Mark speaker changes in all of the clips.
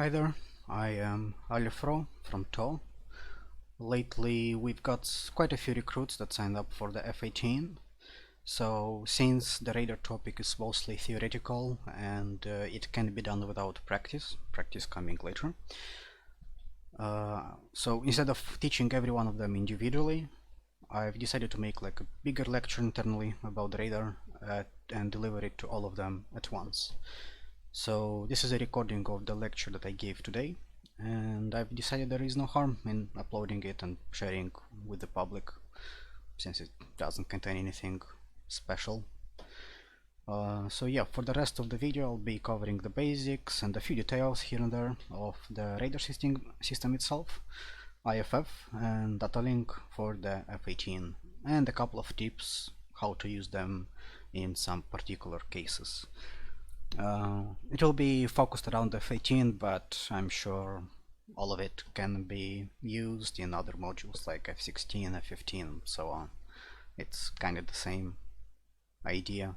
Speaker 1: Hi there, I am IFF from TO. Lately we've got quite a few recruits that signed up for the F-18. So since the radar topic is mostly theoretical and it can be done without practice coming later. So instead of teaching every one of them individually, I've decided to make like a bigger lecture internally about the radar and deliver it to all of them at once. So this is a recording of the lecture that I gave today, and I've decided there is no harm in uploading it and sharing with the public, since it doesn't contain anything special. So yeah, for the rest of the video I'll be covering the basics and a few details here and there of the radar system itself, IFF and Datalink for the F-18, and a couple of tips how to use them in some particular cases. It will be focused around F-18, but I'm sure all of it can be used in other modules like F-16, F-15 and so on. It's kind of the same idea.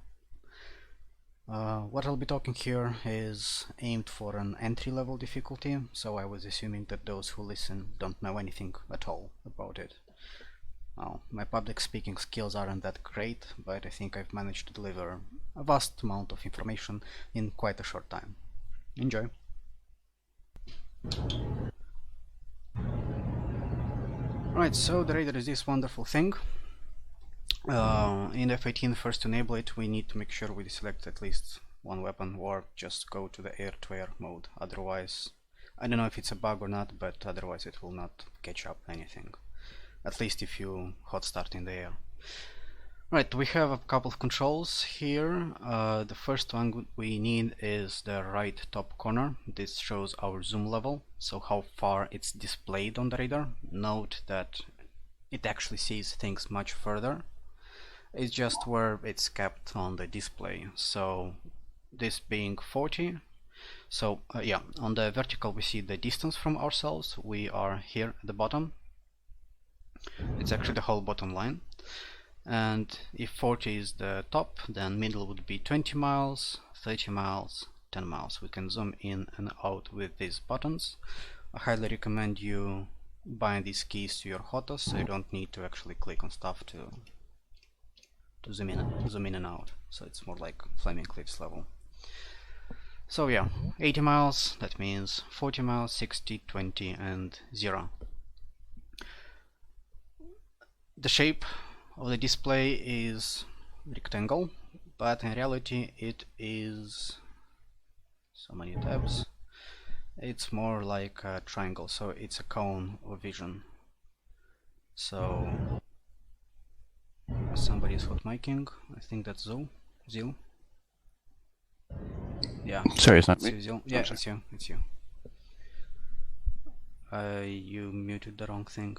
Speaker 1: What I'll be talking here is aimed for an entry-level difficulty, so I was assuming that those who listen don't know anything at all about it. My public speaking skills aren't that great, but I think I've managed to deliver a vast amount of information in quite a short time. Enjoy! Right, so the radar is this wonderful thing. In F-18, first to enable it, we need to make sure we select at least one weapon or just go to the air-to-air mode. Otherwise, I don't know if it's a bug or not, but otherwise it will not catch up anything. At least if you hot start in the air. Right, we have a couple of controls here. The first one we need is the right top corner. This shows our zoom level, so how far it's displayed on the radar. Note that it actually sees things much further. It's just where it's kept on the display. So this being 40. So yeah, on the vertical we see the distance from ourselves. We are here at the bottom. It's actually the whole bottom line. And if 40 is the top, then middle would be 20 miles, 30 miles, 10 miles. We can zoom in and out with these buttons. I highly recommend you bind these keys to your HOTAS, so you don't need to actually click on stuff to zoom in and out. So it's more like Flaming Cliffs level. So yeah, 80 miles, that means 40 miles, 60, 20 and 0. The shape of the display is rectangle, but in reality it is so many tabs. It's more like a triangle, so it's a cone of vision. So somebody is hot miking. I think that's Zil. Yeah.
Speaker 2: Sorry, it's not me.
Speaker 1: Zil. Yeah, it's you. It's you. You muted the wrong thing.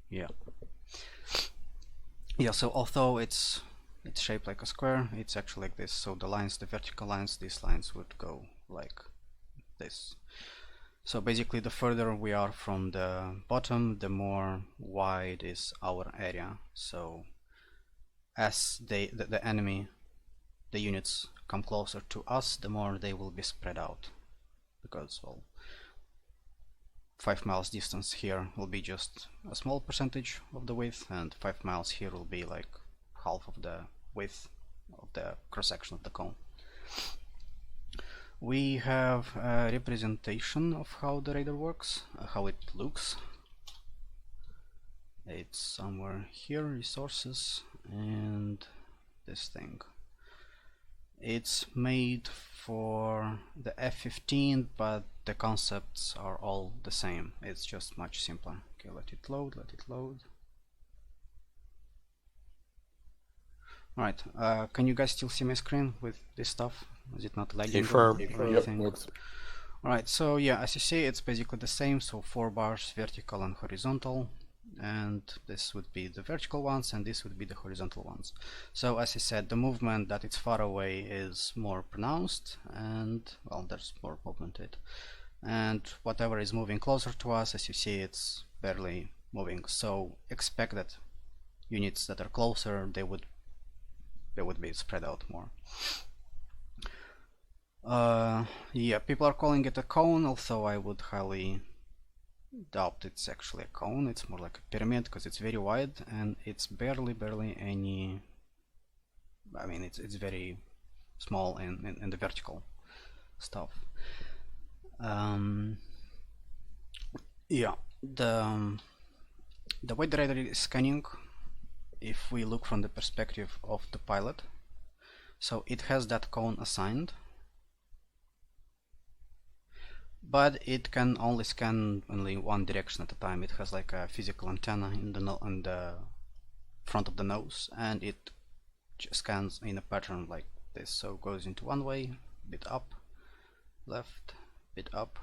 Speaker 1: Yeah. Yeah, so although it's shaped like a square, it's actually like this. So the lines, the vertical lines, these lines would go like this. So basically the further we are from the bottom, the more wide is our area. So as the enemy, the units come closer to us, the more they will be spread out. Because, well, 5 miles distance here will be just a small percentage of the width, and 5 miles here will be like half of the width of the cross-section of the cone. We have a representation of how the radar works, how it looks. It's somewhere here, resources, and this thing. It's made for the F-15, but the concepts are all the same. It's just much simpler. Okay, let it load. Alright, can you guys still see my screen with this stuff? Is it not lagging or anything?
Speaker 2: Yep.
Speaker 1: Alright, so yeah, as you see, it's basically the same. So 4 bars, vertical and horizontal. And this would be the vertical ones, and this would be the horizontal ones. So as I said, the movement that it's far away is more pronounced, and well, there's more movement to it. And whatever is moving closer to us, as you see, it's barely moving. So expect that units that are closer, they would be spread out more. Yeah, people are calling it a cone, although I would highly doubt it's actually a cone. It's more like a pyramid because it's very wide and it's barely any. I mean, it's very small in the vertical stuff. Yeah, the way the radar is scanning, if we look from the perspective of the pilot, so it has that cone assigned, but it can only scan only one direction at a time. It has like a physical antenna in the front of the nose, and it scans in a pattern like this. So it goes into one way, bit up, left, bit up,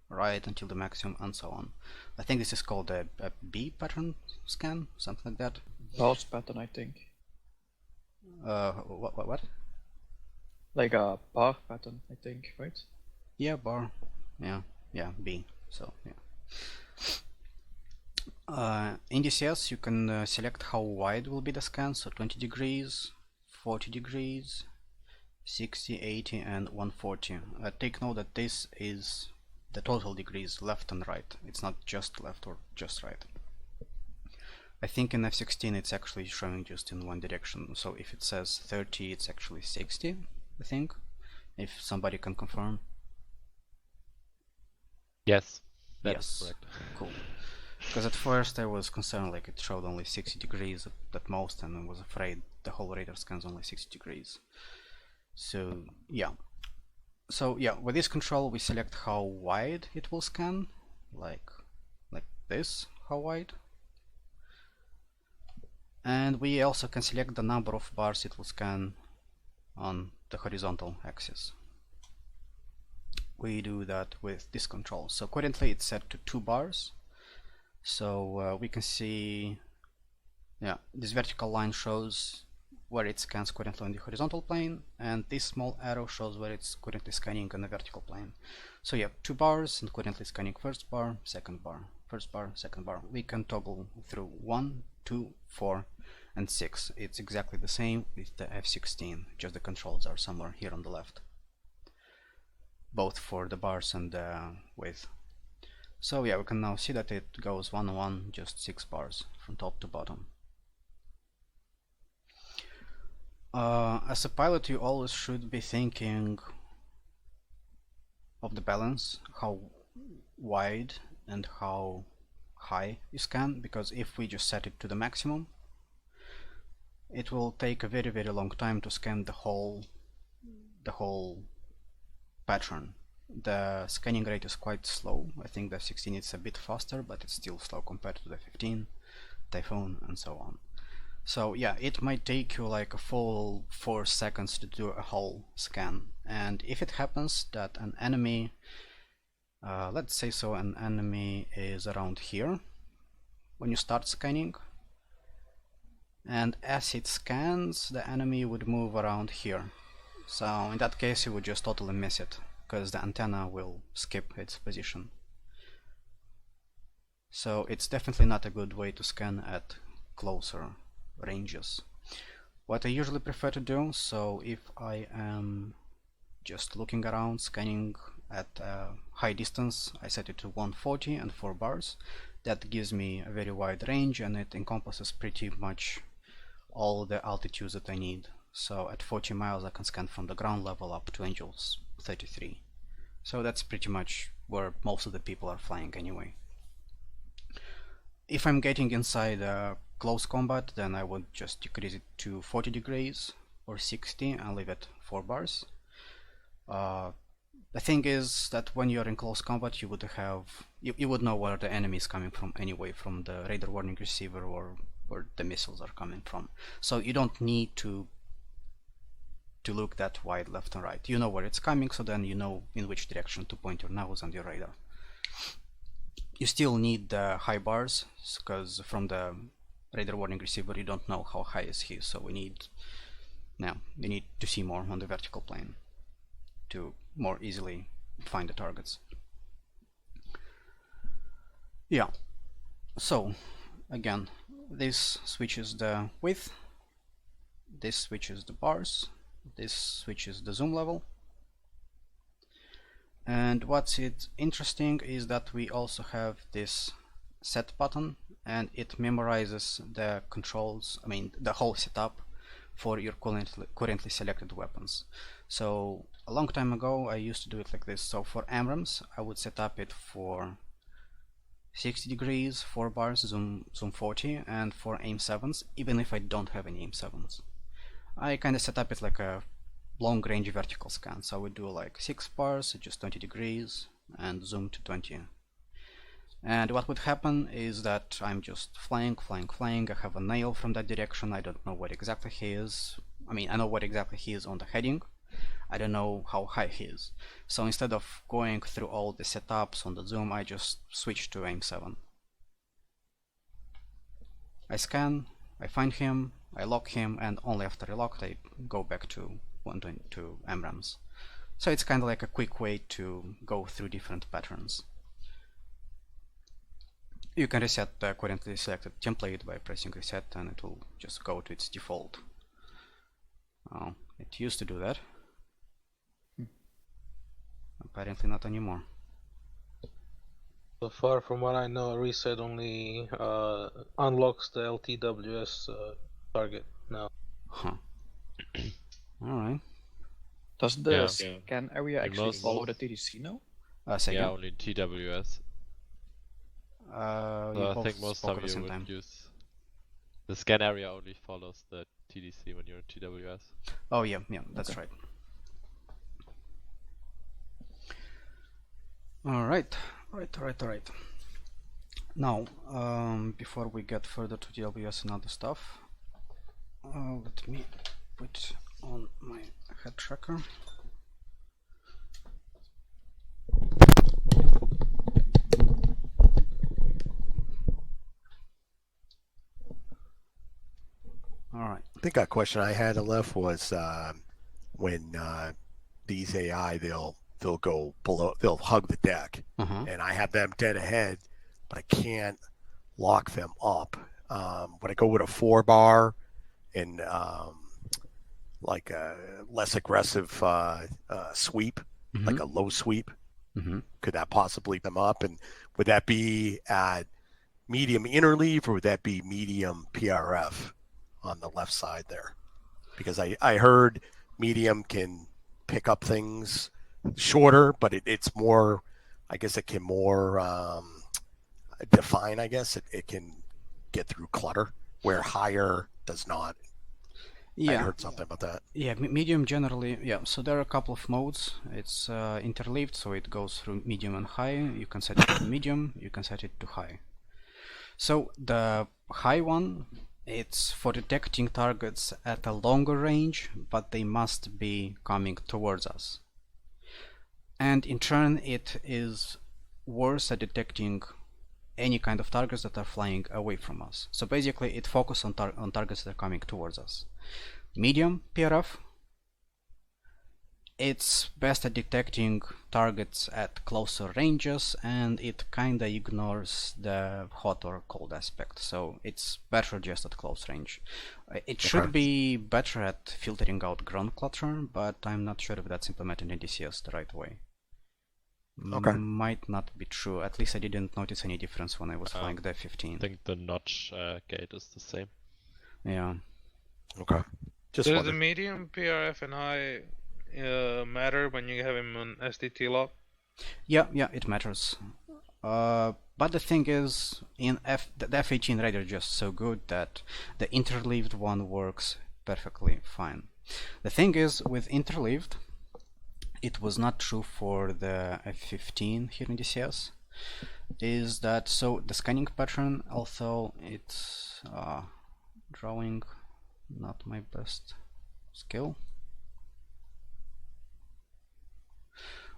Speaker 1: right until the maximum, and so on. I think this is called a B pattern scan, something like that.
Speaker 2: Bars pattern, I think.
Speaker 1: What?
Speaker 2: Like a bar pattern, I think, right?
Speaker 1: Yeah, bar. Yeah, B. So yeah. In DCS, you can select how wide will be the scan. So 20 degrees, 40 degrees, 60, 80, and 140. Take note that this is the total degrees left and right. It's not just left or just right. I think in F-16 it's actually showing just in one direction. So if it says 30, it's actually 60, I think. If somebody can confirm.
Speaker 3: Yes, that
Speaker 1: Yes.
Speaker 3: is correct.
Speaker 1: Cool. Because at first I was concerned like it showed only 60 degrees at most, and I was afraid the whole radar scans only 60 degrees. So yeah. So yeah, with this control we select how wide it will scan, like this, how wide. And we also can select the number of bars it will scan on the horizontal axis. We do that with this control. So currently it's set to 2 bars. So we can see, yeah, this vertical line shows where it scans currently on the horizontal plane, and this small arrow shows where it's currently scanning on the vertical plane. So yeah, 2 bars and currently scanning first bar, second bar, first bar, second bar. We can toggle through 1, 2, 4, and 6. It's exactly the same with the F-16, just the controls are somewhere here on the left, both for the bars and the width. So yeah, we can now see that it goes 1 on 1, just 6 bars from top to bottom. As a pilot, you always should be thinking of the balance, how wide and how high you scan, because if we just set it to the maximum, it will take a very long time to scan the whole pattern. The scanning rate is quite slow. I think the 16 is a bit faster, but it's still slow compared to the 15, Typhoon, and so on. So yeah, it might take you like a full 4 seconds to do a whole scan. And if it happens that an enemy, let's say so, an enemy is around here when you start scanning, and as it scans, the enemy would move around here. So in that case, you would just totally miss it, because the antenna will skip its position. So it's definitely not a good way to scan at closer ranges. What I usually prefer to do, so if I am just looking around scanning at a high distance, I set it to 140 and 4 bars. That gives me a very wide range, and it encompasses pretty much all the altitudes that I need. So at 40 miles I can scan from the ground level up to Angels 33. So that's pretty much where most of the people are flying anyway. If I'm getting inside close combat, then I would just decrease it to 40 degrees or 60 and leave it 4 bars. The thing is that when you're in close combat, you would know where the enemy is coming from anyway, from the radar warning receiver or where the missiles are coming from. So you don't need to look that wide left and right. You know where it's coming, so then you know in which direction to point your nose and your radar. You still need the high bars, because from the radar warning receiver you don't know how high is he, so we need to see more on the vertical plane to more easily find the targets. Yeah, so again, this switches the width, this switches the bars, this switches the zoom level. And what's interesting is that we also have this set button, and it memorizes the controls, I mean the whole setup for your currently selected weapons. So a long time ago I used to do it like this. So for AMRAAMs I would set up it for 60 degrees, 4 bars, zoom 40, and for aim 7s, even if I don't have any aim 7s. I kinda set up it like a long range vertical scan, so I would do like 6 bars, just 20 degrees, and zoom to 20. And what would happen is that I'm just flying, I have a nail from that direction, I don't know what exactly he is. I mean, I know what exactly he is on the heading, I don't know how high he is. So instead of going through all the setups on the zoom, I just switch to aim 7. I scan, I find him, I lock him, and only after I locked I go back to AMRAAMs. So it's kind of like a quick way to go through different patterns. You can reset the currently selected template by pressing reset, and it will just go to its default. It used to do that. Apparently not anymore.
Speaker 3: So far from what I know, reset only unlocks the LTWS target now.
Speaker 1: Huh. Alright.
Speaker 2: Does the scan area actually
Speaker 4: most-
Speaker 2: follow the TDC now?
Speaker 1: Say
Speaker 4: Yeah,
Speaker 1: again?
Speaker 4: only TWS.
Speaker 1: You
Speaker 4: So I
Speaker 1: both
Speaker 4: think most
Speaker 1: spoke
Speaker 4: of
Speaker 1: at the
Speaker 4: you
Speaker 1: same
Speaker 4: would
Speaker 1: time.
Speaker 4: use the scan area only follows the TDC when you're in TWS.
Speaker 1: Oh yeah, that's right. Alright. Now, before we get further to DWS and other stuff, let me put on my head tracker. Alright.
Speaker 5: I think a question I had left was when these AI they'll go below, they'll hug the deck, and I have them dead ahead, but I can't lock them up. When I go with a 4-bar and like a less aggressive sweep, like a low sweep, could that possibly come up? And would that be at medium interleave, or would that be medium PRF on the left side there? Because I heard medium can pick up things shorter, but it's more, I guess it can more define, I guess. It can get through clutter, where higher does not.
Speaker 1: Yeah.
Speaker 5: I heard something about that.
Speaker 1: Yeah, medium generally, yeah. So there are a couple of modes. It's interleaved, so it goes through medium and high. You can set it to medium, you can set it to high. So the high one, it's for detecting targets at a longer range, but they must be coming towards us. And in turn, it is worse at detecting any kind of targets that are flying away from us. So basically, it focuses on targets that are coming towards us. Medium PRF, it's best at detecting targets at closer ranges, and it kinda ignores the hot or cold aspect, so it's better just at close range. It should be better at filtering out ground clutter, but I'm not sure if that's implemented in DCS the right way. Might not be true, at least I didn't notice any difference when I was flying the F-18.
Speaker 4: I think the notch gate is the same.
Speaker 1: Yeah.
Speaker 5: Okay. Just
Speaker 3: Does
Speaker 5: wondered.
Speaker 3: the medium PRF and high matter when you have him on SDT lock?
Speaker 1: Yeah, it matters. But the thing is, in the F-18 radar is just so good that the interleaved one works perfectly fine. The thing is, with interleaved, it was not true for the F-15 here in DCS, is that so the scanning pattern, although it's drawing not my best skill.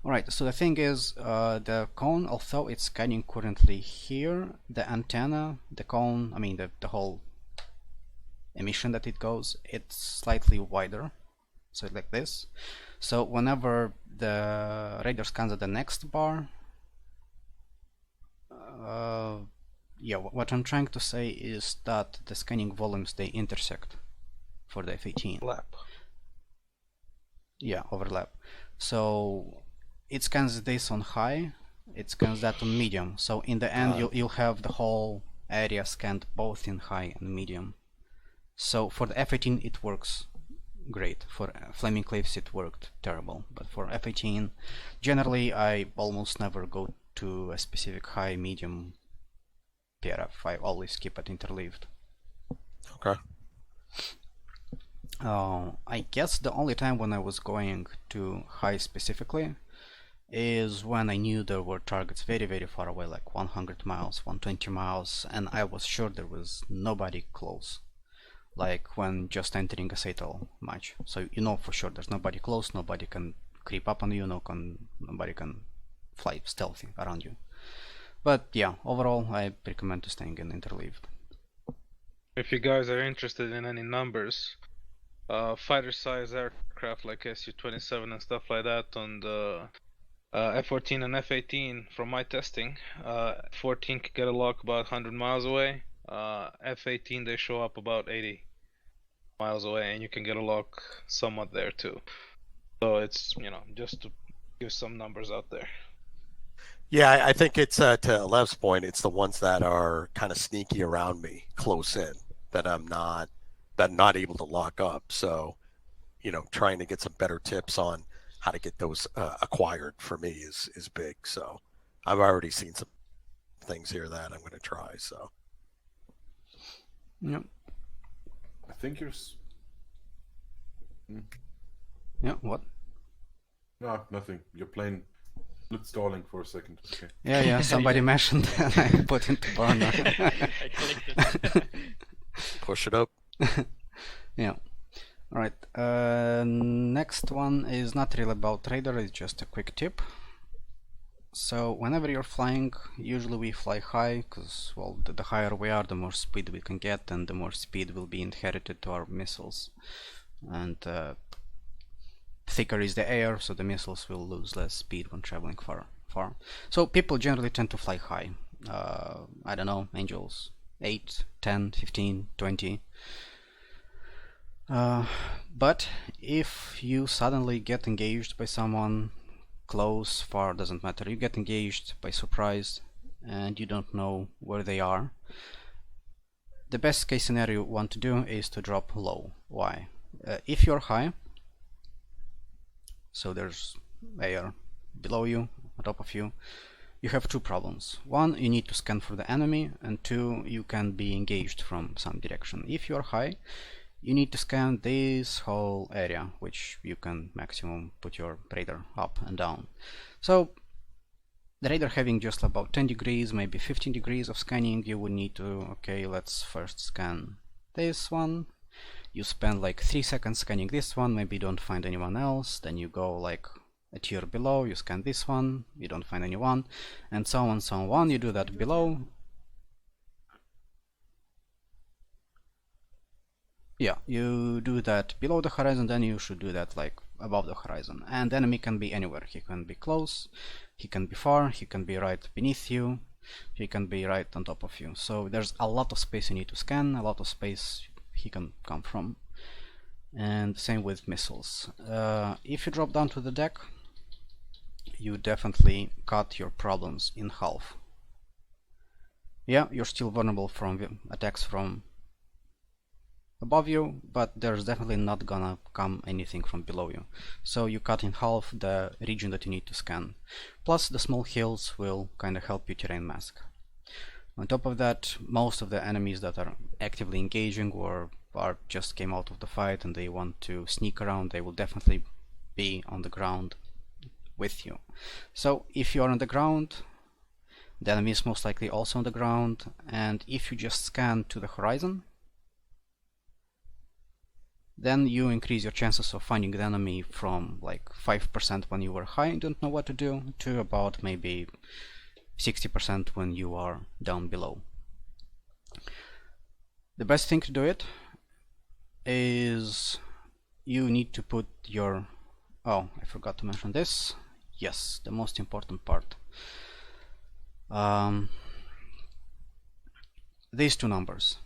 Speaker 1: Alright, so the thing is, the cone, although it's scanning currently here, the antenna, the cone, I mean the whole emission that it goes, it's slightly wider, so like this. So whenever the radar scans at the next bar, yeah, what I'm trying to say is that the scanning volumes, they intersect for the F-18.
Speaker 3: Lap.
Speaker 1: Yeah, overlap. So it scans this on high, it scans that on medium. So in the end, you'll have the whole area scanned both in high and medium. So for the F-18 it works great. For Flaming Cliffs it worked terrible. But for F-18, generally I almost never go to a specific high, medium PRF. I always keep it interleaved.
Speaker 5: Okay.
Speaker 1: I guess the only time when I was going to high specifically is when I knew there were targets very, very far away, like 100 miles, 120 miles, and I was sure there was nobody close. Like when just entering a Satal match. So you know for sure there's nobody close, nobody can creep up on you, nobody can fly stealthy around you. But yeah, overall I recommend to staying in interleaved.
Speaker 3: If you guys are interested in any numbers, fighter size aircraft like Su-27 and stuff like that on the F-14 and F-18, from my testing, F-14 can get a lock about 100 miles away. F-18 they show up about 80 miles away, and you can get a lock somewhat there too. So it's, you know, just to give some numbers out there.
Speaker 5: Yeah, I think it's to Lev's point, it's the ones that are kind of sneaky around me, close in, that I'm not able to lock up. So, you know, trying to get some better tips on how to get those acquired for me is big. So I've already seen some things here that I'm going to try. So
Speaker 1: Yep.
Speaker 6: I think you're.
Speaker 1: Yeah, what?
Speaker 6: No, nothing. Your plane looked stalling for a second. Okay.
Speaker 1: Yeah, somebody mentioned and I put into burner.
Speaker 4: I clicked it.
Speaker 5: push it up.
Speaker 1: Yeah. Alright, next one is not really about radar, it's just a quick tip. So whenever you're flying, usually we fly high, because well, the higher we are, the more speed we can get, and the more speed will be inherited to our missiles. And thicker is the air, so the missiles will lose less speed when traveling far. So people generally tend to fly high. I don't know, Angels 8, 10, 15, 20. But if you suddenly get engaged by someone, close, far, doesn't matter, you get engaged by surprise and you don't know where they are, the best case scenario you want to do is to drop low. Why? If you're high, so there's air below you, on top of you, you have two problems. One, you need to scan for the enemy, and two, you can be engaged from some direction. If you're high, you need to scan this whole area, which you can maximum put your radar up and down. So the radar having just about 10 degrees, maybe 15 degrees of scanning, you would need to, okay, let's first scan this one. You spend like 3 seconds scanning this one, maybe don't find anyone else, then you go like a tier below, you scan this one, you don't find anyone, and so on, so on. You do that below. Yeah, you do that below the horizon, then you should do that like above the horizon. And the enemy can be anywhere. He can be close, he can be far, he can be right beneath you, he can be right on top of you. So there's a lot of space you need to scan, a lot of space he can come from. And same with missiles. If you drop down to the deck, you definitely cut your problems in half. Yeah, you're still vulnerable from attacks from above you, but there's definitely not gonna come anything from below you. So you cut in half the region that you need to scan. Plus the small hills will kind of help you terrain mask. On top of that, most of the enemies that are actively engaging or are just came out of the fight and they want to sneak around, they will definitely be on the ground with you. So if you are on the ground, the enemy is most likely also on the ground, and if you just scan to the horizon, then you increase your chances of finding the enemy from like 5% when you were high and don't know what to do, to about maybe 60% when you are down below. The best thing to do it is you need to put your... Oh, I forgot to mention this. Yes, the most important part. These two numbers.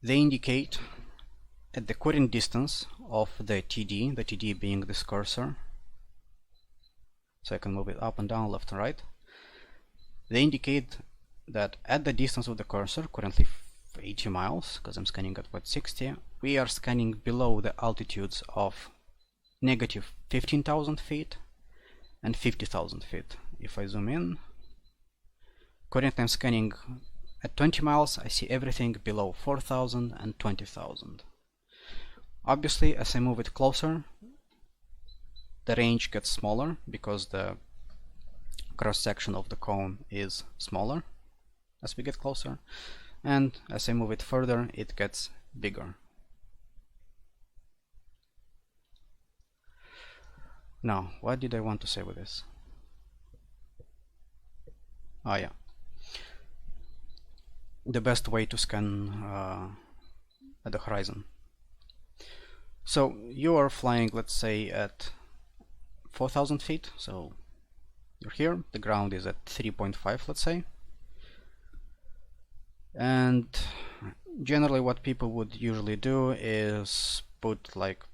Speaker 1: They indicate at the current distance of the TD being this cursor, so I can move it up and down, left and right, they indicate that at the distance of the cursor, currently 80 miles, because I'm scanning at what, 60, we are scanning below the altitudes of negative 15,000 feet and 50,000 feet. If I zoom in, currently I'm scanning at 20 miles, I see everything below 4,000 and 20,000. Obviously, as I move it closer, the range gets smaller because the cross-section of the cone is smaller as we get closer, and as I move it further, it gets bigger. Now, what did I want to say with this? Oh yeah. The best way to scan at the horizon. So you are flying, let's say, at 4,000 feet, so you're here, the ground is at 3.5, let's say. And generally what people would usually do is put like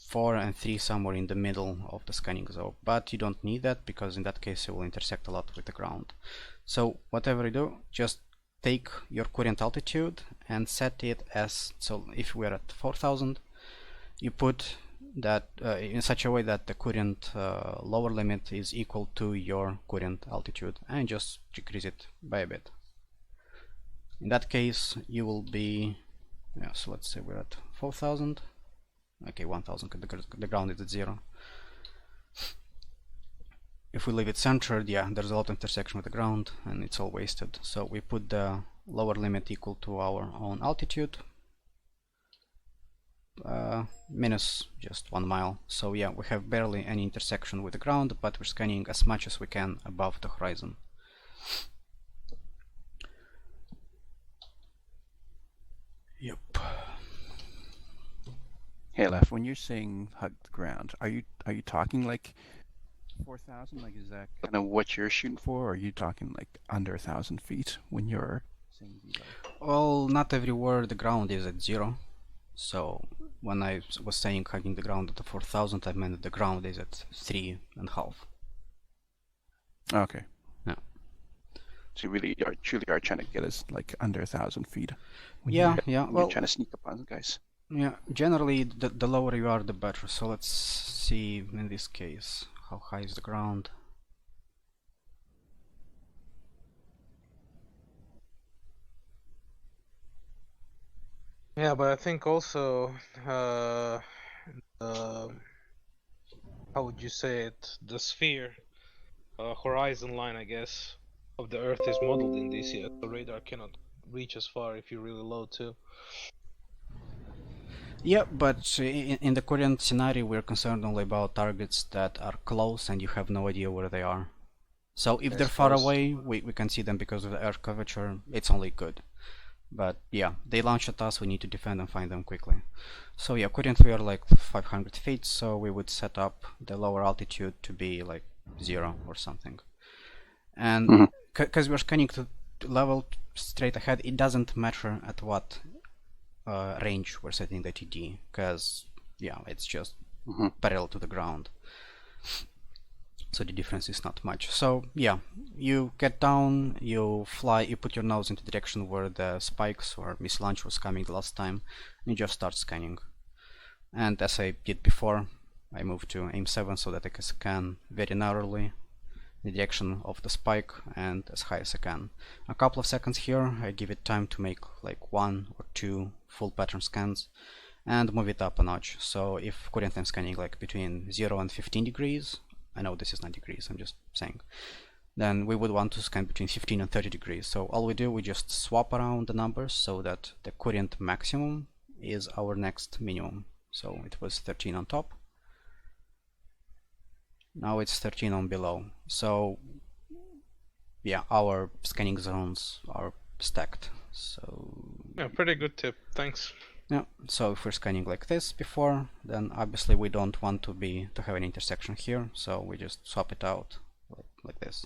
Speaker 1: 4 and 3 somewhere in the middle of the scanning zone, but you don't need that because in that case you will intersect a lot with the ground. So whatever you do, just take your current altitude and set it as, so if we're at 4,000, you put that in such a way that the current lower limit is equal to your current altitude, and just decrease it by a bit. In that case you will be, yeah, so let's say we're at 4,000, okay, 1,000, the ground is at 0. If we leave it centered, yeah, there's a lot of intersection with the ground and it's all wasted. So we put the lower limit equal to our own altitude, minus just 1 mile. So yeah, we have barely any intersection with the ground, but we're scanning as much as we can above the horizon. Yep.
Speaker 7: Hey, Lef, when you're saying hug the ground, are you talking like 4,000? Like, is that kind of what you're shooting for, or are you talking like under 1,000 feet when you're saying below?
Speaker 1: Well, not everywhere the ground is at 0. So when I was saying hugging the ground at 4,000, I meant that the ground is at 3.5.
Speaker 7: Okay.
Speaker 1: Yeah.
Speaker 7: So you really are truly are trying to get us like under 1,000 feet.
Speaker 1: Yeah,
Speaker 7: when
Speaker 1: yeah. Well,
Speaker 7: you're trying to sneak up on the guys.
Speaker 1: yeah. Generally, the lower you are, the better. So let's see in this case how high is the ground.
Speaker 3: Yeah, but I think also, how would you say it? The sphere, horizon line, I guess, of the Earth is modeled in DCS. The radar cannot reach as far if you're really low too.
Speaker 1: Yeah, but in the current scenario, we're concerned only about targets that are close and you have no idea where they are. So if they're far away, we can see them because of the air curvature. It's only good. But yeah, they launch at us, we need to defend and find them quickly. So yeah, currently we are like 500 feet, so we would set up the lower altitude to be like 0 or something. And because we're scanning to level straight ahead, it doesn't matter at what range we're setting the TD, because yeah, it's just parallel to the ground. So the difference is not much. So yeah, you get down, you fly, you put your nose into the direction where the spikes or missile launch was coming the last time, and you just start scanning. And as I did before, I moved to aim 7 so that I can scan very narrowly in the direction of the spike and as high as I can. A couple of seconds here, I give it time to make like 1 or 2 full pattern scans and move it up a notch. So if currently I'm scanning like between 0 and 15 degrees, I know this is not degrees, I'm just saying, then we would want to scan between 15 and 30 degrees. So all we do, we just swap around the numbers so that the current maximum is our next minimum. So it was 13 on top. Now it's 13 on below. So yeah, our scanning zones are stacked. So
Speaker 3: yeah, pretty good tip. Thanks.
Speaker 1: yeah, so if we're scanning like this before, then obviously we don't want to have an intersection here, so we just swap it out like this.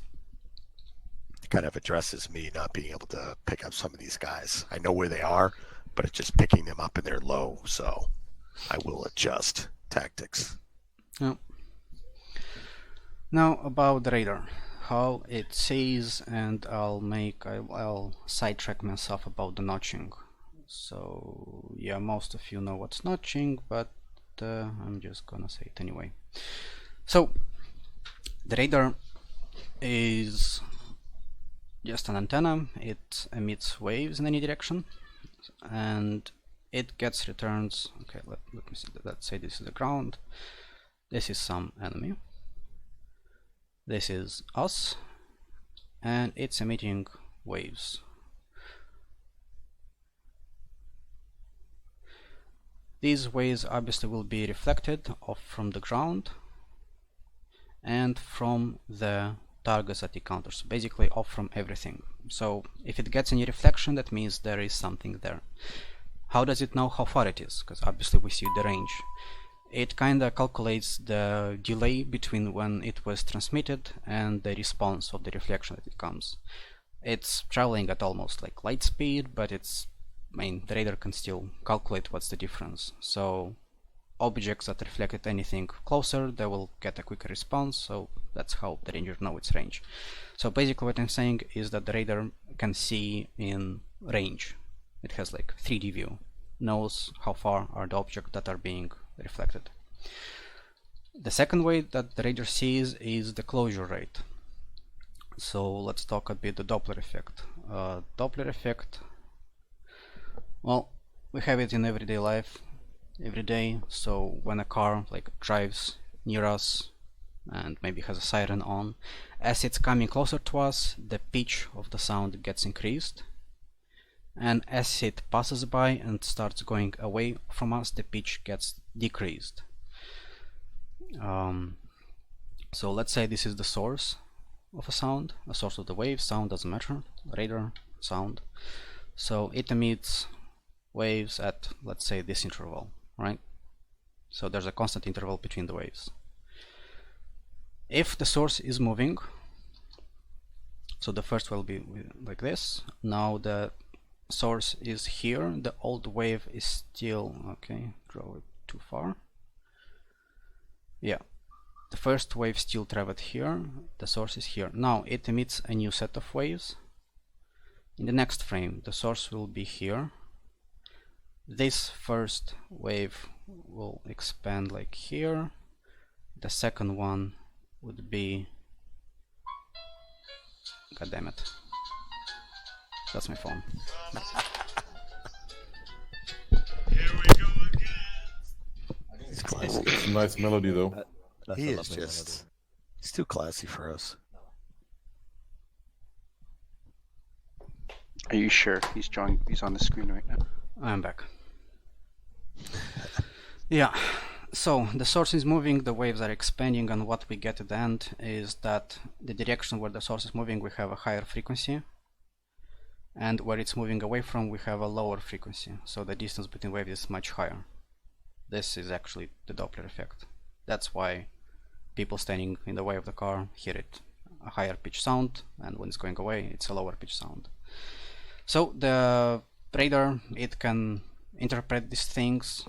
Speaker 5: It kind of addresses me not being able to pick up some of these guys. I know where they are, but it's just picking them up and they're low, so I will adjust tactics.
Speaker 1: Yeah. Now about the radar, how it sees, and I'll sidetrack myself about the notching. So yeah, most of you know what's notching, but I'm just gonna say it anyway. So the radar is just an antenna. It emits waves in any direction, and it gets returns. Okay, let me see. Let's say this is the ground. This is some enemy. This is us, and it's emitting waves. These waves obviously will be reflected off from the ground and from the targets that it counters, basically off from everything. So if it gets any reflection, that means there is something there. How does it know how far it is? Because obviously we see the range. It kinda calculates the delay between when it was transmitted and the response of the reflection that it comes. It's traveling at almost like light speed, but the radar can still calculate what's the difference. So objects that reflected anything closer, they will get a quicker response, so that's how the ranger knows its range. So basically what I'm saying is that the radar can see in range. It has like 3D view, knows how far are the objects that are being reflected. The second way that the radar sees is the closure rate. So let's talk a bit the Doppler effect. Doppler effect, well, we have it in everyday life, every day. So when a car like drives near us and maybe has a siren on, as it's coming closer to us, the pitch of the sound gets increased, and as it passes by and starts going away from us, the pitch gets decreased. So let's say this is the source of a sound, a source of the wave. Sound doesn't matter, radar, sound. So it emits waves at, let's say, this interval, right? So there's a constant interval between the waves. If the source is moving, so the first will be like this. Now the source is here, the old wave is still, okay, draw it too far. Yeah, the first wave still traveled here, the source is here. Now it emits a new set of waves. In the next frame, the source will be here. This first wave will expand like here. The second one would be, god damn it, that's my phone.
Speaker 5: He's classy.
Speaker 6: It's a nice melody though.
Speaker 4: That's
Speaker 5: He
Speaker 4: a
Speaker 5: is
Speaker 4: lovely
Speaker 5: just, he's too classy for us.
Speaker 7: Are you sure? He's on the screen right now.
Speaker 1: I'm back. Yeah, so the source is moving, the waves are expanding, and what we get at the end is that the direction where the source is moving, we have a higher frequency, and where it's moving away from, we have a lower frequency. So the distance between waves is much higher. This is actually the Doppler effect. That's why people standing in the way of the car hear it, a higher pitch sound, and when it's going away, it's a lower pitch sound. So the radar, it can interpret these things,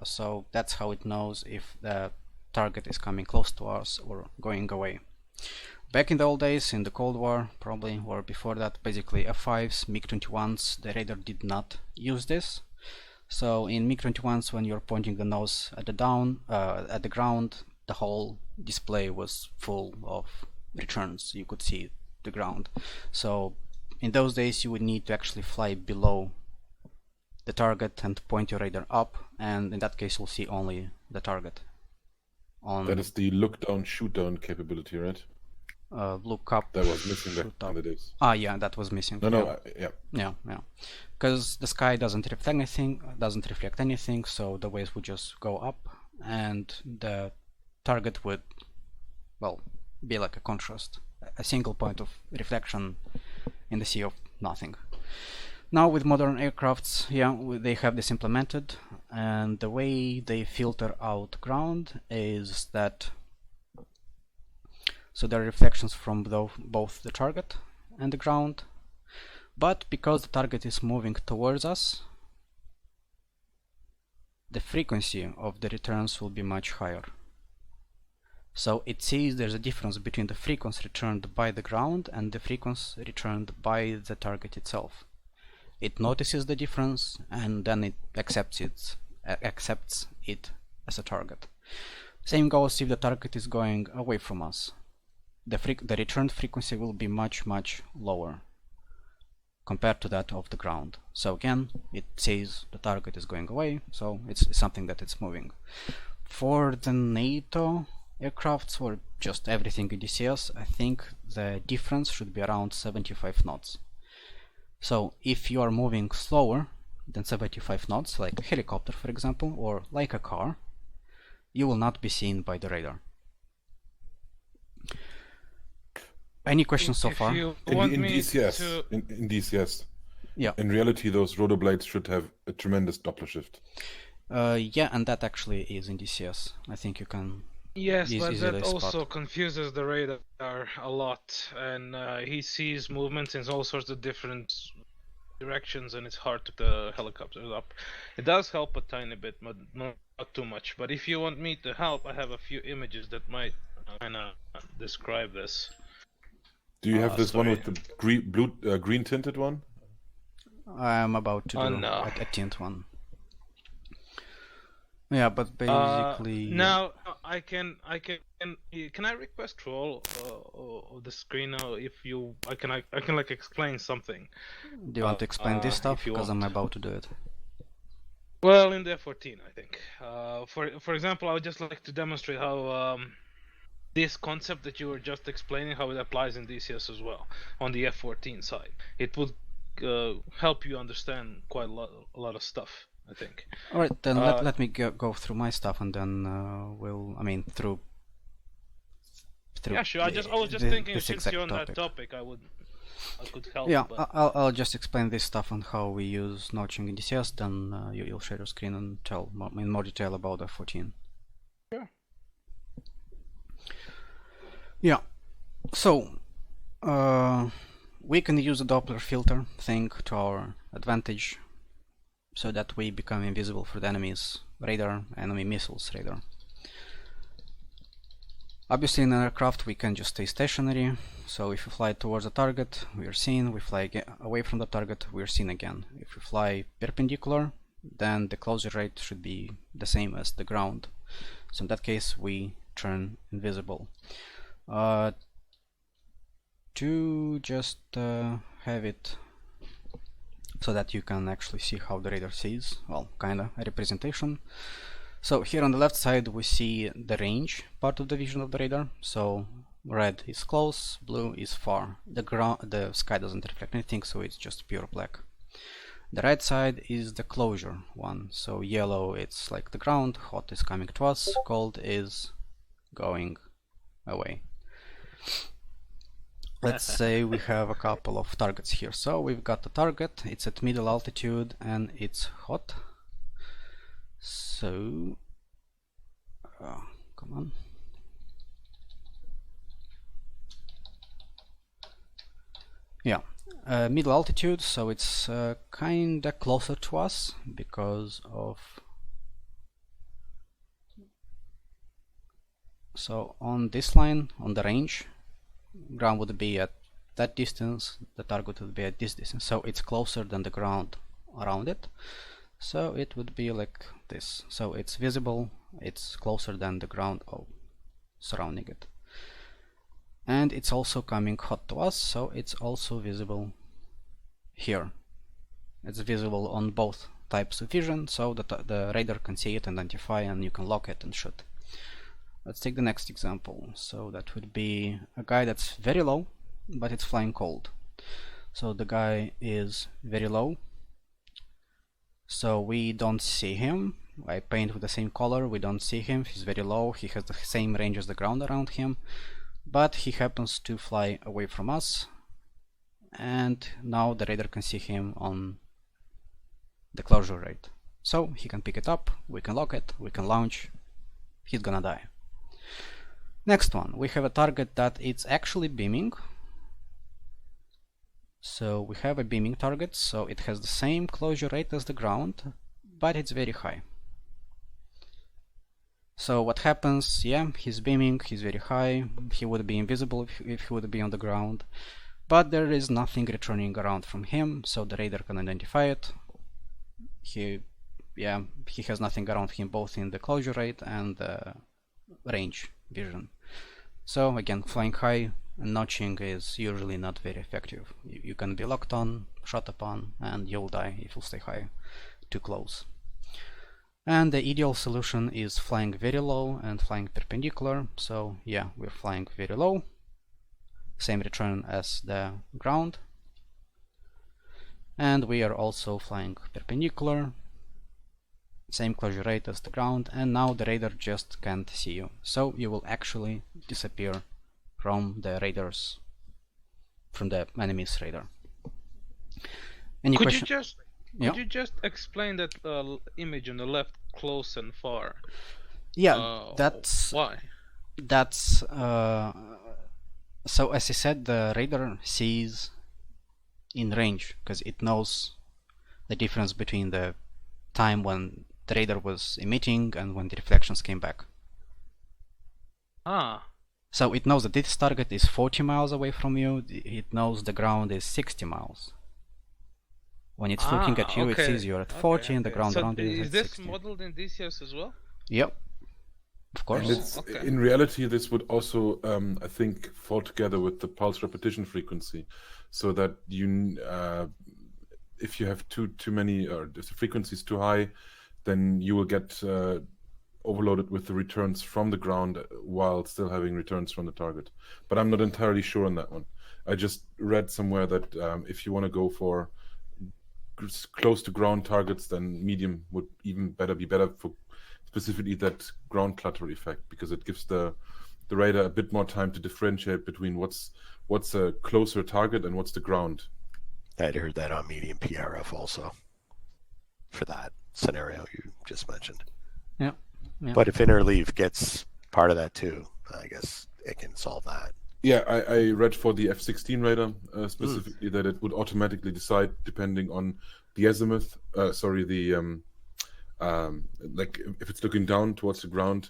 Speaker 1: so that's how it knows if the target is coming close to us or going away. Back in the old days, in the Cold War probably, or before that, basically F-5s, MiG-21s, the radar did not use this. So in MiG-21s, when you're pointing the nose at the ground, the whole display was full of returns. You could see the ground. So in those days, you would need to actually fly below the target and point your radar up, and in that case, you'll see only the target.
Speaker 6: That is the look down, shoot down capability, right?
Speaker 1: Look up.
Speaker 6: That was missing back in the days.
Speaker 1: Ah, yeah, that was missing.
Speaker 6: No,
Speaker 1: yeah. Yeah. Because the sky doesn't reflect anything, so the waves would just go up, and the target would, well, be like a contrast, a single point of reflection in the sea of nothing. Now with modern aircrafts, yeah, they have this implemented, and the way they filter out ground is that, so there are reflections from both the target and the ground, but because the target is moving towards us, the frequency of the returns will be much higher. So it sees there's a difference between the frequency returned by the ground and the frequency returned by the target itself. It notices the difference and then it accepts it as a target. Same goes if the target is going away from us. The returned frequency will be much lower compared to that of the ground. So again, it says the target is going away, so it's something that it's moving. For the NATO aircrafts or just everything in DCS, I think the difference should be around 75 knots. So if you are moving slower than 75 knots, like a helicopter for example, or like a car, you will not be seen by the radar. Any questions so far?
Speaker 6: In DCS,
Speaker 1: yeah.
Speaker 6: In reality, those rotor blades should have a tremendous Doppler shift.
Speaker 1: Yeah, and that actually is in DCS. I think you can.
Speaker 3: Yes, but that
Speaker 1: spot.
Speaker 3: also confuses the radar a lot, and he sees movements in all sorts of different directions, and it's hard to put the helicopters up. It does help a tiny bit, but not too much. But if you want me to help, I have a few images that might kind of describe this.
Speaker 6: Do you have this one with the green tinted one?
Speaker 1: I'm about to do a tint one. Yeah, but basically.
Speaker 3: Now I can I request control of the screen now? If you, I can like explain something.
Speaker 1: Do you want to explain this stuff? Because I'm about to do it.
Speaker 3: Well, in the F-14, I think. For example, I would just like to demonstrate how this concept that you were just explaining, how it applies in DCS as well on the F-14 side. It would help you understand quite a lot of stuff, I think.
Speaker 1: All right, then let me go through my stuff, and then through.
Speaker 3: Yeah, sure. I was just thinking, since you're on that topic, I could help.
Speaker 1: Yeah, but I'll just explain this stuff on how we use notching in DCS. Then you'll share your screen and tell in more detail about F-14.
Speaker 3: Sure.
Speaker 1: Yeah, so we can use the Doppler filter thing to our advantage, so that we become invisible for the enemy's radar, enemy missiles radar. Obviously in an aircraft we can just stay stationary, so if we fly towards the target we are seen, we fly away from the target we are seen again. If we fly perpendicular, then the closure rate should be the same as the ground, so in that case we turn invisible. To just have it so that you can actually see how the radar sees, well, kinda a representation. So here on the left side we see the range part of the vision of the radar. So red is close, blue is far. The sky doesn't reflect anything, so it's just pure black. The right side is the closure one. So yellow it's like the ground, hot is coming to us, cold is going away. Let's say we have a couple of targets here. So we've got the target, it's at middle altitude and it's hot. So, come on. Yeah, middle altitude, so it's kinda closer to us because of. So on this line, on the range, ground would be at that distance, the target would be at this distance, so it's closer than the ground around it. So it would be like this. So it's visible, it's closer than the ground surrounding it. And it's also coming hot to us, so it's also visible here. It's visible on both types of vision, so that the radar can see it, identify, and you can lock it and shoot. Let's take the next example. So that would be a guy that's very low, but it's flying cold. So the guy is very low, so we don't see him. I paint with the same color, we don't see him, he's very low, he has the same range as the ground around him, but he happens to fly away from us, and now the radar can see him on the closure rate. So he can pick it up, we can lock it, we can launch, he's gonna die. Next one, we have a target that it's actually beaming. So we have a beaming target, so it has the same closure rate as the ground, but it's very high. So what happens? Yeah, he's beaming, he's very high, he would be invisible if he would be on the ground, but there is nothing returning around from him, so the radar can identify it. He has nothing around him, both in the closure rate and range vision. So again, flying high and notching is usually not very effective. You can be locked on, shot upon, and you'll die if you stay high too close. And the ideal solution is flying very low and flying perpendicular. So yeah, we're flying very low, same return as the ground, and we are also flying perpendicular, same closure rate as the ground, and now the radar just can't see you, so you will actually disappear from the radars, from the enemy's radar. Any
Speaker 3: Could
Speaker 1: question?
Speaker 3: Could you just explain that image on the left, close and far?
Speaker 1: Yeah, that's
Speaker 3: why.
Speaker 1: That's so as I said, the radar sees in range because it knows the difference between the time when the radar was emitting and when the reflections came back. So it knows that this target is 40 miles away from you, it knows the ground is 60 miles. When it's looking at you, it sees you're at 40 and the ground around you is at 60.
Speaker 3: Is this modeled in DCS as well?
Speaker 1: Yep, of course.
Speaker 6: And it's, in reality, this would also, I think, fall together with the pulse repetition frequency, so that you, if you have too many, or if the frequency is too high, then you will get overloaded with the returns from the ground while still having returns from the target. But I'm not entirely sure on that one. I just read somewhere that if you want to go for close to ground targets, then medium would even be better for specifically that ground clutter effect, because it gives the radar a bit more time to differentiate between what's a closer target and what's the ground.
Speaker 5: I'd heard that on medium PRF also for that scenario you just mentioned.
Speaker 1: Yeah.
Speaker 5: But if interleave gets part of that too, I guess it can solve that.
Speaker 6: Yeah, I read for the F-16 radar specifically that it would automatically decide depending on the azimuth. Like if it's looking down towards the ground,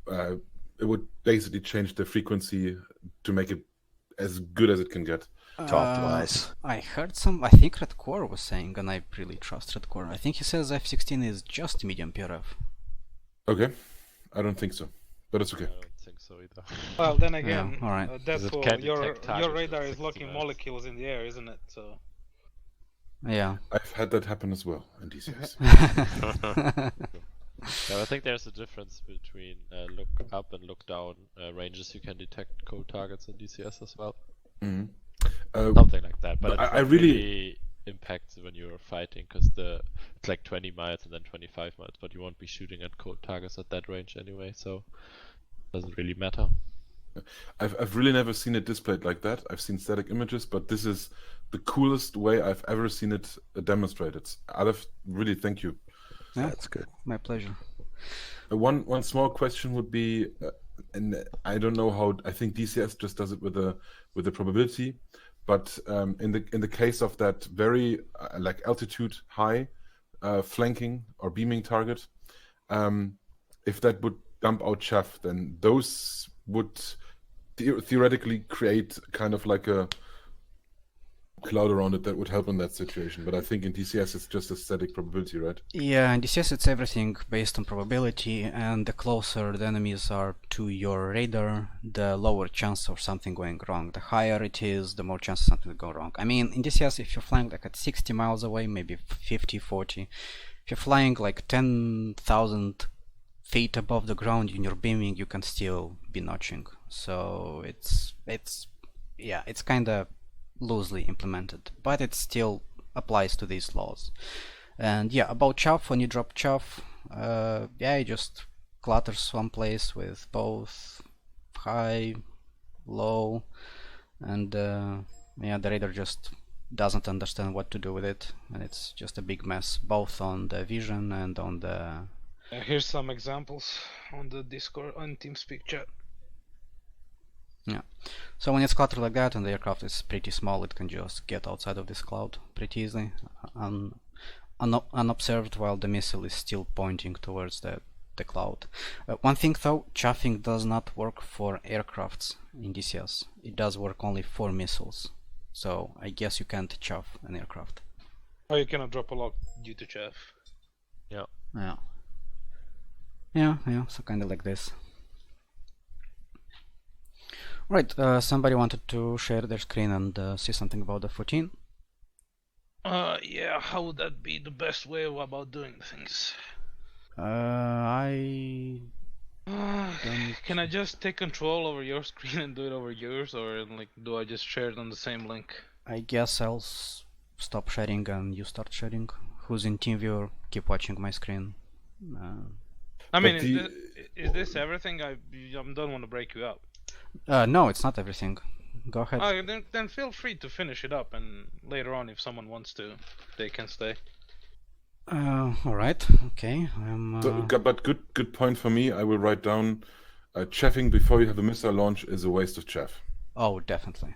Speaker 6: it would basically change the frequency to make it as good as it can get.
Speaker 5: To optimize.
Speaker 1: I heard I think Red Core was saying, and I really trust Red Core. I think he says F-16 is just medium PRF.
Speaker 6: Okay, I don't think so, but it's okay.
Speaker 4: I don't think so either.
Speaker 3: Well, then again,
Speaker 1: all right.
Speaker 3: that's
Speaker 4: It
Speaker 3: cool.
Speaker 4: can
Speaker 3: Your
Speaker 4: detect targets
Speaker 3: radar
Speaker 4: with
Speaker 3: is
Speaker 4: 60
Speaker 3: locking
Speaker 4: miles.
Speaker 3: molecules in the air, isn't it? So.
Speaker 1: Yeah.
Speaker 6: I've had that happen as well in DCS.
Speaker 4: No, I think there's a difference between look up and look down ranges. You can detect cold targets in DCS as well.
Speaker 6: Mhm.
Speaker 4: Something like that. But
Speaker 6: I
Speaker 4: it's not
Speaker 6: really-
Speaker 4: really impacts when you're fighting, because it's like 20 miles and then 25 miles, but you won't be shooting at cold targets at that range anyway, so it doesn't really matter.
Speaker 6: I've really never seen it displayed like that. I've seen static images, but this is the coolest way I've ever seen it demonstrated. Aleph, really thank you.
Speaker 1: Yeah.
Speaker 5: That's good.
Speaker 1: My pleasure.
Speaker 6: One small question would be, and I don't know how. I think DCS just does it with the probability, but in the case of that very like altitude high flanking or beaming target, if that would dump out chaff, then those would theoretically create kind of like a cloud around it that would help in that situation. But I think in DCS it's just a static probability, right?
Speaker 1: Yeah, in DCS it's everything based on probability, and the closer the enemies are to your radar, the lower chance of something going wrong. The higher it is, the more chance something will go wrong. I mean, in DCS, if you're flying like at 60 miles away, maybe 50, 40, if you're flying like 10,000 feet above the ground and you're beaming, you can still be notching. So it's kind of loosely implemented, but it still applies to these laws. And yeah, about chaff, when you drop chaff, it just clutters someplace with both high, low, and the radar just doesn't understand what to do with it, and it's just a big mess, both on the vision and on the...
Speaker 3: Here's some examples on the Discord, on TeamSpeak chat.
Speaker 1: Yeah, so when it's cluttered like that and the aircraft is pretty small, it can just get outside of this cloud pretty easily, unobserved, while the missile is still pointing towards the the cloud. One thing though, chuffing does not work for aircrafts in DCS. It does work only for missiles. So I guess you can't chuff an aircraft.
Speaker 3: Oh, you cannot drop a lock due to chaff.
Speaker 4: Yeah.
Speaker 1: Yeah, so kind of like this. Right, somebody wanted to share their screen and see something about the F-14.
Speaker 3: Yeah, how would that be the best way about doing things?
Speaker 1: I
Speaker 3: Can I just take control over your screen and do it over yours, or like do I just share it on the same link?
Speaker 1: guess I'll stop sharing and you start sharing. Who's in TeamViewer, keep watching my screen.
Speaker 3: I mean,
Speaker 6: But
Speaker 3: is this everything? I don't want to break you up.
Speaker 1: No, it's not everything. Go ahead.
Speaker 3: Oh, then feel free to finish it up, and later on, if someone wants to, they can stay.
Speaker 1: All right. Okay.
Speaker 6: But good point for me. I will write down chaffing before you have a missile launch is a waste of chaff.
Speaker 1: Oh, definitely.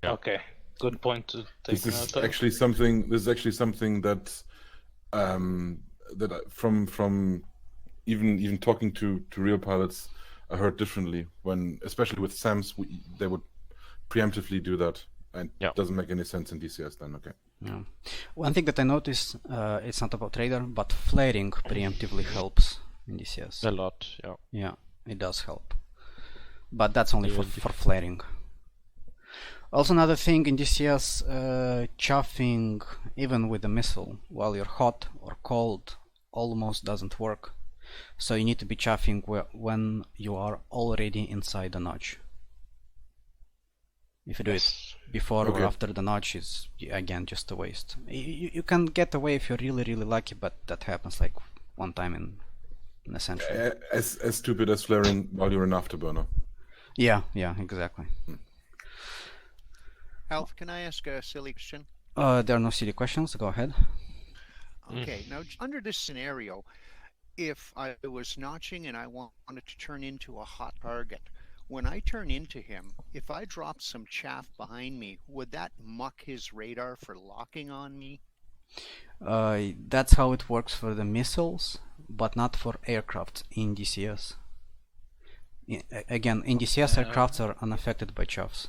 Speaker 4: Yeah.
Speaker 3: Okay, good point to take.
Speaker 6: This is actually something. This is actually something that from even talking to real pilots, I heard differently. When especially with SAMs, they would preemptively do that, and it doesn't make any sense in DCS. Then okay.
Speaker 1: Yeah. One thing that I noticed, it's not about radar, but flaring preemptively helps in DCS.
Speaker 4: A lot, yeah.
Speaker 1: Yeah, it does help. But that's only for flaring. Also another thing in DCS, chuffing even with a missile while you're hot or cold almost doesn't work. So you need to be chuffing when you are already inside the notch. If you do it before or after the notch, is again just a waste. You can get away if you're really lucky, but that happens like one time in a century.
Speaker 6: As stupid as flaring while you're an afterburner.
Speaker 1: Yeah, exactly.
Speaker 8: Alf, can I ask a silly question?
Speaker 1: There are no silly questions. Go ahead.
Speaker 8: Okay, now under this scenario, if I was notching and I wanted to turn into a hot target, when I turn into him, if I drop some chaff behind me, would that muck his radar for locking on me?
Speaker 1: That's how it works for the missiles, but not for aircraft in DCS. Again, in DCS, aircrafts are unaffected by chaffs.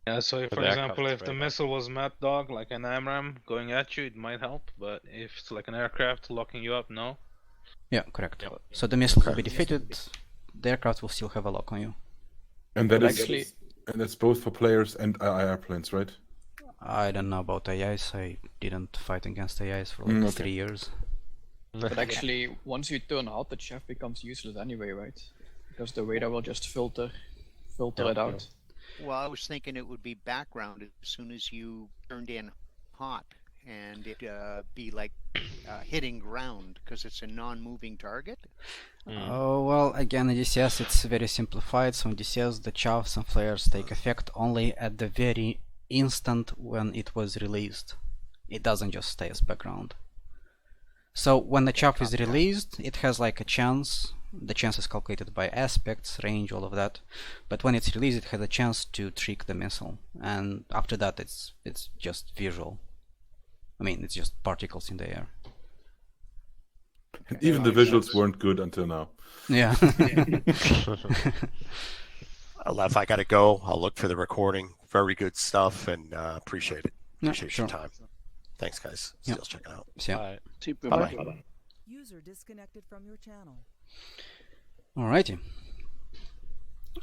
Speaker 3: Yeah, so if,
Speaker 4: For
Speaker 3: for
Speaker 4: the
Speaker 3: example,
Speaker 4: aircraft,
Speaker 3: if the
Speaker 4: right.
Speaker 3: missile was Mad Dog, like an AMRAAM going at you, it might help, but if it's like an aircraft locking you up, no?
Speaker 1: Yeah, correct. So the missiles will be defeated, the aircraft will still have a lock on you.
Speaker 6: And that is
Speaker 2: Actually-
Speaker 6: and that's both for players and airplanes, right?
Speaker 1: I don't know about AIs, I didn't fight against AIs for like 3 years.
Speaker 2: But actually, once you turn out, the chaff becomes useless anyway, right? Because the radar will just filter it out.
Speaker 8: Well, I was thinking it would be background as soon as you turned in hot, and it be like hitting ground because it's a non-moving target.
Speaker 1: Oh, well, again, in DCS it's very simplified, so in DCS the chaffs and flares take effect only at the very instant when it was released. It doesn't just stay as background. So when the chaff is released, it has like a chance. The chance is calculated by aspects, range, all of that. But when it's released, it has a chance to trick the missile, and after that, it's just visual. I mean, it's just particles in the air.
Speaker 6: Even the visuals weren't good until now.
Speaker 1: Yeah.
Speaker 5: Aleph, I gotta go. I'll look for the recording. Very good stuff, and appreciate it.
Speaker 1: Yeah,
Speaker 5: Appreciate
Speaker 1: sure.
Speaker 5: your time. Thanks, guys.
Speaker 1: Yeah.
Speaker 5: Still checking out.
Speaker 1: So,
Speaker 5: Bye-bye.
Speaker 9: User disconnected from your channel.
Speaker 1: alrighty.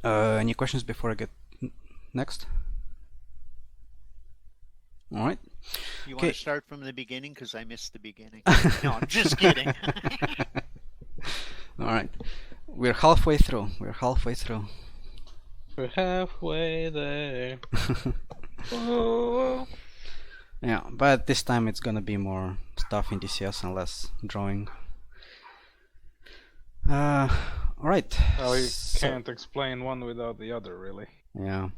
Speaker 1: Any questions before I get next? All right.
Speaker 8: You
Speaker 1: Okay.
Speaker 8: want to start from the beginning because I missed the beginning. No, I'm just kidding.
Speaker 1: All right. We're halfway through.
Speaker 3: We're halfway there. Oh.
Speaker 1: Yeah, but this time it's gonna be more stuff in DCS and less drawing. All right.
Speaker 3: Well, you
Speaker 1: So-
Speaker 3: can't explain one without the other, really.
Speaker 1: Yeah.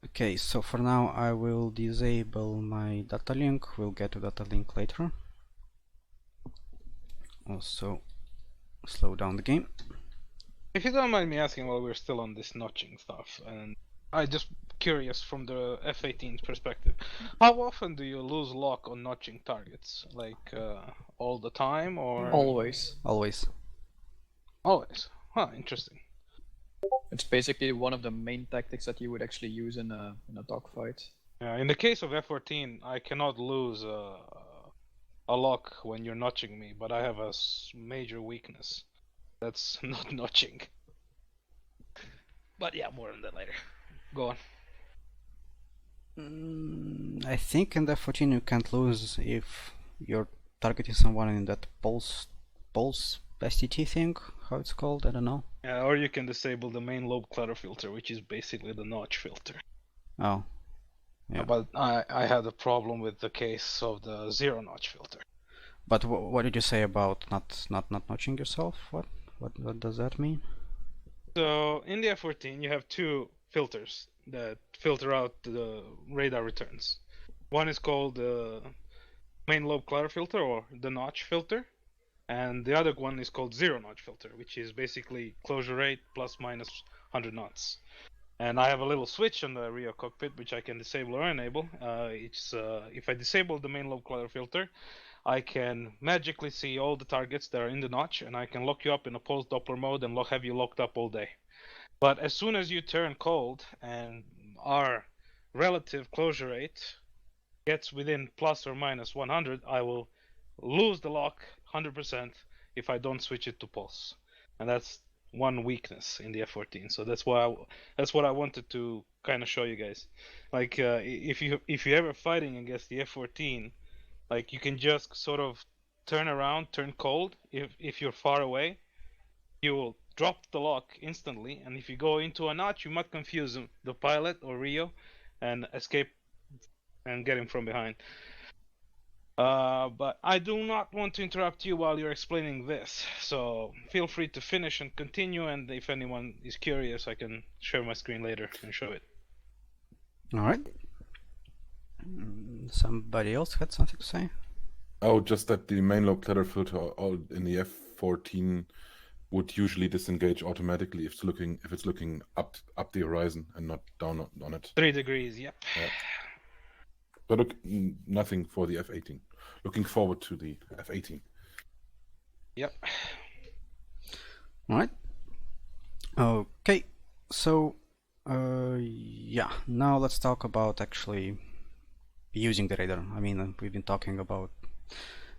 Speaker 1: Okay, so for now I will disable my Datalink. We'll get to Datalink later. Also slow down the game.
Speaker 3: If you don't mind me asking while we're still on this notching stuff, and I just curious from the F-18's perspective. How often do you lose lock on notching targets? Like all the time or
Speaker 2: Always.
Speaker 1: Always.
Speaker 3: always? Huh, interesting.
Speaker 2: It's basically one of the main tactics that you would actually use in a dogfight.
Speaker 3: In the case of F-14, I cannot lose a lock when you're notching me, but I have a major weakness. That's not notching. But yeah, more on that later. Go on.
Speaker 1: I think in the F-14 you can't lose if you're targeting someone in that pulse STT thing, how it's called, I don't know.
Speaker 3: Yeah, or you can disable the main lobe clutter filter, which is basically the notch filter.
Speaker 1: Oh. Yeah.
Speaker 3: But I had a problem with the case of the zero notch filter.
Speaker 1: But what did you say about not notching yourself? What does that mean?
Speaker 3: So in the F-14 you have two filters that filter out the radar returns. One is called the main lobe clutter filter, or the notch filter, and the other one is called zero notch filter, which is basically closure rate plus minus 100 knots. And I have a little switch on the rear cockpit which I can disable or enable. If I disable the main lobe clutter filter, I can magically see all the targets that are in the notch, and I can lock you up in a pulse Doppler mode and have you locked up all day. But as soon as you turn cold and our relative closure rate gets within plus or minus 100, I will lose the lock 100% if I don't switch it to pulse. And that's one weakness in the F-14. So that's what I wanted to kind of show you guys. Like if you're ever fighting against the F-14, like you can just sort of turn around, turn cold. If you're far away, you will drop the lock instantly, and if you go into a notch, you might confuse the pilot or Rio and escape and get him from behind. But I do not want to interrupt you while you're explaining this, so feel free to finish and continue, and if anyone is curious, I can share my screen later and show it.
Speaker 1: Alright. Somebody else had something to say?
Speaker 6: Oh, just that the main lobe clutter filter all in the F-14 would usually disengage automatically if it's looking up the horizon and not down on it.
Speaker 3: 3 degrees, yep.
Speaker 6: Yeah. But look, nothing for the F-18. Looking forward to the F-18.
Speaker 3: Yep.
Speaker 1: All right. Okay. So, yeah. Now let's talk about actually using the radar. I mean, we've been talking about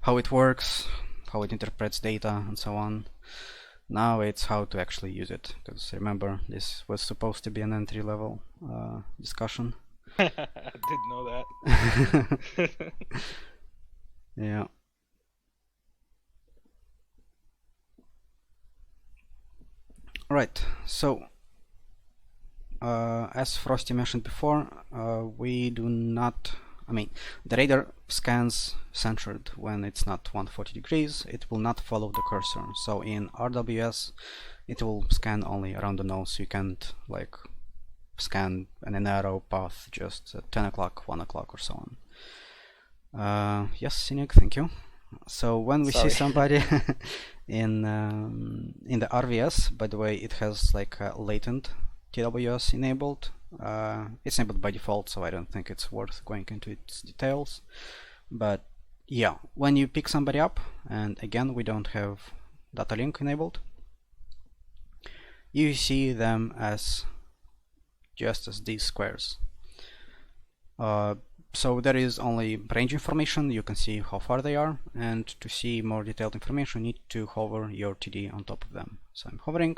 Speaker 1: how it works, how it interprets data, and so on. Now it's how to actually use it. Because remember, this was supposed to be an entry-level discussion.
Speaker 3: I didn't know that.
Speaker 1: Yeah. Right. So, as Frosty mentioned before, we do not. I mean, the radar scans centered when it's not 140 degrees. It will not follow the cursor. So in RWS, it will scan only around the nose. You can't like scan an arrow path just at 10 o'clock, 1 o'clock, or so on. Yes, Cynic, thank you. So when we see somebody in the RWS, by the way, it has like a latent TWS enabled. It's enabled by default, so I don't think it's worth going into its details. But yeah, when you pick somebody up, and again we don't have Datalink enabled, you see them as just as these squares. So there is only range information. You can see how far they are, and to see more detailed information you need to hover your TD on top of them. So I'm hovering.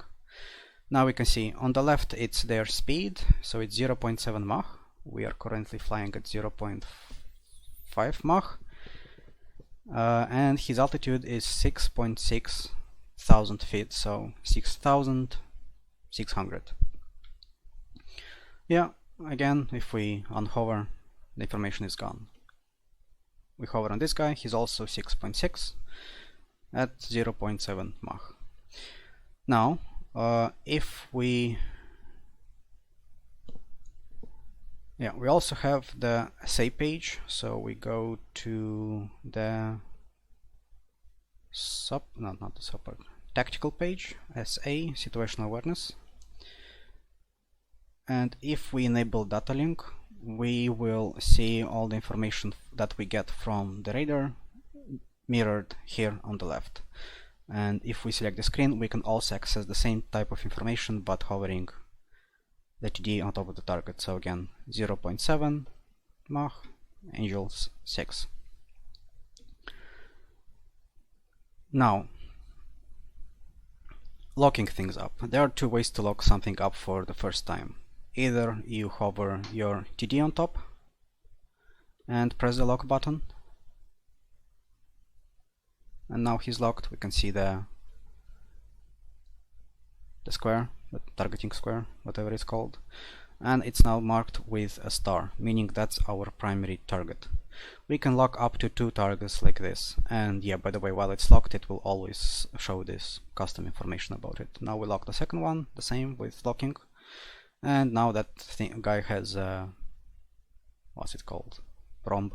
Speaker 1: Now we can see on the left it's their speed, so it's 0.7 Mach. We are currently flying at 0.5 Mach. And his altitude is 6.6 thousand feet, so 6,600. Yeah, again, if we unhover, the information is gone. We hover on this guy, he's also 6.6 at 0.7 Mach. Now, if we also have the SA page, so we go to the tactical page, SA, situational awareness. And if we enable Datalink, we will see all the information that we get from the radar mirrored here on the left. And if we select the screen, we can also access the same type of information but hovering the TD on top of the target. So again, 0.7 Mach, Angels 6. Now, locking things up. There are two ways to lock something up for the first time. Either you hover your TD on top and press the lock button, and now he's locked. We can see the square, the targeting square, whatever it's called, and it's now marked with a star, meaning that's our primary target. We can lock up to 2 targets like this, and yeah, by the way, while it's locked, it will always show this custom information about it. Now we lock the second one, the same with locking, and now that guy has what's it called? Rhomb.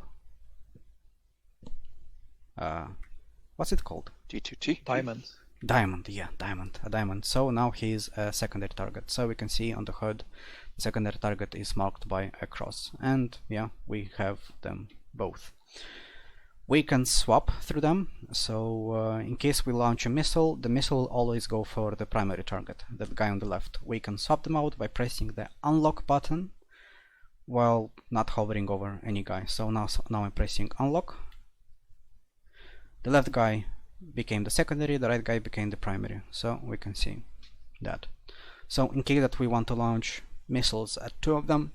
Speaker 1: What's it called?
Speaker 7: D2T?
Speaker 2: Diamond.
Speaker 1: Diamond, yeah, a diamond. So now he's a secondary target. So we can see on the HUD, the secondary target is marked by a cross, and yeah, we have them both. We can swap through them, so in case we launch a missile, the missile will always go for the primary target, that guy on the left. We can swap them out by pressing the unlock button while not hovering over any guy. So now I'm pressing unlock. The left guy became the secondary, the right guy became the primary, so we can see that. So in case that we want to launch missiles at 2 of them,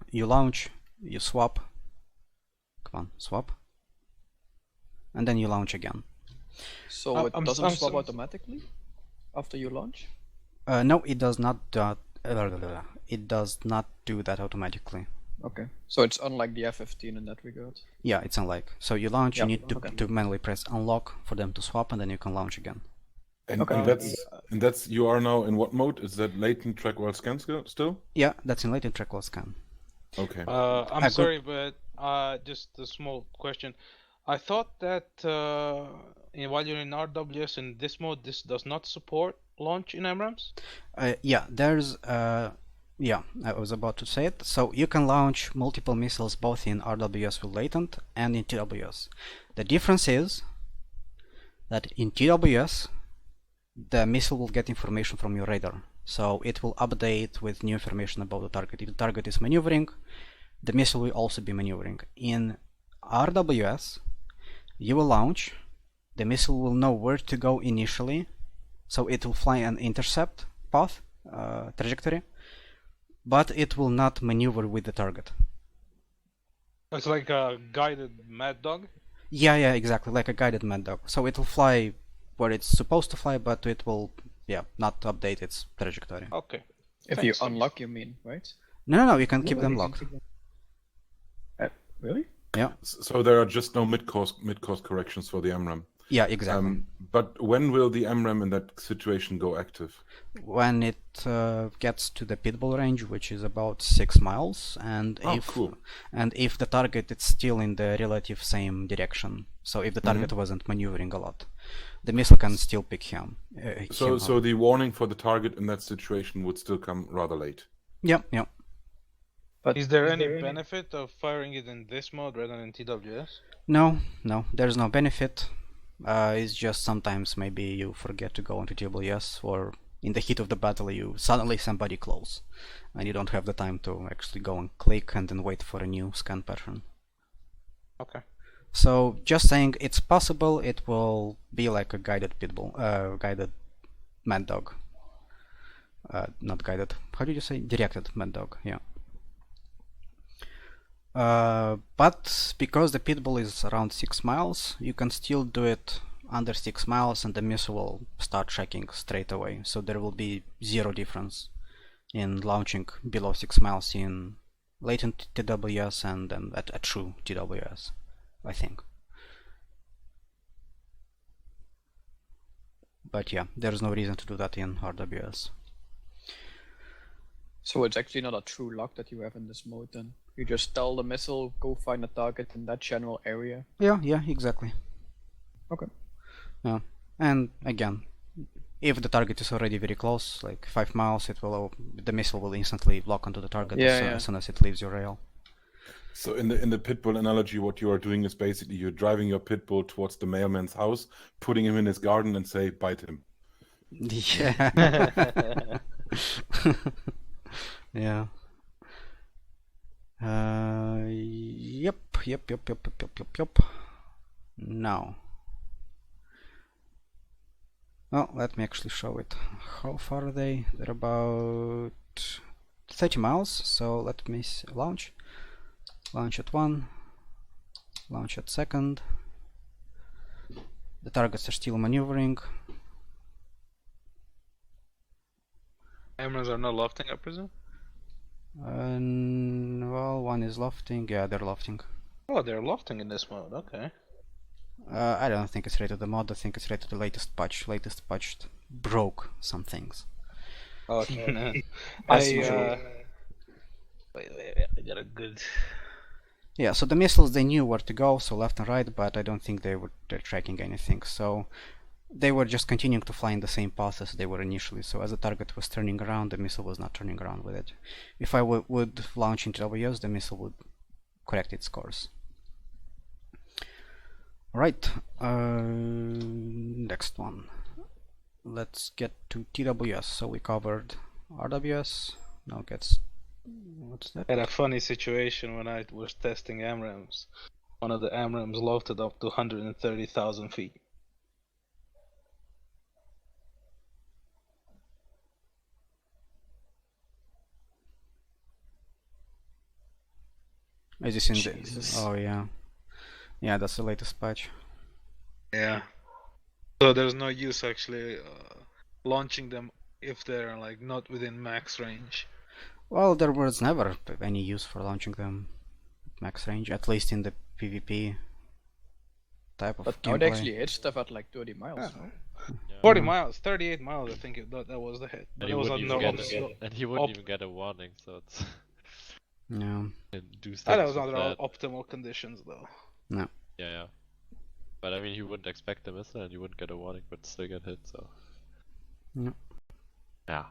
Speaker 1: you launch, you swap, come on, swap, and then you launch again.
Speaker 2: So it doesn't swap automatically after you launch?
Speaker 1: No, it does not. It does not do that automatically.
Speaker 2: Okay, so it's unlike the F-18 in that regard.
Speaker 1: Yeah, it's unlike. So you launch, you need to manually press unlock for them to swap, and then you can launch again.
Speaker 6: And that's you are now in what mode? Is that latent track while scan still?
Speaker 1: Yeah, that's in latent track while scan.
Speaker 6: Okay.
Speaker 3: I'm sorry, but just a small question. I thought that while you're in RWS in this mode, this does not support launch in MRAMs?
Speaker 1: Yeah, there's yeah, I was about to say it. So you can launch multiple missiles both in RWS with latent and in TWS. The difference is that in TWS, the missile will get information from your radar. So it will update with new information about the target. If the target is maneuvering, the missile will also be maneuvering. In RWS, you will launch, the missile will know where to go initially, so it will fly an intercept path, trajectory, but it will not maneuver with the target.
Speaker 3: It's like a guided mad dog?
Speaker 1: Yeah, exactly, like a guided mad dog. So it will fly where it's supposed to fly, but it will, yeah, not update its trajectory.
Speaker 3: Okay.
Speaker 2: If you unlock, you mean, right?
Speaker 1: No, you can keep them locked.
Speaker 2: Really?
Speaker 1: Yeah.
Speaker 6: So there are just no mid-course corrections for the MRAM.
Speaker 1: Yeah, exactly.
Speaker 6: But when will the MRAM in that situation go active?
Speaker 1: When it gets to the pitbull range, which is about 6 miles, and if the target is still in the relative same direction, so if the target wasn't maneuvering a lot, the missile can still pick him.
Speaker 6: So the warning for the target in that situation would still come rather late.
Speaker 1: Yeah.
Speaker 3: But is there any benefit of firing it in this mode rather than TWS?
Speaker 1: No, there's no benefit. It's just sometimes maybe you forget to go into TWS, or in the heat of the battle you suddenly somebody close and you don't have the time to actually go and click and then wait for a new scan pattern.
Speaker 3: Okay.
Speaker 1: So just saying it's possible, it will be like a guided pitbull, guided mad dog. Not guided, how did you say? Directed mad dog, yeah. But because the pitbull is around 6 miles, you can still do it under 6 miles and the missile will start tracking straight away. So there will be 0 difference in launching below 6 miles in latent TWS and then at a true TWS, I think. But yeah, there's no reason to do that in RWS.
Speaker 2: So it's actually not a true lock that you have in this mode then? You just tell the missile, go find a target in that general area?
Speaker 1: Yeah, exactly.
Speaker 2: Okay.
Speaker 1: Yeah, and again, if the target is already very close, like 5 miles, the missile will instantly lock onto the target as soon as it leaves your rail.
Speaker 6: So in the pit bull analogy, what you are doing is basically you're driving your pit bull towards the mailman's house, putting him in his garden, and say, "Bite him."
Speaker 1: Yeah. Yeah. Yep. Now. Well, let me actually show it. How far are they? They're about 30 miles. So let me launch. Launch at 1. Launch at 2nd. The targets are still maneuvering.
Speaker 3: AMRAAMs are not lofting, I presume?
Speaker 1: Well, one is lofting. Yeah, they're lofting.
Speaker 3: Oh, they're lofting in this mode, okay.
Speaker 1: I don't think it's related to the mod. I think it's related to the latest patch. Latest patch broke some things.
Speaker 3: Okay. Wait, I got a good...
Speaker 1: Yeah, so the missiles, they knew where to go, so left and right, but I don't think they're tracking anything. So they were just continuing to fly in the same path as they were initially. So as the target was turning around, the missile was not turning around with it. If I would launch into TWS, the missile would correct its course. Right, next one. Let's get to TWS. So we covered RWS. Now what's that?
Speaker 3: I had a funny situation when I was testing AMRAAMs. One of the AMRAAMs lofted up to 130,000 feet.
Speaker 1: Is this in the... Oh yeah. Yeah, that's the latest patch.
Speaker 3: Yeah. So there's no use actually launching them if they're like not within max range.
Speaker 1: Well, there was never any use for launching them max range, at least in the PvP type of
Speaker 2: But
Speaker 1: gameplay.
Speaker 2: now they actually hit stuff at like 30 miles. No?
Speaker 3: Yeah. 40 miles, 38 miles I think that was the hit.
Speaker 4: And he wouldn't even get a warning, so it's...
Speaker 1: Yeah.
Speaker 3: That was under optimal conditions though.
Speaker 1: No.
Speaker 4: Yeah. But I mean, you wouldn't expect a missile and you wouldn't get a warning, but still get hit, so...
Speaker 1: No.
Speaker 4: Yeah.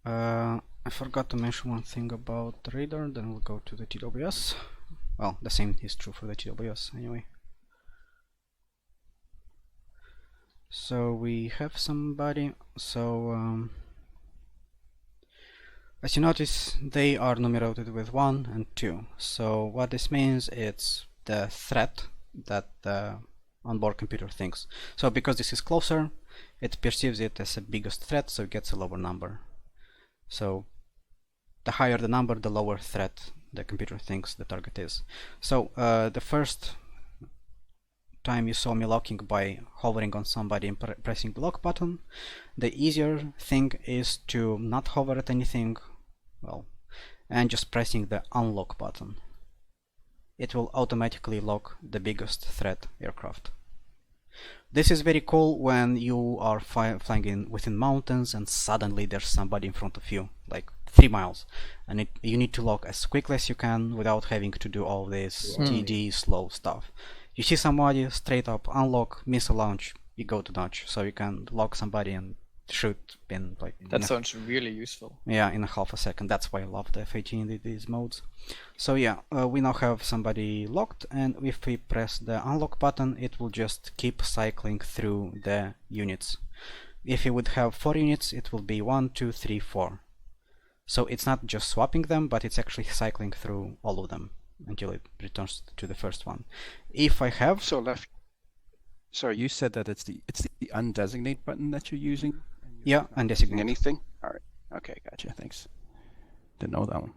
Speaker 1: I forgot to mention one thing about the radar, then we'll go to the TWS. Well, the same is true for the TWS anyway. So we have somebody, as you notice, they are numerated with 1 and 2. So what this means, it's the threat that the onboard computer thinks. So because this is closer, it perceives it as a biggest threat, so it gets a lower number. So the higher the number, the lower threat the computer thinks the target is. So the first time you saw me locking by hovering on somebody and pressing the lock button, the easier thing is to not hover at anything, well, and just pressing the unlock button. It will automatically lock the biggest threat aircraft. This is very cool when you are flying within mountains and suddenly there's somebody in front of you, like 3 miles, and you need to lock as quickly as you can without having to do all this TD slow stuff. You see somebody, straight up unlock, missile launch, you go to dodge, so you can lock somebody and shoot in like...
Speaker 2: That sounds really useful.
Speaker 1: Yeah, in a half a second. That's why I love the F-18 in these modes. So yeah, we now have somebody locked, and if we press the unlock button, it will just keep cycling through the units. If you would have 4 units, it will be 1, 2, 3, 4. So it's not just swapping them, but it's actually cycling through all of them until it returns to the first one. If I have...
Speaker 7: Sorry, you said that it's the undesignate button that you're using?
Speaker 1: Yeah, undesignate.
Speaker 7: Anything? All right. Okay, gotcha. Thanks. Didn't know that one.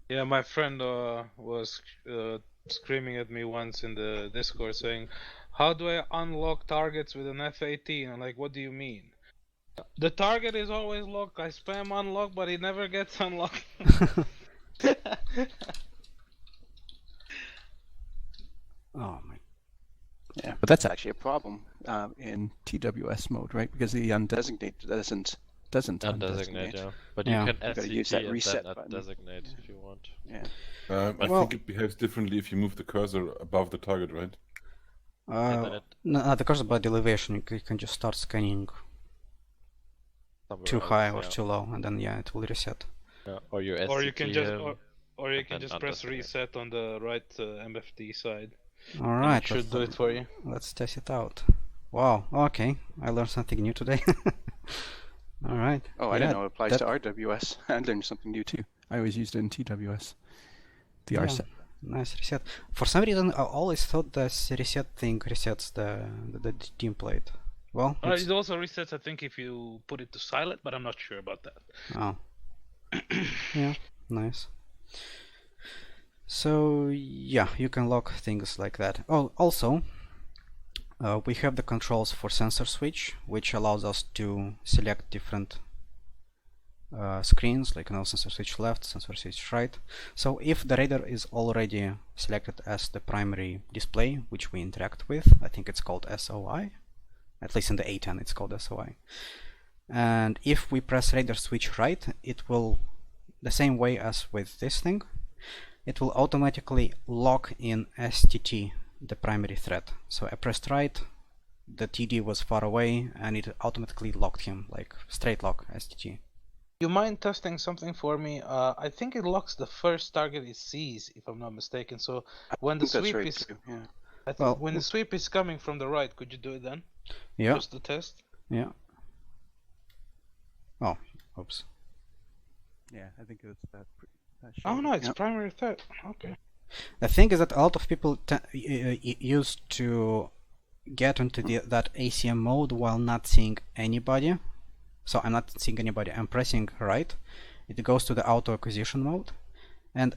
Speaker 3: Yeah, my friend was screaming at me once in the Discord saying, "How do I unlock targets with an F-18?" I'm like, "What do you mean?" "The target is always locked. I spam unlock, but it never gets unlocked."
Speaker 1: Oh my.
Speaker 7: Yeah, but that's actually a problem in TWS mode, right? Because the undesignate doesn't undesignate.
Speaker 4: Yeah. But
Speaker 1: yeah.
Speaker 4: You can
Speaker 7: SCP use that reset
Speaker 4: and
Speaker 7: button.
Speaker 4: Undesignate if you want.
Speaker 7: Yeah.
Speaker 6: I think it behaves differently if you move the cursor above the target, right?
Speaker 4: and then it
Speaker 1: No, because about the elevation, you can just start scanning
Speaker 4: somewhere
Speaker 1: too
Speaker 4: else,
Speaker 1: high or
Speaker 4: yeah.
Speaker 1: too low, and then yeah, it will reset.
Speaker 4: Yeah, or your SCT
Speaker 3: Or you can just,
Speaker 4: him,
Speaker 3: or you
Speaker 4: and
Speaker 3: can
Speaker 4: then
Speaker 3: just press
Speaker 4: underselect.
Speaker 3: reset on the right MFD side.
Speaker 1: All
Speaker 3: And
Speaker 1: right,
Speaker 3: it should do it for you.
Speaker 1: let's test it out. Wow, okay, I learned something new today. All right.
Speaker 7: Oh, I
Speaker 1: yeah,
Speaker 7: didn't know it applies
Speaker 1: that-
Speaker 7: to RWS. I learned something new too. I always used it in TWS. The
Speaker 1: Yeah.
Speaker 7: RSET.
Speaker 1: Nice reset. For some reason, I always thought this reset thing resets the team plate. Well,
Speaker 3: It also resets, I think, if you put it to silent, but I'm not sure about that.
Speaker 1: oh, yeah, nice. So yeah, you can lock things like that. Oh, also, we have the controls for sensor switch, which allows us to select different screens, like sensor switch left, sensor switch right. So if the radar is already selected as the primary display, which we interact with, I think it's called SOI, at least in the A10 it's called SOI. And if we press radar switch right, it will, the same way as with this thing, it will automatically lock in STT, the primary thread. So I pressed right, the TD was far away, and it automatically locked him, like straight lock STT.
Speaker 3: You mind testing something for me? I think it locks the first target it sees, if I'm not mistaken. So when the
Speaker 7: I think that's
Speaker 3: sweep
Speaker 7: right
Speaker 3: is,
Speaker 7: too, yeah.
Speaker 3: I think
Speaker 1: Well,
Speaker 3: when the sweep is coming from the right, could you do it then?
Speaker 1: Yeah,
Speaker 3: Just to test.
Speaker 1: yeah. Oh, oops.
Speaker 7: Yeah, I think it's that.
Speaker 3: Oh no, it's
Speaker 7: Yep.
Speaker 3: primary threat. Okay.
Speaker 1: The thing is that a lot of people used to get into that ACM mode while not seeing anybody. So I'm not seeing anybody. I'm pressing right. It goes to the auto acquisition mode, and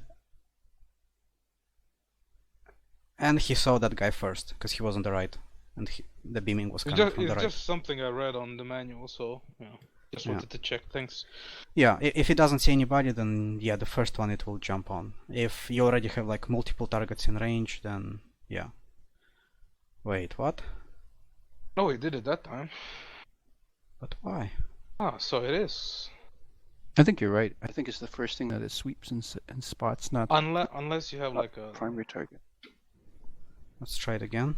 Speaker 1: he saw that guy first because he was on the right, and the beaming was coming from the right.
Speaker 3: It's just something I read on the manual, so yeah. Just
Speaker 1: Yeah.
Speaker 3: wanted to check. Thanks.
Speaker 1: Yeah, if it doesn't see anybody, then yeah, the first one it will jump on. If you already have like multiple targets in range, then yeah. Wait, what?
Speaker 3: No, it did it that time.
Speaker 1: But why?
Speaker 3: Ah, so it is.
Speaker 7: I think you're right. I think it's the first thing that it sweeps and spots, not
Speaker 3: Unless you have like a
Speaker 7: primary target.
Speaker 1: Let's try it again.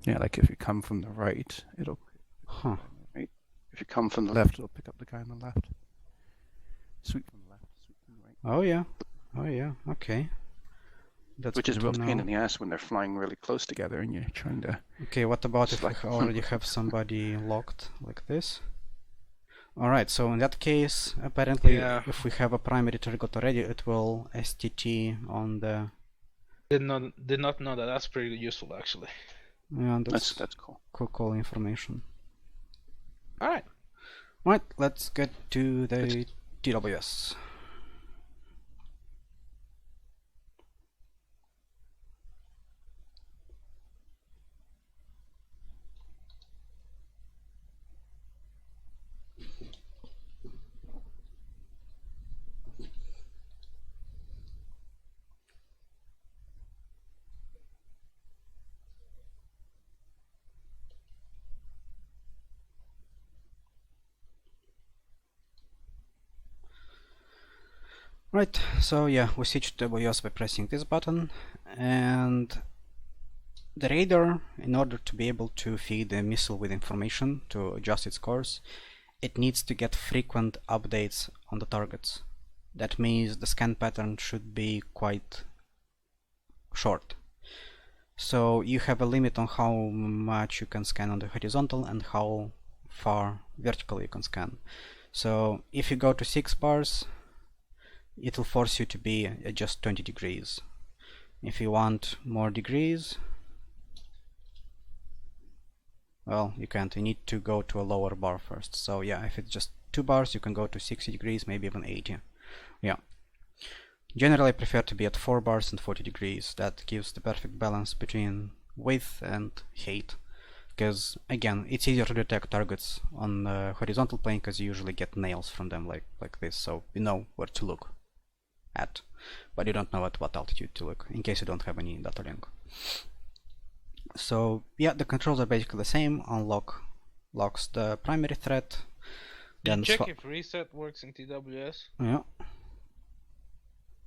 Speaker 7: Yeah, like if you come from the right, it'll
Speaker 1: Huh.
Speaker 7: right. If you come from the left, it'll pick up the guy on the left. Sweep from the left, sweep from the right.
Speaker 1: Oh yeah. Oh yeah. Okay. That's
Speaker 7: Which is a
Speaker 1: good
Speaker 7: real
Speaker 1: to
Speaker 7: pain
Speaker 1: know.
Speaker 7: in the ass when they're flying really close together and you're trying to.
Speaker 1: Okay, what about if we
Speaker 7: Select.
Speaker 1: already have somebody locked like this? Alright, so in that case, apparently
Speaker 3: Yeah.
Speaker 1: if we have a primary target already, it will STT on the...
Speaker 3: did not know that. That's pretty useful actually.
Speaker 1: Yeah,
Speaker 7: That's cool.
Speaker 1: cool information.
Speaker 3: Alright.
Speaker 1: Right, let's get to the TWS. Right, so yeah, we switch to TWS by pressing this button, and the radar, in order to be able to feed the missile with information to adjust its course, it needs to get frequent updates on the targets. That means the scan pattern should be quite short. So you have a limit on how much you can scan on the horizontal and how far vertically you can scan. So if you go to 6 bars, it will force you to be at just 20 degrees. If you want more degrees, well, you can't. You need to go to a lower bar first. So yeah, if it's just 2 bars, you can go to 60 degrees, maybe even 80. Yeah. Generally, I prefer to be at 4 bars and 40 degrees. That gives the perfect balance between width and height. Because again, it's easier to detect targets on the horizontal plane because you usually get nails from them like this, so you know where to look at, but you don't know at what altitude to look in case you don't have any Datalink. So yeah, the controls are basically the same. Locks the primary thread.
Speaker 3: Did
Speaker 1: Then
Speaker 3: you check if reset works in TWS?
Speaker 1: yeah.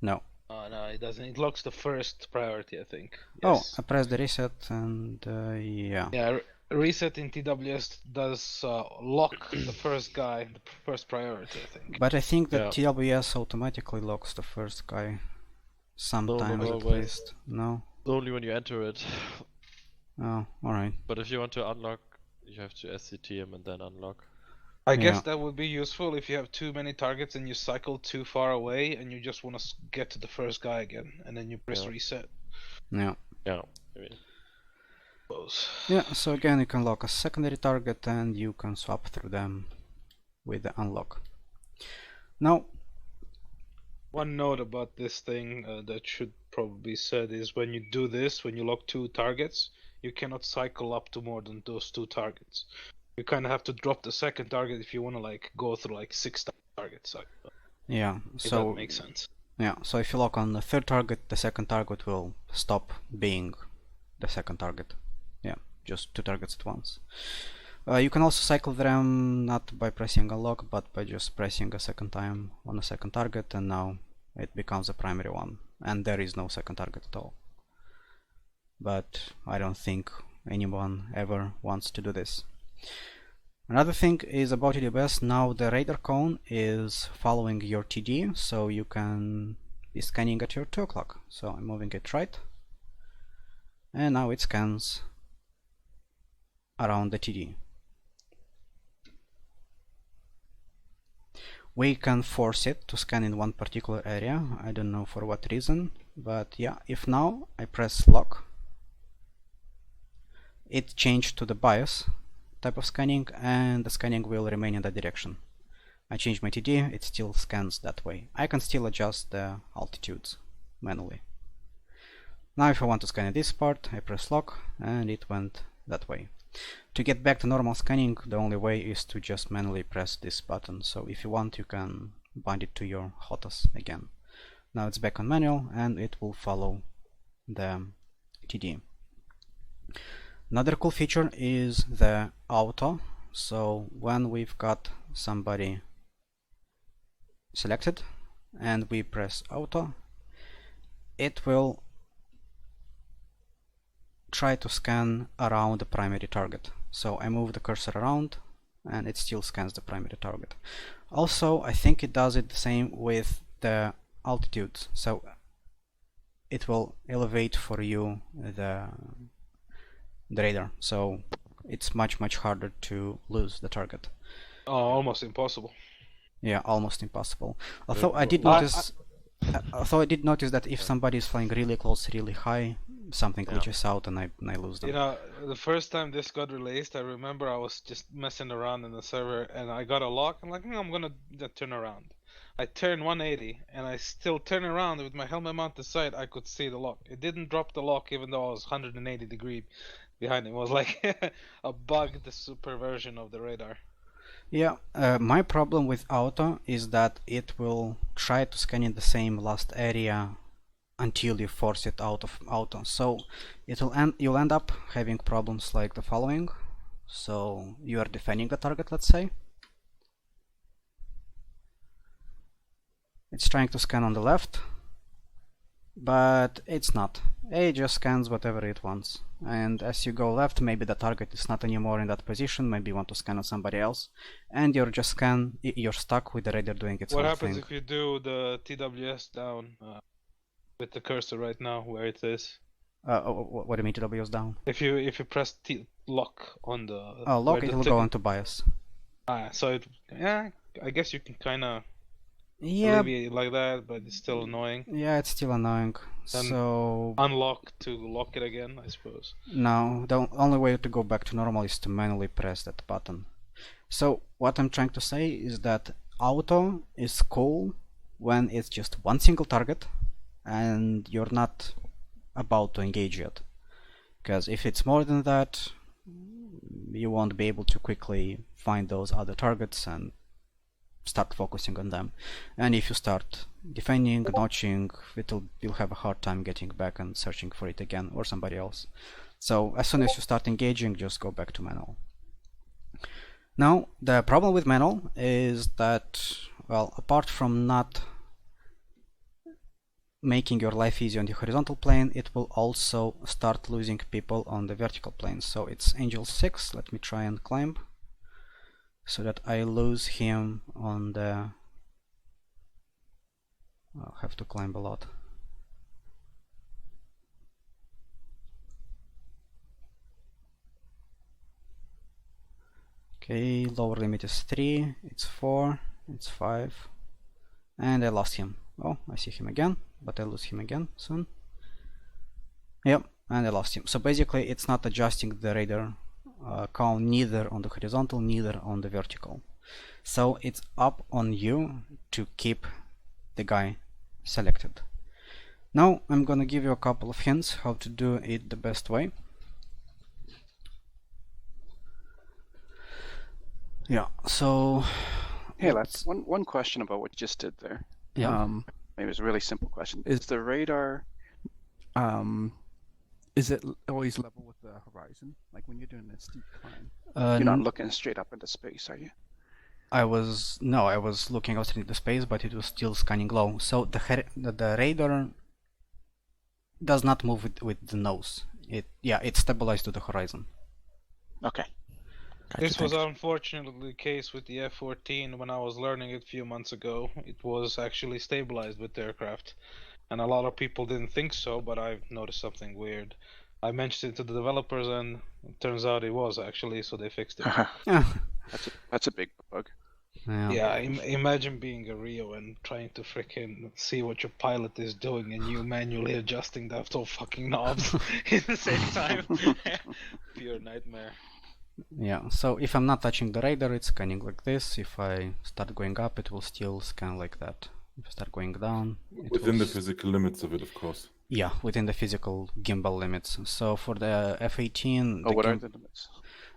Speaker 1: No.
Speaker 3: Oh no, it doesn't. It locks the first priority, I think.
Speaker 1: Oh,
Speaker 3: Yes.
Speaker 1: I press the reset and yeah.
Speaker 3: Yeah, reset in TWS does lock the first guy, the first priority, I think.
Speaker 1: But I think that
Speaker 4: Yeah.
Speaker 1: TWS automatically locks the first guy. Sometimes
Speaker 4: not
Speaker 1: at
Speaker 4: always.
Speaker 1: least. No?
Speaker 4: Only when you enter it.
Speaker 1: Oh, alright.
Speaker 4: But if you want to unlock, you have to SCT him and then unlock.
Speaker 3: I guess
Speaker 1: Yeah.
Speaker 3: that would be useful if you have too many targets and you cycle too far away and you just want to get to the first guy again, and then you press
Speaker 4: Yeah.
Speaker 3: reset.
Speaker 1: Yeah.
Speaker 4: Yeah. I mean,
Speaker 3: Suppose.
Speaker 1: Yeah, so again you can lock a secondary target and you can swap through them with the unlock. Now,
Speaker 3: One note about this thing that should probably be said is when you do this, when you lock 2 targets, you cannot cycle up to more than those 2 targets. You kind of have to drop the second target if you want to like go through like 6 targets.
Speaker 1: yeah,
Speaker 3: If
Speaker 1: so
Speaker 3: that makes sense.
Speaker 1: yeah, so if you lock on the third target, the second target will stop being the second target. Yeah, just 2 targets at once. You can also cycle them not by pressing a lock, but by just pressing a second time on a second target, and now it becomes a primary one, and there is no second target at all. But I don't think anyone ever wants to do this. Another thing is about TWS, now the radar cone is following your TD, so you can be scanning at your 2 o'clock. So I'm moving it right, and now it scans around the TD. We can force it to scan in one particular area, I don't know for what reason, but yeah, if now I press lock, it changed to the bias type of scanning, and the scanning will remain in that direction. I change my TD, it still scans that way. I can still adjust the altitudes manually. Now if I want to scan this part, I press lock and it went that way. To get back to normal scanning, the only way is to just manually press this button. So if you want, you can bind it to your HOTAS again. Now it's back on manual and it will follow the TD. Another cool feature is the auto. So when we've got somebody selected and we press auto, it will try to scan around the primary target. So I move the cursor around and it still scans the primary target. Also, I think it does it the same with the altitudes. So it will elevate for you the radar. So it's much harder to lose the target.
Speaker 3: Oh, almost impossible.
Speaker 1: Yeah, almost impossible. Although I did notice that if somebody is flying really close, really high, something glitches out and I lose them.
Speaker 3: You know, the first time this got released, I remember I was just messing around in the server and I got a lock. I'm like, I'm gonna turn around. I turn 180 and I still turn around with my helmet mounted side. I could see the lock. It didn't drop the lock even though I was 180 degrees behind it. It was like a bug, the super version of the radar.
Speaker 1: Yeah, my problem with auto is that it will try to scan in the same last area until you force it out of auto. So you'll end up having problems like the following. So you are defending the target, let's say. It's trying to scan on the left, but it's not. It just scans whatever it wants. And as you go left, maybe the target is not anymore in that position, maybe you want to scan on somebody else, and you're stuck with the radar doing its
Speaker 3: What
Speaker 1: own
Speaker 3: happens
Speaker 1: thing.
Speaker 3: if you do the TWS down with the cursor right now where it is?
Speaker 1: What do you mean TWS down?
Speaker 3: If you press lock on the
Speaker 1: lock, it will go into bias.
Speaker 3: So I guess you can kind of alleviate it like that, but it's still annoying.
Speaker 1: Yeah, it's still annoying.
Speaker 3: Then
Speaker 1: so
Speaker 3: unlock to lock it again, I suppose.
Speaker 1: No, the only way to go back to normal is to manually press that button. So what I'm trying to say is that auto is cool when it's just one single target and you're not about to engage yet. Because if it's more than that, you won't be able to quickly find those other targets and start focusing on them. And if you start defending, notching, you'll have a hard time getting back and searching for it again or somebody else. So as soon as you start engaging, just go back to manual. Now the problem with manual is that, well, apart from not making your life easy on the horizontal plane, it will also start losing people on the vertical plane. So it's Angel 6. Let me try and climb so that I lose him on the... I'll have to climb a lot. Okay, lower limit is 3, it's 4, it's 5, and I lost him. Oh, I see him again, but I lose him again soon. Yep, and I lost him. So basically it's not adjusting the radar cone neither on the horizontal, neither on the vertical. So it's up on you to keep the guy selected. Now I'm gonna give you a couple of hints how to do it the best way. Yeah, so
Speaker 7: hey, let's one question about what you just did there.
Speaker 1: Yeah.
Speaker 7: Maybe it's a really simple question. Is the radar is it always level with the horizon? Like when you're doing a steep climb, you're not looking straight up into space, are you?
Speaker 1: I was looking outside into space, but it was still scanning low. So the radar does not move with the nose. It's stabilized to the horizon.
Speaker 7: Okay.
Speaker 3: This was unfortunately the case with the F-14 when I was learning it a few months ago. It was actually stabilized with the aircraft, and a lot of people didn't think so, but I noticed something weird. I mentioned it to the developers, and it turns out it was actually, so they fixed it.
Speaker 7: That's a big bug.
Speaker 1: Yeah,
Speaker 3: imagine being a Rio and trying to freaking see what your pilot is doing, and you manually adjusting the fucking knobs at the same time. Pure nightmare.
Speaker 1: Yeah, so if I'm not touching the radar, it's scanning like this. If I start going up, it will still scan like that. If I start going down,
Speaker 6: within the physical limits of it, of course.
Speaker 1: Yeah, within the physical gimbal limits. So for the F-18,
Speaker 7: what are the limits?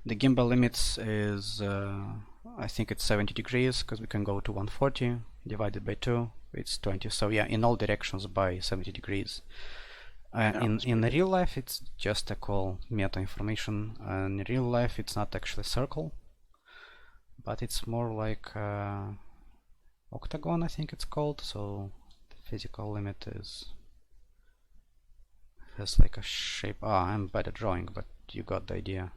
Speaker 1: The gimbal limits is I think it's 70 degrees, because we can go to 140 divided by 2, it's 20. So yeah, in all directions by 70 degrees. In real life, it's just a cool meta information. In real life, it's not actually circle, but it's more like octagon, I think it's called. So the physical limit has like a shape. I'm bad at drawing, but you got the idea.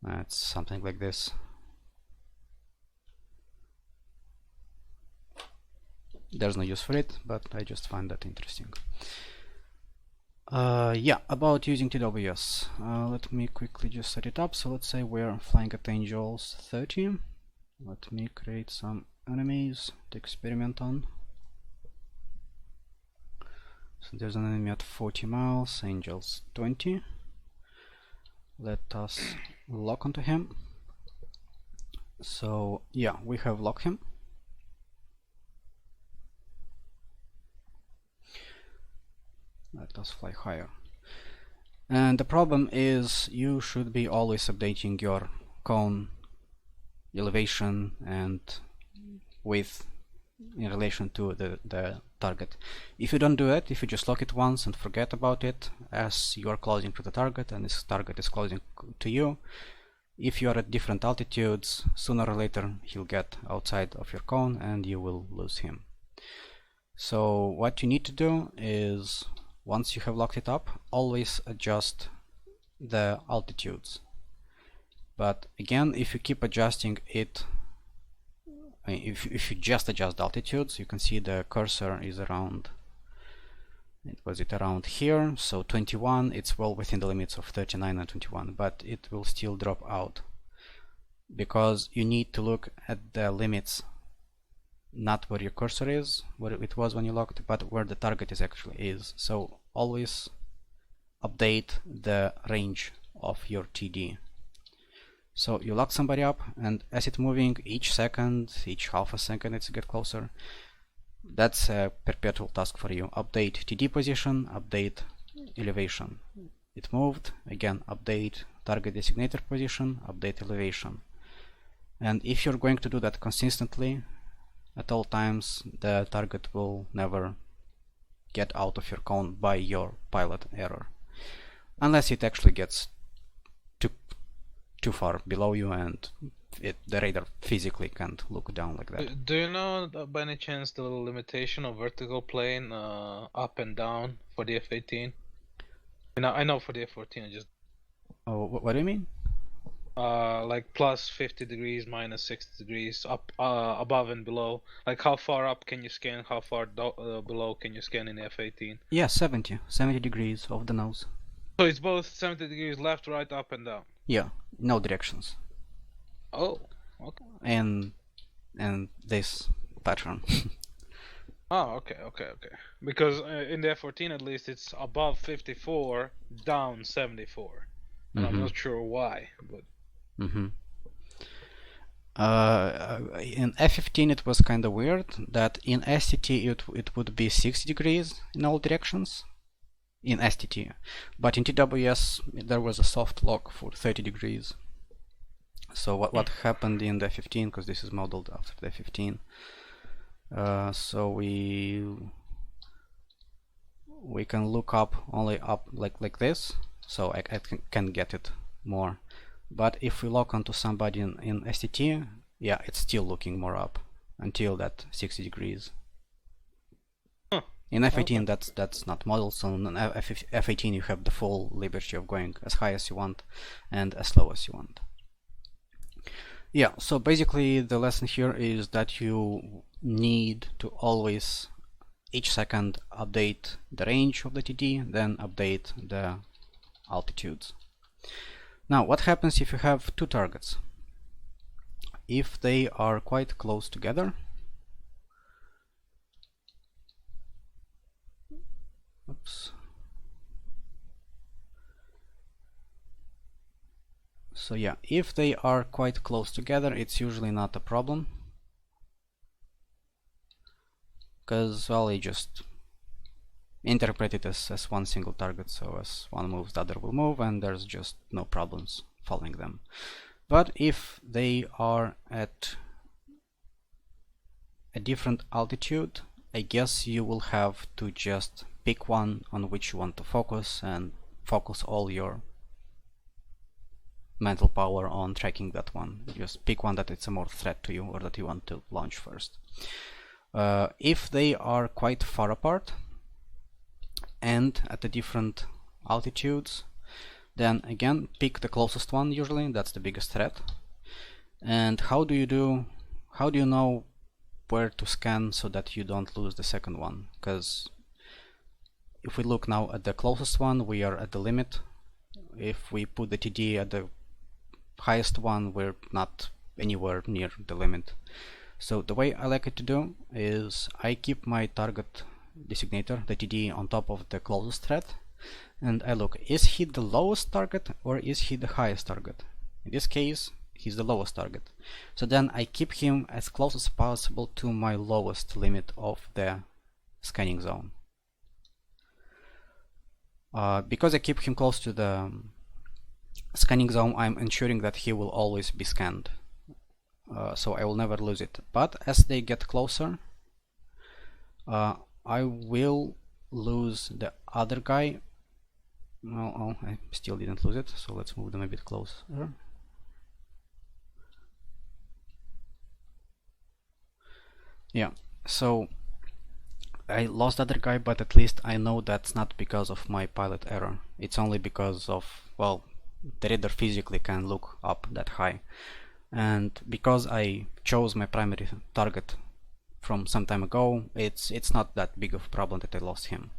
Speaker 1: It's something like this. There's no use for it, but I just find that interesting. Yeah, about using TWS. Let me quickly just set it up. So let's say we're flying at Angels 30. Let me create some enemies to experiment on. So there's an enemy at 40 miles, Angels 20. Let us lock onto him. So yeah, we have locked him. Let us fly higher. And the problem is you should be always updating your cone elevation and width in relation to the target. If you don't do it, if you just lock it once and forget about it as you are closing to the target and this target is closing to you, if you are at different altitudes, sooner or later he'll get outside of your cone and you will lose him. So what you need to do is, once you have locked it up, always adjust the altitudes. But again, if you keep adjusting it, if you just adjust the altitudes, you can see the cursor is around, around here, so 21, it's well within the limits of 39 and 21, but it will still drop out because you need to look at the limits, not where your cursor is, where it was when you locked, but where the target actually is. So always update the range of your TD. So you lock somebody up, and as it's moving, each second, each half a second it's get closer. That's a perpetual task for you. Update TD position, update elevation. It moved, again update target designator position, update elevation. And if you're going to do that consistently at all times, the target will never get out of your cone by your pilot error, unless it actually gets too far below you and the radar physically can't look down like that.
Speaker 3: Do you know by any chance the little limitation of vertical plane up and down for the F-18? I know for the F-14 I just...
Speaker 1: Oh, what do you mean?
Speaker 3: Like plus 50 degrees, minus 60 degrees, up, above and below. Like how far up can you scan, how far below can you scan in the F-18?
Speaker 1: Yeah, 70 degrees of the nose.
Speaker 3: So it's both 70 degrees left, right, up and down?
Speaker 1: Yeah, no directions.
Speaker 3: Oh, okay.
Speaker 1: And this pattern.
Speaker 3: Oh, okay. Because in the F-14 at least it's above 54, down 74. And I'm not sure why, but...
Speaker 1: In F-15 it was kind of weird that in STT it would be 60 degrees in all directions in STT, but in TWS there was a soft lock for 30 degrees. So what happened in the F-15, because this is modeled after the F-15, so we can look up only up like this, so I can get it more. But if we lock onto somebody in STT, yeah, it's still looking more up until that 60 degrees. In F-18 that's not modeled, so in F-18 you have the full liberty of going as high as you want and as low as you want. Yeah, so basically the lesson here is that you need to always each second update the range of the TD, then update the altitudes. Now, what happens if you have two targets? If they are quite close together, oops. So yeah, if they are quite close together, it's usually not a problem, because, well, you just interpret it as one single target, so as one moves the other will move and there's just no problems following them. But if they are at a different altitude, I guess you will have to just pick one on which you want to focus and focus all your mental power on tracking that one. Just pick one that it's a more threat to you or that you want to launch first. If they are quite far apart and at the different altitudes, then again pick the closest one. Usually that's the biggest threat. And how do you know where to scan so that you don't lose the second one? Because if we look now at the closest one, we are at the limit. If we put the TD at the highest one, we're not anywhere near the limit. So the way I like it to do is I keep my target designator, the TD, on top of the closest threat, and I look, is he the lowest target or is he the highest target? In this case, he's the lowest target. So then I keep him as close as possible to my lowest limit of the scanning zone. Because I keep him close to the scanning zone, I'm ensuring that he will always be scanned. So I will never lose it. But as they get closer, I will lose the other guy. Oh, I still didn't lose it, so let's move them a bit closer. Yeah, so I lost the other guy, but at least I know that's not because of my pilot error. It's only because of, well, the radar physically can look up that high. And because I chose my primary target from some time ago, it's not that big of a problem that I lost him.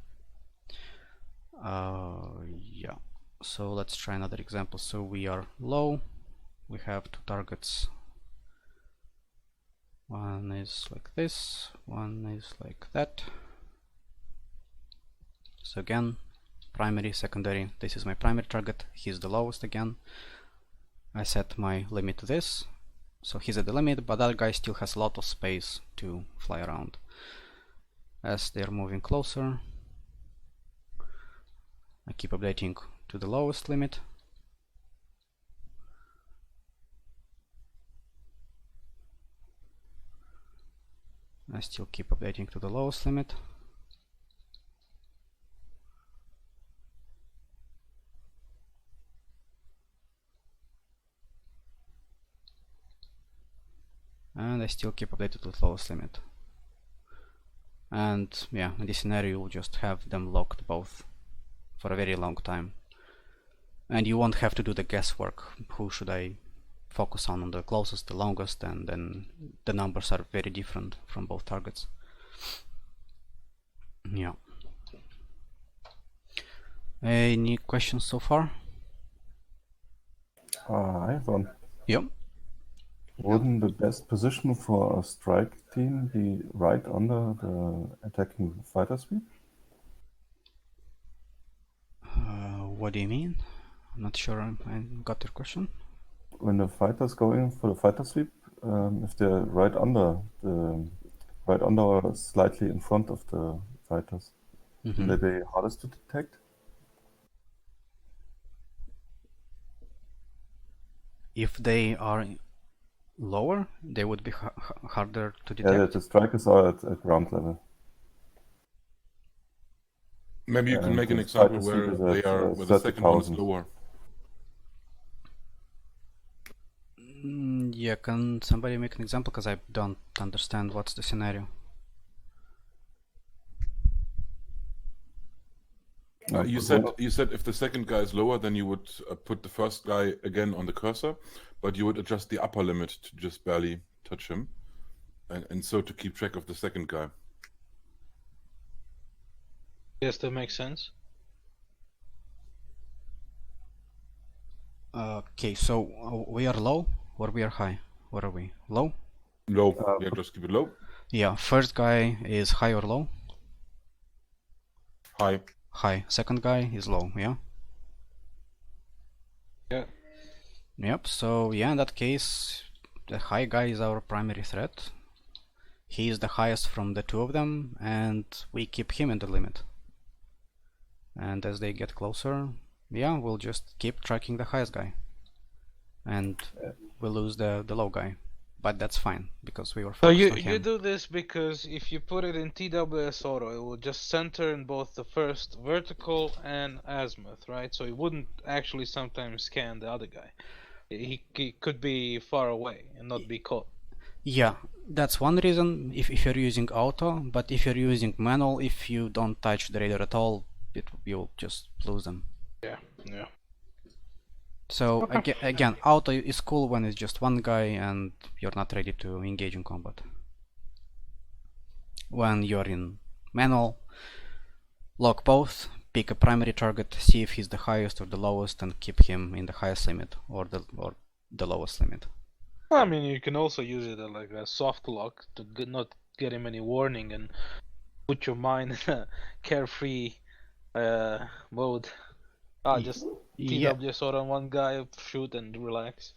Speaker 1: Yeah, so let's try another example. So we are low, we have two targets. One is like this, one is like that. So again, primary, secondary, this is my primary target, he's the lowest again. I set my limit to this, so he's at the limit, but that guy still has a lot of space to fly around. As they're moving closer, I keep updating to the lowest limit. I still keep updating to the lowest limit. I still keep updated with lowest limit. And yeah, in this scenario you'll just have them locked both for a very long time. And you won't have to do the guesswork, who should I focus on the closest, the longest, and then the numbers are very different from both targets. Yeah. Any questions so far?
Speaker 10: I have one.
Speaker 1: Yep.
Speaker 10: Wouldn't the best position for a strike team be right under the attacking fighter sweep?
Speaker 1: What do you mean? I'm not sure I got your question.
Speaker 10: When the fighters go in for the fighter sweep, if they're right under or slightly in front of the fighters, will they be hardest to detect?
Speaker 1: If they are lower, they would be harder to detect.
Speaker 10: Yeah, the strikers are at ground level.
Speaker 6: Maybe you can make an example where they are, where the second one is lower.
Speaker 1: Yeah, can somebody make an example? Because I don't understand what's the scenario.
Speaker 6: You said if the second guy is lower, then you would put the first guy again on the cursor, but you would adjust the upper limit to just barely touch him, and so to keep track of the second guy.
Speaker 3: Yes, that makes sense.
Speaker 1: Okay, so we are low or we are high? What are we? Low?
Speaker 6: Low. Yeah, just keep it low.
Speaker 1: Yeah, first guy is high or low?
Speaker 6: High.
Speaker 1: High. Second guy is low, yeah?
Speaker 3: Yeah.
Speaker 1: Yep, so yeah, in that case, the high guy is our primary threat. He is the highest from the two of them, and we keep him in the limit. And as they get closer, yeah, we'll just keep tracking the highest guy. And we'll lose the low guy. But that's fine, because we were focused on him.
Speaker 3: You do this because if you put it in TWS auto, it will just center in both the first vertical and azimuth, right? So it wouldn't actually sometimes scan the other guy. He could be far away and not be caught.
Speaker 1: Yeah, that's one reason if you're using auto, but if you're using manual, if you don't touch the radar at all, you'll just lose them.
Speaker 3: Yeah, yeah.
Speaker 1: So again, auto is cool when it's just one guy and you're not ready to engage in combat. When you're in manual, lock both, pick a primary target, see if he's the highest or the lowest, and keep him in the highest limit or the lowest limit.
Speaker 3: I mean, you can also use it like a soft lock to not get him any warning and put your mind in a carefree mode. Just TWS on one guy, shoot and relax.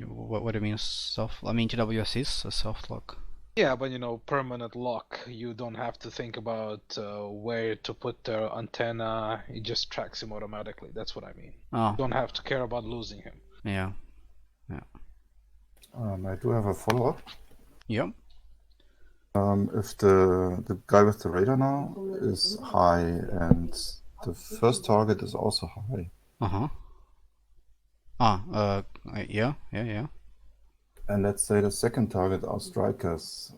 Speaker 1: What do you mean soft? I mean TWS is a soft lock.
Speaker 3: Yeah, but you know, permanent lock. You don't have to think about where to put the antenna. It just tracks him automatically. That's what I mean.
Speaker 1: Oh.
Speaker 3: You don't have to care about losing him.
Speaker 1: Yeah, yeah.
Speaker 10: I do have a follow-up.
Speaker 1: Yep.
Speaker 10: If the guy with the radar now is high and the first target is also high.
Speaker 1: Yeah.
Speaker 10: And let's say the second target are strikers.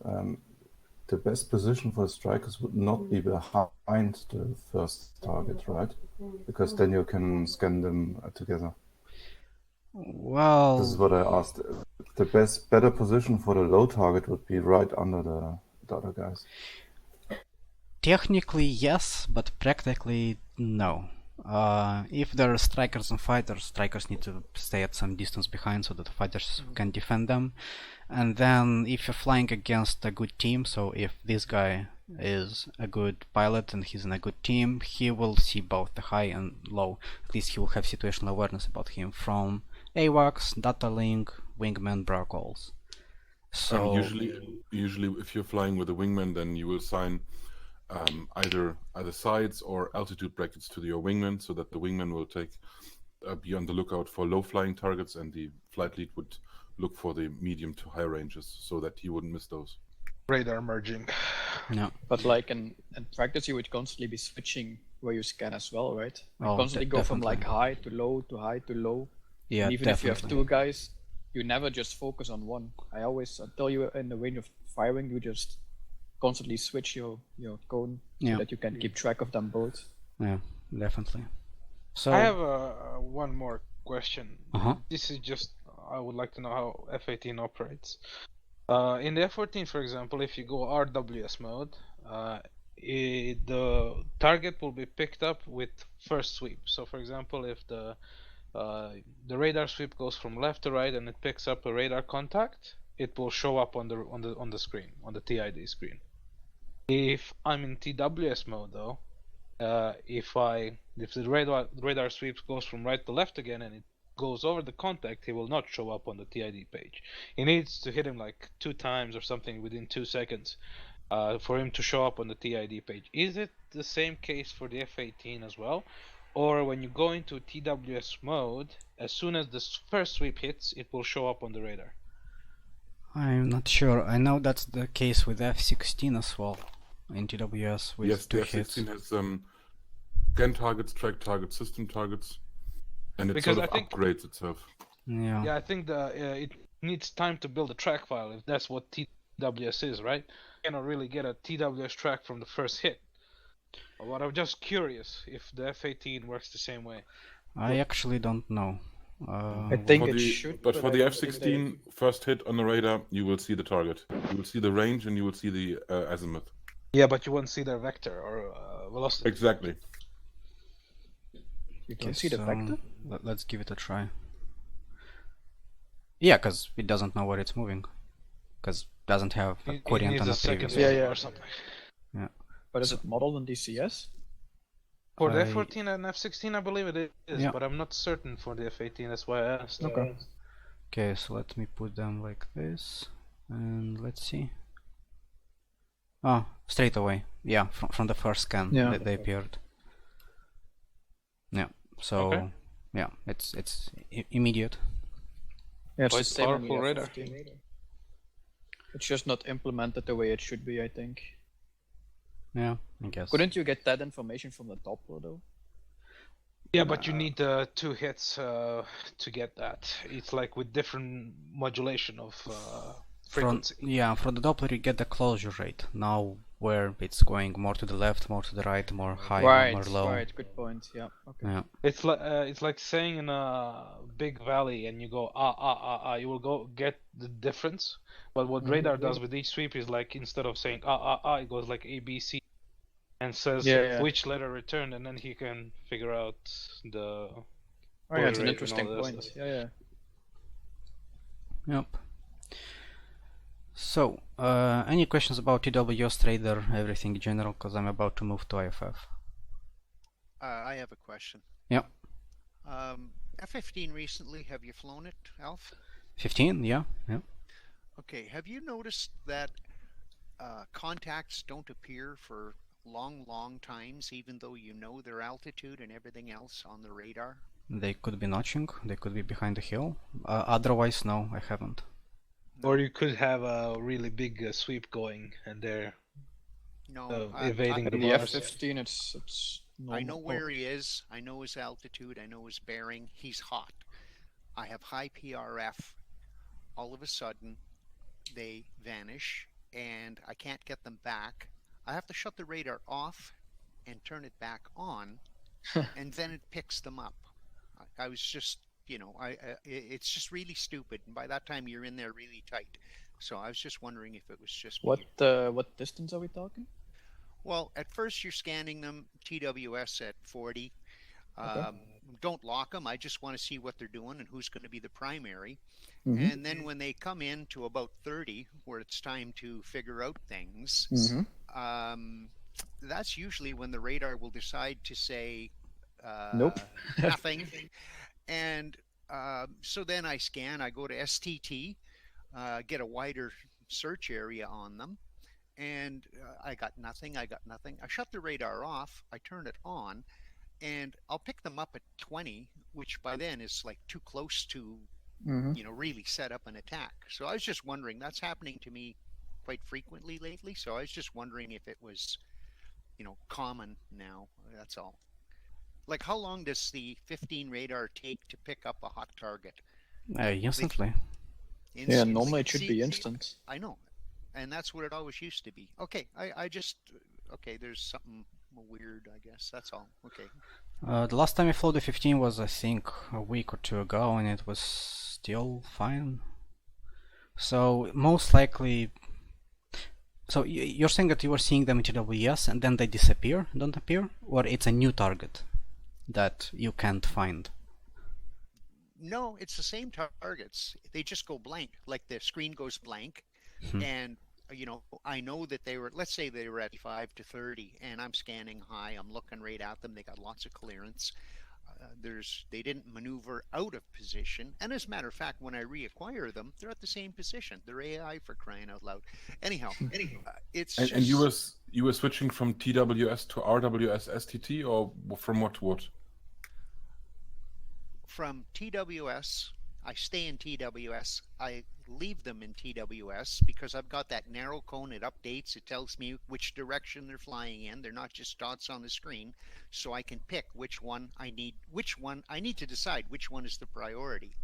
Speaker 10: The best position for strikers would not be behind the first target, right? Because then you can scan them together.
Speaker 1: Well,
Speaker 10: this is what I asked. The better position for the low target would be right under the other guys.
Speaker 1: Technically yes, but practically no. If there are strikers and fighters, strikers need to stay at some distance behind so that the fighters can defend them. And then if you're flying against a good team, so if this guy is a good pilot and he's in a good team, he will see both the high and low. At least he will have situational awareness about him from AWACS, Datalink, wingman, bra calls. So
Speaker 6: usually if you're flying with a wingman, then you will assign either sides or altitude brackets to your wingman, so that the wingman will be on the lookout for low flying targets, and the flight lead would look for the medium to high ranges, so that he wouldn't miss those.
Speaker 3: Radar merging.
Speaker 1: No.
Speaker 2: But like in practice, you would constantly be switching where you scan as well, right? Constantly go from like high to low to high to low.
Speaker 1: Yeah,
Speaker 2: and even if you have two guys you never just focus on one. I always tell you in the range of firing, you just constantly switch your cone so that you can keep track of them both.
Speaker 1: Yeah, definitely. So
Speaker 3: I have one more question.
Speaker 1: Uh-huh.
Speaker 3: This is just, I would like to know how F-18 operates. In the F-14, for example, if you go RWS mode, the target will be picked up with first sweep. So, for example, if the radar sweep goes from left to right and it picks up a radar contact, it will show up on the screen, on the TID screen. If I'm in TWS mode, though, if the radar sweep goes from right to left again and it goes over the contact, he will not show up on the TID page. He needs to hit him like 2 times or something within 2 seconds for him to show up on the TID page. Is it the same case for the F-18 as well? Or when you go into TWS mode, as soon as the first sweep hits, it will show up on the radar?
Speaker 1: I'm not sure. I know that's the case with F-16 as well in TWS with
Speaker 6: Yes,
Speaker 1: 2
Speaker 6: the
Speaker 1: hits.
Speaker 6: F-16 has scan targets, track targets, system targets, and it
Speaker 3: Because
Speaker 6: sort of
Speaker 3: I think-
Speaker 6: upgrades itself.
Speaker 1: Yeah.
Speaker 3: I think it needs time to build a track file, if that's what TWS is, right? You cannot really get a TWS track from the first hit. But I'm just curious if the F-18 works the same way.
Speaker 1: I actually don't know.
Speaker 2: I think
Speaker 6: For
Speaker 2: it
Speaker 6: the-
Speaker 2: should.
Speaker 6: But for
Speaker 2: I
Speaker 6: the
Speaker 2: don't think
Speaker 6: F-16 first hit on the radar, you will see the target. You will see the range and you will see the azimuth.
Speaker 3: Yeah, but you won't see their vector or velocity.
Speaker 6: Exactly.
Speaker 2: You can see the vector?
Speaker 1: Let's give it a try. Yeah, because it doesn't know where it's moving. Because it doesn't have a
Speaker 3: It
Speaker 1: quotient
Speaker 3: needs
Speaker 1: on
Speaker 3: a
Speaker 1: the
Speaker 3: second
Speaker 1: previous.
Speaker 3: hit or something.
Speaker 1: Yeah.
Speaker 2: But is it modeled in DCS?
Speaker 3: For the
Speaker 1: I-
Speaker 3: F-14 and F-16, I believe it is,
Speaker 1: Yeah.
Speaker 3: but I'm not certain for the F-18. That's why I asked.
Speaker 2: Okay.
Speaker 1: Okay, so let me put them like this, and let's see. Oh, straight away. Yeah, from the first scan
Speaker 2: Yeah.
Speaker 1: they appeared. Yeah. So
Speaker 3: Okay.
Speaker 1: yeah, it's immediate.
Speaker 2: Yeah, it's
Speaker 3: Quite
Speaker 2: the same on the
Speaker 3: powerful radar.
Speaker 2: F-15. It's just not implemented the way it should be, I think.
Speaker 1: Yeah, I guess.
Speaker 2: Couldn't you get that information from the Doppler though?
Speaker 3: Yeah, but you need 2 hits to get that. It's like with different modulation of frequency.
Speaker 1: For the Doppler you get the closure rate. Now where it's going more to the left, more to the right, more high, more low.
Speaker 2: Right, good point. Yeah. Okay.
Speaker 1: Yeah.
Speaker 3: It's like saying in a big valley and you go you will get the difference. But what radar does with each sweep is like instead of saying it goes like A, B, C, and says which letter returned, and then he can figure out the.
Speaker 2: Oh yeah, it's an
Speaker 3: rate and
Speaker 2: interesting
Speaker 3: all that
Speaker 2: point.
Speaker 3: stuff.
Speaker 2: Yeah.
Speaker 1: Yep. So, any questions about TWS Trader, everything in general, because I'm about to move to IFF.
Speaker 8: I have a question.
Speaker 1: Yep.
Speaker 8: F-15 recently, have you flown it, Alf?
Speaker 1: 15, yeah.
Speaker 8: Okay, have you noticed that contacts don't appear for long times, even though you know their altitude and everything else on the radar?
Speaker 1: They could be notching, they could be behind the hill. Otherwise, no, I haven't.
Speaker 3: Or you could have a really big sweep going, and they're
Speaker 8: No,
Speaker 3: evading
Speaker 2: In
Speaker 3: the
Speaker 2: the
Speaker 3: bars.
Speaker 2: F-15, it's
Speaker 8: I know
Speaker 2: normal.
Speaker 8: where he is. I know his altitude. I know his bearing. He's hot. I have high PRF. All of a sudden, they vanish, and I can't get them back. I have to shut the radar off and turn it back on, and then it picks them up. I was just, it's just really stupid. And by that time, you're in there really tight. So I was just wondering if it was just me.
Speaker 2: What distance are we talking?
Speaker 8: Well, at first you're scanning them TWS at 40.
Speaker 2: Okay.
Speaker 8: Don't lock them. I just want to see what they're doing and who's going to be the primary.
Speaker 2: Mhm.
Speaker 8: And then when they come in to about 30, where it's time to figure out things, that's usually when the radar will decide to say
Speaker 2: Nope.
Speaker 8: nothing. And so then I scan. I go to STT, get a wider search area on them. And I got nothing. I shut the radar off. I turn it on, and I'll pick them up at 20, which by then is like too close to, really set up an attack. So I was just wondering, that's happening to me quite frequently lately. So I was just wondering if it was, common now. That's all. Like, how long does the 15 radar take to pick up a hot target?
Speaker 1: Instantly.
Speaker 2: Yeah, normally it should be instant.
Speaker 8: I know, and that's what it always used to be. Okay, I just okay. There's something weird, I guess. That's all. Okay.
Speaker 1: The last time I flew the 15 was, I think, a week or two ago, and it was still fine. So most likely, so you're saying that you were seeing them in TWS and then they disappear, don't appear, or it's a new target that you can't find?
Speaker 8: No, it's the same targets. They just go blank. Like the screen goes blank, and you know, I know that they were. Let's say they were at 5 to 30, and I'm scanning high. I'm looking right at them. They got lots of clearance. They didn't maneuver out of position. And as a matter of fact, when I reacquire them, they're at the same position. They're AI, for crying out loud. Anyhow, it's
Speaker 6: and you were switching from TWS to RWS STT, or from what to what?
Speaker 8: From TWS, I stay in TWS. I leave them in TWS because I've got that narrow cone. It updates. It tells me which direction they're flying in. They're not just dots on the screen, so I can pick which one I need. Which one I need to decide which one is the priority.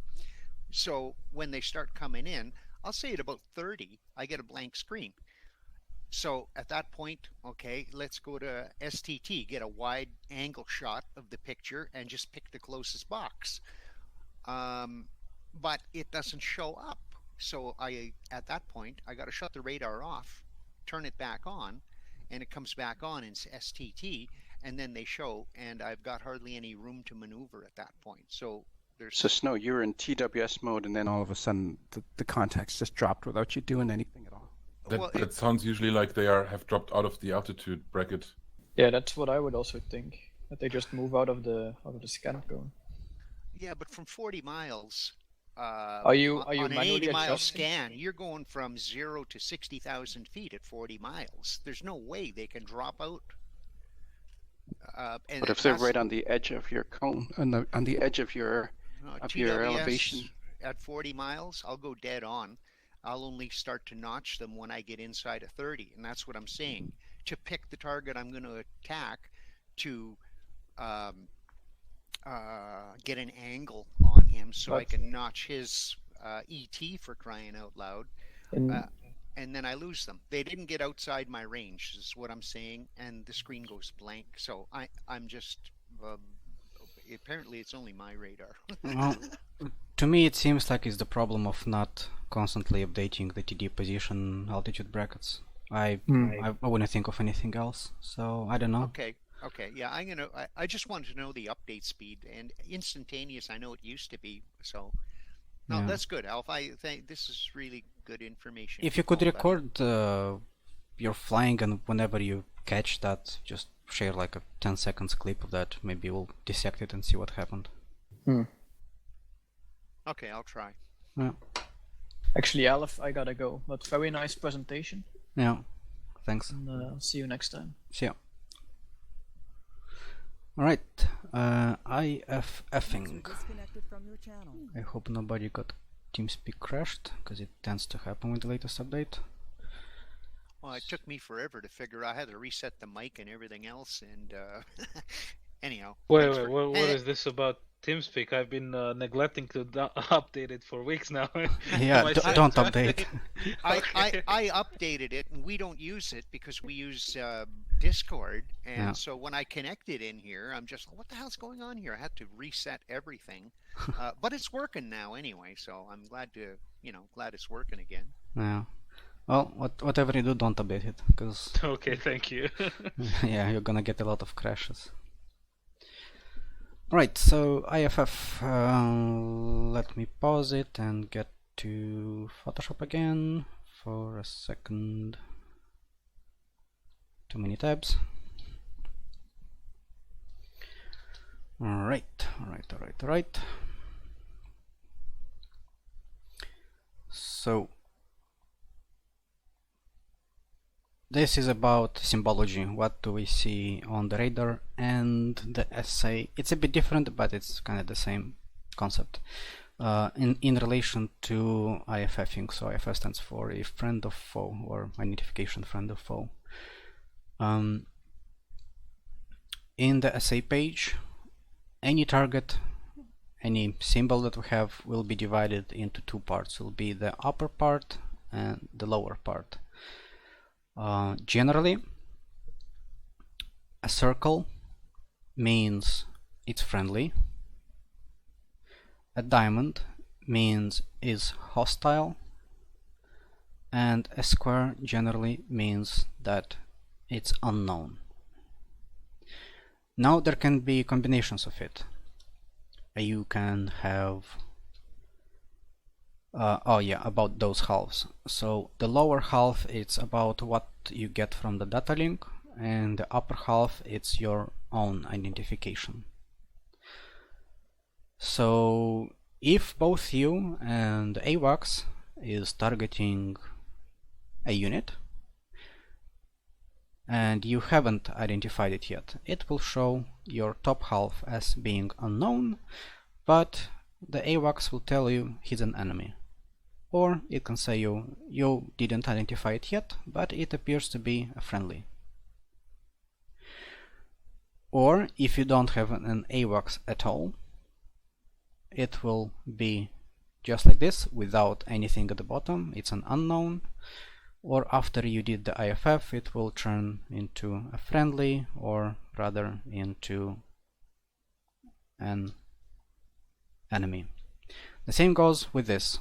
Speaker 8: So when they start coming in, I'll say at about 30, I get a blank screen. So at that point, okay, let's go to STT, get a wide angle shot of the picture and just pick the closest box. But it doesn't show up. So at that point, I got to shut the radar off, turn it back on, and it comes back on in STT, and then they show, and I've got hardly any room to maneuver at that point. So there's...
Speaker 7: So Snow, you were in TWS mode, and then all of a sudden the contacts just dropped without you doing anything at all.
Speaker 6: That sounds usually like they have dropped out of the altitude bracket.
Speaker 2: Yeah, that's what I would also think. That they just move out of the scan cone.
Speaker 8: Yeah, but from 40 miles,
Speaker 2: are you
Speaker 8: on an
Speaker 2: manually
Speaker 8: 80-mile
Speaker 2: adjusting?
Speaker 8: scan, you're going from 0 to 60,000 feet at 40 miles. There's no way they can drop out.
Speaker 7: But if they're right on the edge of your cone, on the edge of your
Speaker 8: TWS
Speaker 7: elevation,
Speaker 8: at 40 miles, I'll go dead on. I'll only start to notch them when I get inside of 30, and that's what I'm saying. To pick the target I'm going to attack, to get an angle on him so I can notch his ET, for crying out loud, and then I lose them. They didn't get outside my range, is what I'm saying, and the screen goes blank. So I'm just apparently it's only my radar.
Speaker 1: Well, to me it seems like it's the problem of not constantly updating the TD position altitude brackets. I wouldn't think of anything else, so I don't know.
Speaker 8: Okay, yeah, I just wanted to know the update speed, and instantaneous I know it used to be, so no, yeah. That's good, Alf. I think this is really good information.
Speaker 1: If you could record your flying, and whenever you catch that, just share like a 10 seconds clip of that. Maybe we'll dissect it and see what happened.
Speaker 8: Okay, I'll try.
Speaker 1: Yeah.
Speaker 2: Actually, Alf, I gotta go, but very nice presentation.
Speaker 1: Yeah, thanks.
Speaker 2: And, I'll see you next time.
Speaker 1: See ya. Alright, IFFing. I hope nobody got TeamSpeak crashed, because it tends to happen with the latest update.
Speaker 8: Well, it took me forever to figure out. I had to reset the mic and everything else, and anyhow.
Speaker 3: Wait, what is this about TeamSpeak? I've been neglecting to update it for weeks now.
Speaker 1: Yeah, don't update.
Speaker 8: I updated it, and we don't use it because we use Discord, and so when I connected in here, I'm just, what the hell's going on here? I had to reset everything, but it's working now anyway, so I'm glad it's working again.
Speaker 1: Yeah. Well, whatever you do, don't update it, because...
Speaker 3: Okay, thank you.
Speaker 1: Yeah, you're gonna get a lot of crashes. Right, so IFF, let me pause it and get to Photoshop again for a second. Too many tabs. Alright. So, this is about symbology. What do we see on the radar and the SA? It's a bit different, but it's kind of the same concept in relation to IFFing. So IFF stands for a friend of foe, or identification friend of foe. In the SA page, any target any symbol that we have will be divided into two parts. Will be the upper part and the lower part. Generally, a circle means it's friendly. A diamond means is hostile. And a square generally means that it's unknown. Now there can be combinations of it. You can have about those halves. So the lower half, it's about what you get from the data link, and the upper half, it's your own identification. So if both you and AWACS is targeting a unit and you haven't identified it yet, it will show your top half as being unknown, but the AWACS will tell you he's an enemy. Or it can say you didn't identify it yet, but it appears to be a friendly. Or if you don't have an AWACS at all, it will be just like this without anything at the bottom. It's an unknown. Or after you did the IFF, it will turn into a friendly, or rather into an enemy. The same goes with this.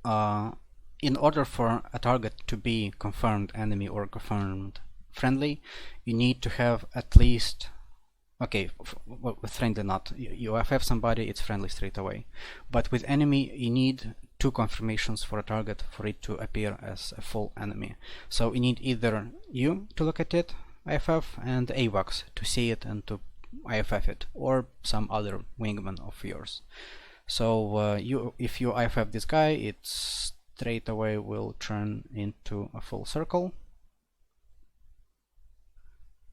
Speaker 1: In order for a target to be confirmed enemy or confirmed friendly, you need to have at least, okay, with friendly not, you IFF somebody, it's friendly straight away. But with enemy, you need 2 confirmations for a target for it to appear as a full enemy. So you need either you to look at it, IFF, and AWACS to see it and to IFF it, or some other wingman of yours. So if you IFF this guy, it straight away will turn into a full circle.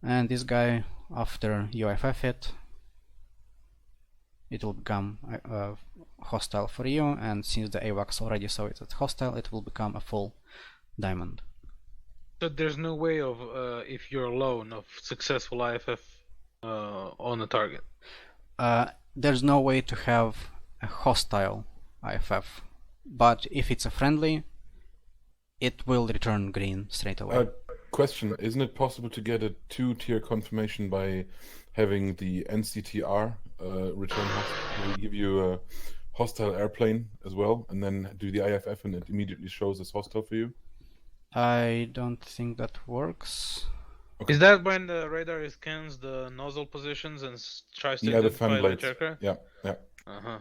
Speaker 1: And this guy, after you IFF it, it will become hostile for you, and since the AWACS already saw it as hostile, it will become a full diamond.
Speaker 3: So there's no way of, if you're alone, of successful IFF on a target?
Speaker 1: There's no way to have a hostile IFF, but if it's a friendly, it will return green straight away.
Speaker 6: Question, isn't it possible to get a 2-tier confirmation by having the NCTR return hostile? Will give you a hostile airplane as well, and then do the IFF and it immediately shows as hostile for you?
Speaker 1: I don't think that works.
Speaker 6: Okay.
Speaker 3: Is that when the radar scans the nozzle positions and tries to identify the aircraft?
Speaker 6: Yeah.
Speaker 3: Uh-huh.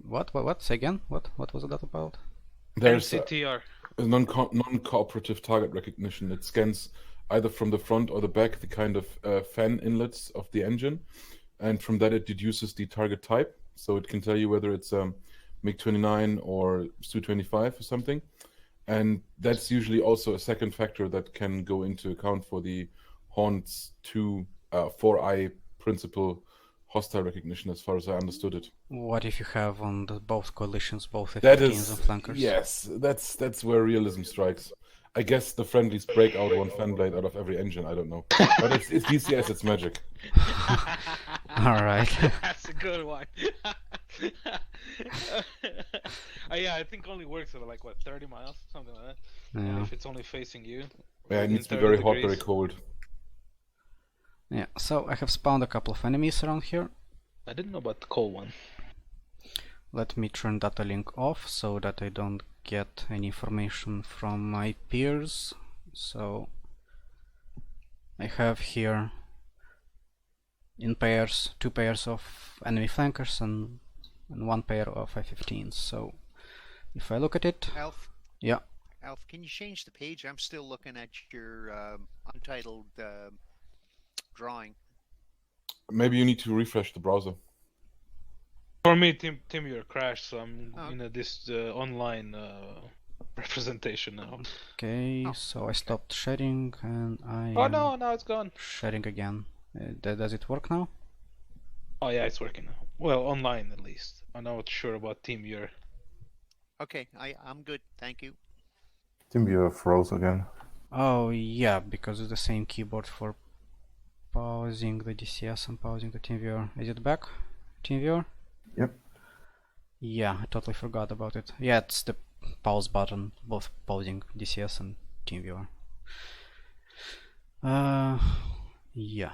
Speaker 1: What? Say again? What was that about?
Speaker 6: There's
Speaker 3: NCTR.
Speaker 6: a non-cooperative target recognition. It scans either from the front or the back the kind of fan inlets of the engine, and from that it deduces the target type, so it can tell you whether it's MiG-29 or Su-25 or something. And that's usually also a second factor that can go into account for the Hornet's 4i principle hostile recognition, as far as I understood it.
Speaker 1: What if you have on both coalitions, both F-18s and flankers?
Speaker 6: Yes, that's where realism strikes. I guess the friendlies break out one fan blade out of every engine, I don't know. But it's DCS, it's magic.
Speaker 1: Alright.
Speaker 3: That's a good one. Yeah, I think only works at like, what, 30 miles? Something like that.
Speaker 1: Yeah.
Speaker 3: If it's only facing you.
Speaker 6: Yeah, it needs to be very hot, very cold.
Speaker 1: Yeah, so I have spawned a couple of enemies around here.
Speaker 3: I didn't know about the cold one.
Speaker 1: Let me turn Datalink off so that I don't get any information from my peers. So I have here in pairs 2 pairs of enemy flankers and 1 pair of F-15s. So if I look at it,
Speaker 8: Alf.
Speaker 1: Yeah.
Speaker 8: Alf, can you change the page? I'm still looking at your untitled drawing.
Speaker 6: Maybe you need to refresh the browser.
Speaker 3: For me, TeamViewer crashed, so I'm in this online representation now.
Speaker 1: Okay, so I stopped sharing and I
Speaker 3: Oh no, now it's gone.
Speaker 1: Sharing again. Does it work now?
Speaker 3: Oh yeah, it's working now. Well, online at least. I'm not sure about TeamViewer.
Speaker 8: Okay, I'm good, thank you.
Speaker 10: TeamViewer froze again.
Speaker 1: Oh yeah, because it's the same keyboard for pausing the DCS and pausing the TeamViewer. Is it back? TeamViewer?
Speaker 10: Yep.
Speaker 1: Yeah, I totally forgot about it. Yeah, it's the pause button, both pausing DCS and TeamViewer. Yeah.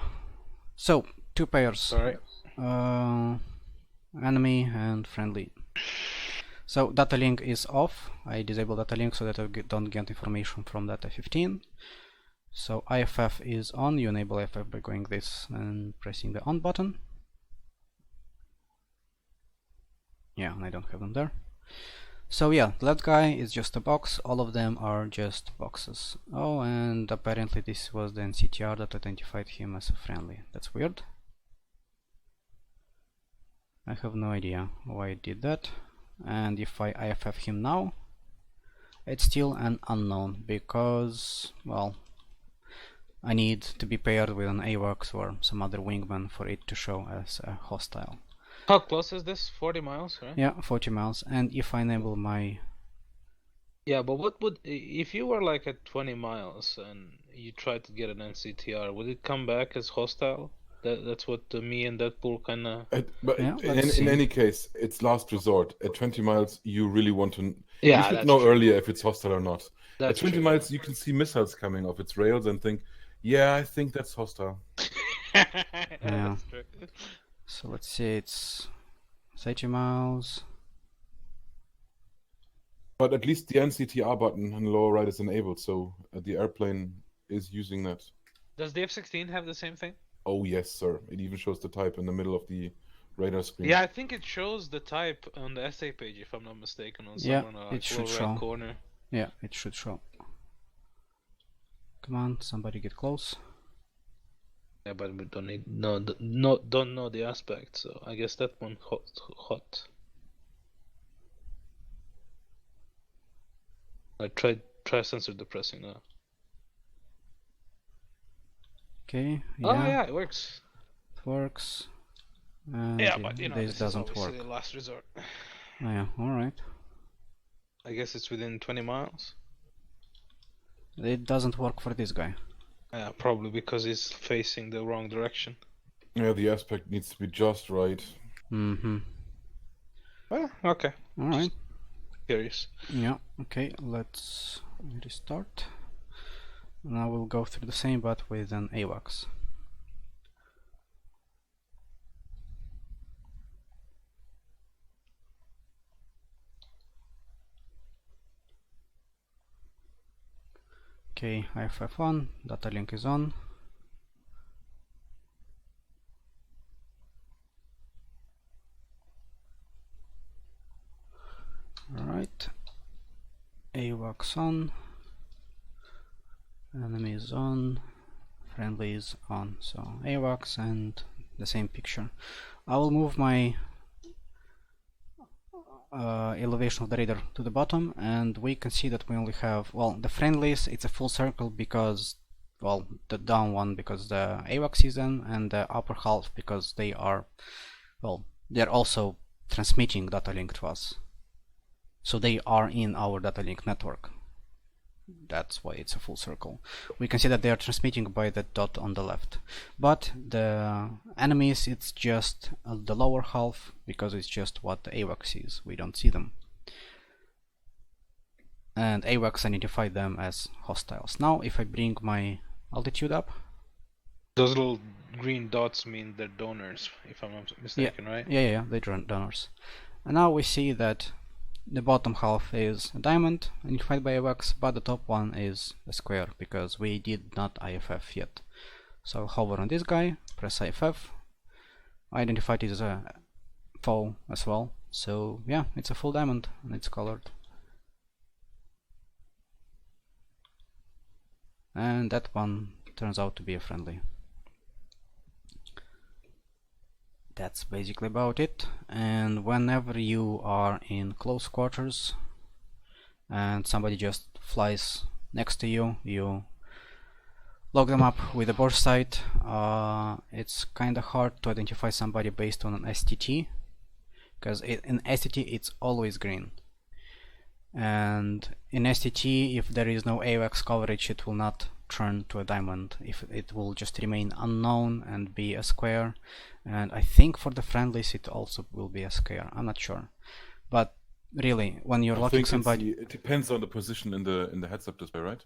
Speaker 1: So, 2 pairs.
Speaker 3: Alright.
Speaker 1: Enemy and friendly. So Datalink is off. I disable Datalink so that I don't get information from that F-18. So IFF is on. You enable IFF by going this and pressing the on button. Yeah, and I don't have them there. So yeah, that guy is just a box. All of them are just boxes. Oh, and apparently this was the NCTR that identified him as a friendly. That's weird. I have no idea why it did that. And if I IFF him now, it's still an unknown because, well, I need to be paired with an AWACS or some other wingman for it to show as a hostile.
Speaker 3: How close is this? 40 miles, right?
Speaker 1: Yeah, 40 miles. And if I enable my...
Speaker 3: Yeah, but what would... If you were like at 20 miles and you tried to get an NCTR, would it come back as hostile? That's what me and Deadpool kind of...
Speaker 6: But
Speaker 1: yeah,
Speaker 6: in any case, it's last resort. At 20 miles, you really want to...
Speaker 3: Yeah,
Speaker 6: you should know earlier if it's hostile or not.
Speaker 3: That's
Speaker 6: at 20
Speaker 3: true.
Speaker 6: miles, you can see missiles coming off its rails and think, yeah, I think that's hostile.
Speaker 3: Yeah,
Speaker 1: Yeah.
Speaker 3: that's true.
Speaker 1: So let's see, it's 30 miles.
Speaker 6: But at least the NCTR button on the lower right is enabled, so the airplane is using that.
Speaker 3: Does the F-16 have the same thing?
Speaker 6: Oh yes, sir. It even shows the type in the middle of the radar screen.
Speaker 3: Yeah, I think it shows the type on the SA page, if I'm not mistaken, on
Speaker 1: Yeah,
Speaker 3: some
Speaker 1: it should
Speaker 3: lower
Speaker 1: show.
Speaker 3: right corner.
Speaker 1: Yeah, it should show. Come on, somebody get close.
Speaker 3: Yeah, but we don't need don't know the aspect, so I guess that one hot. I try sensor depressing now.
Speaker 1: Okay, yeah,
Speaker 3: Oh yeah, it works.
Speaker 1: it works. And
Speaker 3: Yeah, but you know,
Speaker 1: this
Speaker 3: this
Speaker 1: doesn't
Speaker 3: is
Speaker 1: work.
Speaker 3: obviously the last resort.
Speaker 1: Oh, yeah, alright.
Speaker 3: I guess it's within 20 miles.
Speaker 1: It doesn't work for this guy.
Speaker 3: Yeah, probably because he's facing the wrong direction.
Speaker 6: Yeah, the aspect needs to be just right.
Speaker 1: Mm-hmm.
Speaker 3: Well, okay.
Speaker 1: Alright.
Speaker 3: Curious.
Speaker 1: Yeah, okay, let's restart. Now we'll go through the same but with an AWACS. Okay, IFF on, Datalink is on. Alright, AWACS on, enemy is on, friendly is on, so AWACS and the same picture. I will move my elevation of the radar to the bottom, and we can see that we only have, well, the friendlies, it's a full circle because, well, the down one because the AWACS is in, and the upper half because they are, well, they're also transmitting data link to us. So they are in our data link network. That's why it's a full circle. We can see that they are transmitting by the dot on the left. But the enemies, it's just the lower half because it's just what the AWACS sees. We don't see them. And AWACS identify them as hostiles. Now if I bring my altitude up.
Speaker 3: Those little green dots mean they're donors, if I'm not mistaken, right?
Speaker 1: Yeah, they're donors. And now we see that the bottom half is a diamond identified by AWACS, but the top one is a square because we did not IFF yet. So I'll hover on this guy, press IFF, identified it as a foe as well. So yeah, it's a full diamond and it's colored. And that one turns out to be a friendly. That's basically about it. And whenever you are in close quarters and somebody just flies next to you, you log them up with a burst sight. It's kinda hard to identify somebody based on an STT because in STT it's always green, and in STT if there is no AWACS coverage it will not turn to a diamond, if it will just remain unknown and be a square. And I think for the friendlies it also will be a square. I'm not sure, but really, when you're locking somebody,
Speaker 6: it depends on the position in the heads-up display, right?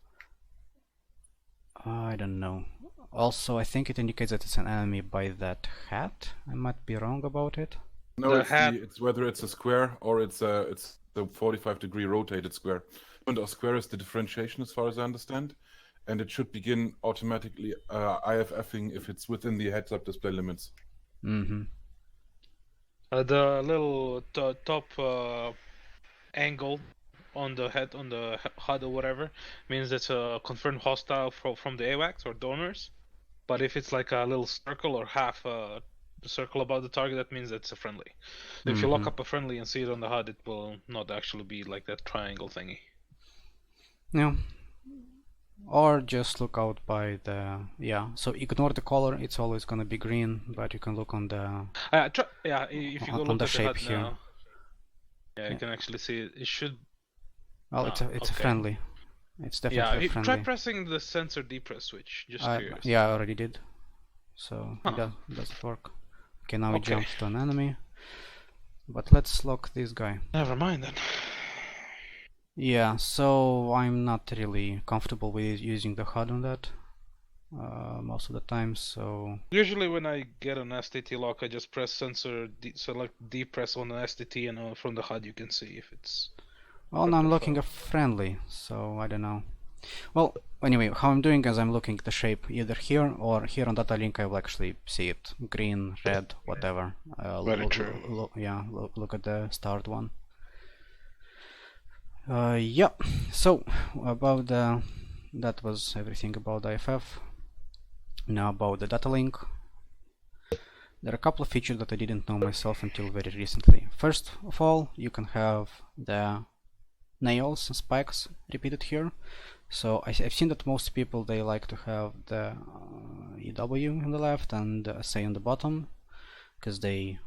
Speaker 1: I don't know. Also, I think it indicates that it's an enemy by that hat. I might be wrong about it.
Speaker 6: No, it's whether it's a square or it's the 45-degree rotated square. And a square is the differentiation, as far as I understand, and it should begin automatically IFFing if it's within the heads-up display limits.
Speaker 1: Mm-hmm.
Speaker 3: The little top angle on the head, on the HUD or whatever, means it's a confirmed hostile from the AWACS or donors. But if it's like a little circle or half a circle about the target, that means it's a friendly. So if you lock up a friendly and see it on the HUD, it will not actually be like that triangle thingy.
Speaker 1: Yeah. Or just look out by the, so ignore the color, it's always gonna be green, but you can look on the
Speaker 3: if you go look
Speaker 1: the
Speaker 3: at
Speaker 1: shape
Speaker 3: the HUD
Speaker 1: here.
Speaker 3: now, you can actually see it. It should.
Speaker 1: Well, it's a friendly. It's definitely a friendly.
Speaker 3: Try pressing the sensor depress switch. Just curious.
Speaker 1: Yeah, I already did. So it doesn't work. Okay, now it jumps to an enemy. But let's lock this guy.
Speaker 3: Never mind then.
Speaker 1: Yeah, so I'm not really comfortable with using the HUD on that most of the time. So
Speaker 3: usually when I get an STT lock, I just press sensor select depress on an STT, and from the HUD you can see if it's.
Speaker 1: Well, now I'm looking a friendly, so I don't know. Well, anyway, how I'm doing is I'm looking at the shape either here or here on Datalink. I will actually see it green, red, whatever.
Speaker 3: Very true.
Speaker 1: Look at the start one. So about that was everything about IFF. Now about the Datalink. There are a couple of features that I didn't know myself until very recently. First of all, you can have the nails and spikes repeated here. So I've seen that most people, they like to have the EW on the left and the SA on the bottom, because they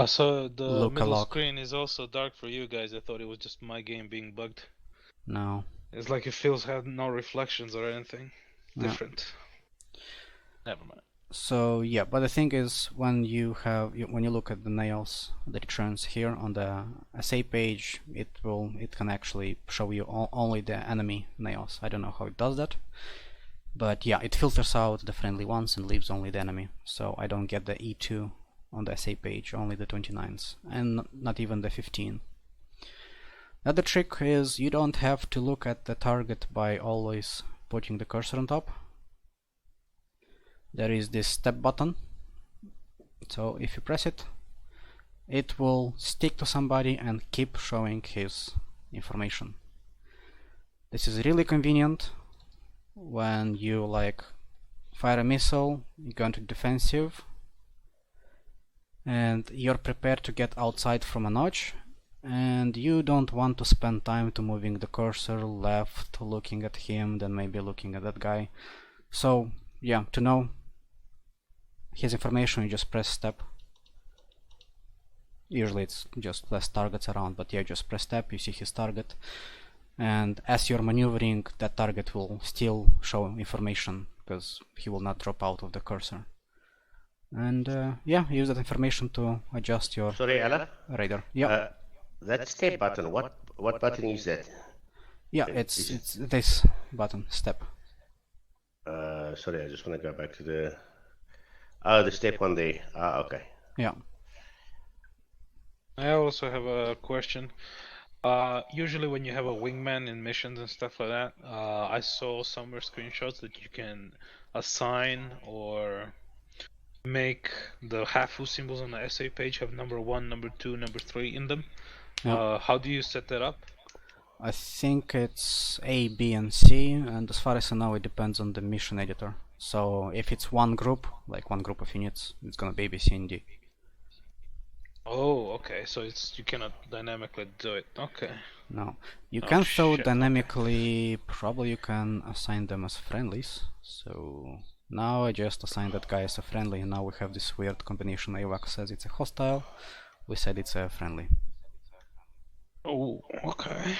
Speaker 3: so the
Speaker 1: look
Speaker 3: middle
Speaker 1: alike.
Speaker 3: screen is also dark for you guys. I thought it was just my game being bugged.
Speaker 1: No.
Speaker 3: It's like it feels had no reflections or anything different. Never mind.
Speaker 1: So yeah, but the thing is, when you look at the nails, the returns here on the SA page, it can actually show you only the enemy nails. I don't know how it does that, but yeah, it filters out the friendly ones and leaves only the enemy. So I don't get the E2 on the SA page, only the 29s, and not even the 15. The other trick is you don't have to look at the target by always putting the cursor on top. There is this step button, so if you press it, it will stick to somebody and keep showing his information. This is really convenient when you fire a missile, you go into defensive, and you're prepared to get outside from a notch, and you don't want to spend time to moving the cursor left, looking at him, then maybe looking at that guy. So yeah, to know his information, you just press step. Usually it's just less targets around, but yeah, just press step, you see his target, and as you're maneuvering, that target will still show information because he will not drop out of the cursor. And use that information to adjust your radar. Yeah.
Speaker 11: That step button, what button is that?
Speaker 1: Yeah, it's this button, step.
Speaker 11: Sorry, I just want to go back to the step one there. Okay.
Speaker 1: Yeah.
Speaker 3: I also have a question. Usually when you have a wingman in missions and stuff like that, I saw somewhere screenshots that you can assign or make the HAFU symbols on the SA page have number 1, number 2, number 3 in them.
Speaker 1: Yeah.
Speaker 3: How do you set that up?
Speaker 1: I think it's A, B, and C, and as far as I know, it depends on the mission editor. So if it's one group, like one group of units, it's gonna be A, B, C, and D.
Speaker 3: Oh, okay. So you cannot dynamically do it. Okay.
Speaker 1: No, you can so dynamically. Probably you can assign them as friendlies. So now I just assigned that guy as a friendly, and now we have this weird combination. AWACS says it's a hostile. We said it's a friendly.
Speaker 3: Oh, okay.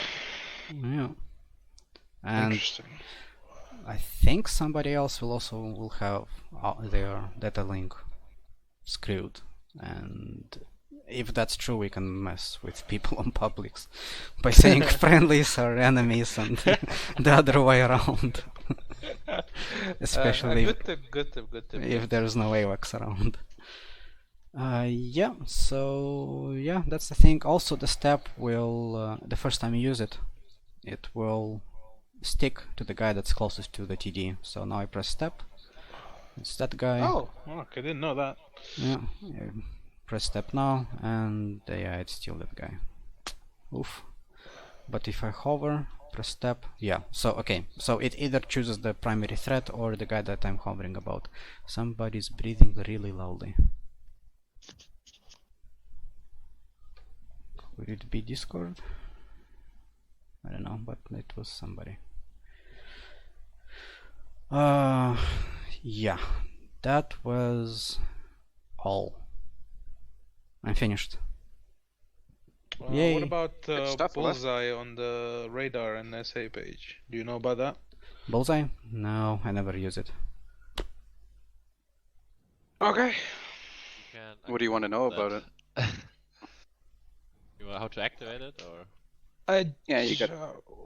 Speaker 1: Yeah. And
Speaker 3: interesting.
Speaker 1: I think somebody else will have their Datalink screwed, and if that's true, we can mess with people on publics by saying friendlies are enemies and the other way around. Especially
Speaker 3: good tip.
Speaker 1: if there's no AWACS around. Yeah, so yeah, that's the thing. Also, the step will, the first time you use it, it will stick to the guy that's closest to the TD. So now I press step. It's that guy.
Speaker 3: Oh, okay, didn't know that.
Speaker 1: Yeah, press step now, and yeah, it's still that guy. Oof. But if I hover, press step, yeah. So okay, so it either chooses the primary threat or the guy that I'm hovering about. Somebody's breathing really loudly. Would it be Discord? I don't know, but it was somebody. Yeah, that was all. I'm finished. Yay.
Speaker 3: What about bullseye on the radar and SA page? Do you know about that?
Speaker 1: Bullseye? No, I never use it.
Speaker 3: Okay.
Speaker 7: What do you want to know about it?
Speaker 4: You know how to activate it, or?
Speaker 7: Yeah, you got.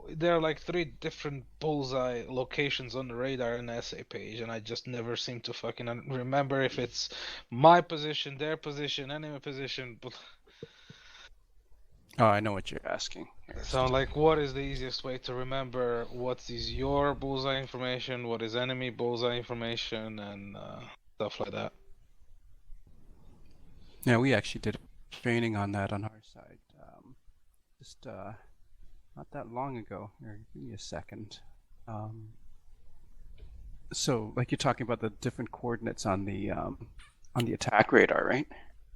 Speaker 3: There are like 3 different bullseye locations on the radar and SA page, and I just never seem to fucking remember if it's my position, their position, enemy position.
Speaker 7: Oh, I know what you're asking.
Speaker 3: So, like, what is the easiest way to remember what is your bullseye information, what is enemy bullseye information, and stuff like that?
Speaker 7: Yeah, we actually did training on that on our side. Just not that long ago. Here, give me a second. So, like, you're talking about the different coordinates on the attack radar, right?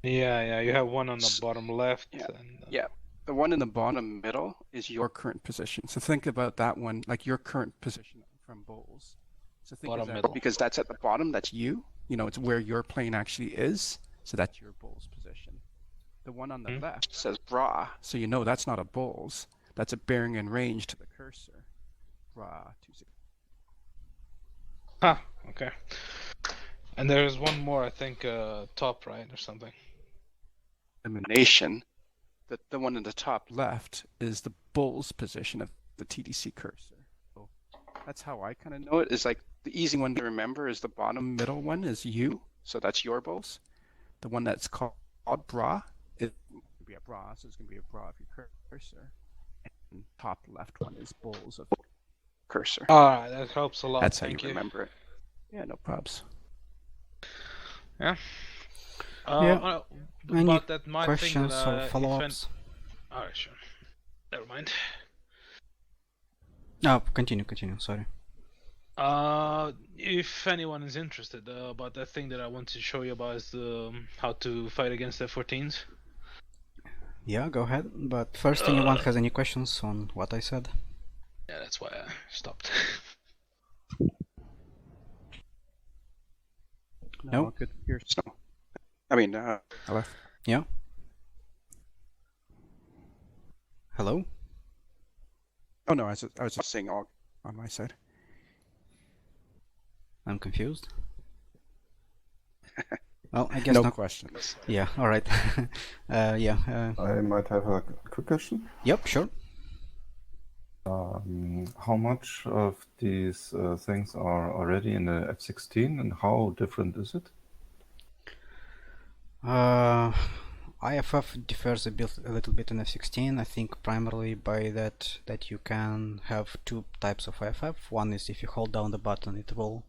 Speaker 3: Yeah. You have one on the bottom left.
Speaker 7: Yeah.
Speaker 3: And,
Speaker 7: Yeah. The one in the bottom middle is your current position. So think about that one, like your current position from bowls. So think of that
Speaker 3: middle.
Speaker 7: because that's at the bottom. That's you. You know, it's where your plane actually is. So that's your bowls position. The one on the left says bra, so you know that's not a bowls. That's a bearing and range to the cursor. Bra 260.
Speaker 3: Huh. Okay. And there's one more, I think, top right or something.
Speaker 7: Elimination. The one in the top left is the bowls position of the TDC cursor. So that's how I kind of know it. Is like the easy one to remember is the bottom middle one is you, so that's your bowls. The one that's called bra is going to be a bra, so it's going to be a bra of your cursor. And top left one is bowls of the cursor.
Speaker 3: Alright, that helps a lot.
Speaker 7: That's how
Speaker 3: Thank
Speaker 7: you remember it. Yeah, no probs.
Speaker 3: Yeah.
Speaker 1: Any
Speaker 3: About that might
Speaker 1: questions
Speaker 3: think that,
Speaker 1: or follow-ups?
Speaker 3: Alright, sure. Never mind.
Speaker 1: No, continue, sorry.
Speaker 3: If anyone is interested about that thing that I want to show you about is how to fight against F-14s.
Speaker 1: Yeah, go ahead. But first, anyone has any questions on what I said?
Speaker 3: Yeah, that's why I stopped.
Speaker 7: No, good. Here's no. I mean, hello.
Speaker 1: Yeah. Hello.
Speaker 7: Oh no, I was just saying all on my side.
Speaker 1: I'm confused. Well, I guess
Speaker 7: no
Speaker 1: not.
Speaker 7: questions.
Speaker 1: Yeah. All right. Yeah.
Speaker 10: I might have a quick question.
Speaker 1: Yep. Sure.
Speaker 10: How much of these things are already in the F-16, and how different is it?
Speaker 1: IFF differs a little bit in F-16. I think primarily by that you can have 2 types of IFF. One is if you hold down the button, it will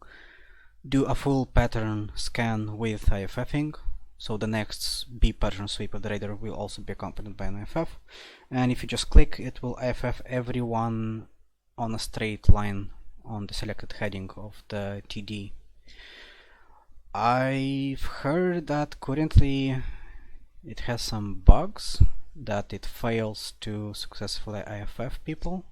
Speaker 1: do a full pattern scan with IFFing. So the next B pattern sweep of the radar will also be accompanied by an IFF. And if you just click, it will IFF everyone on a straight line on the selected heading of the TD. I've heard that currently it has some bugs, that it fails to successfully IFF people.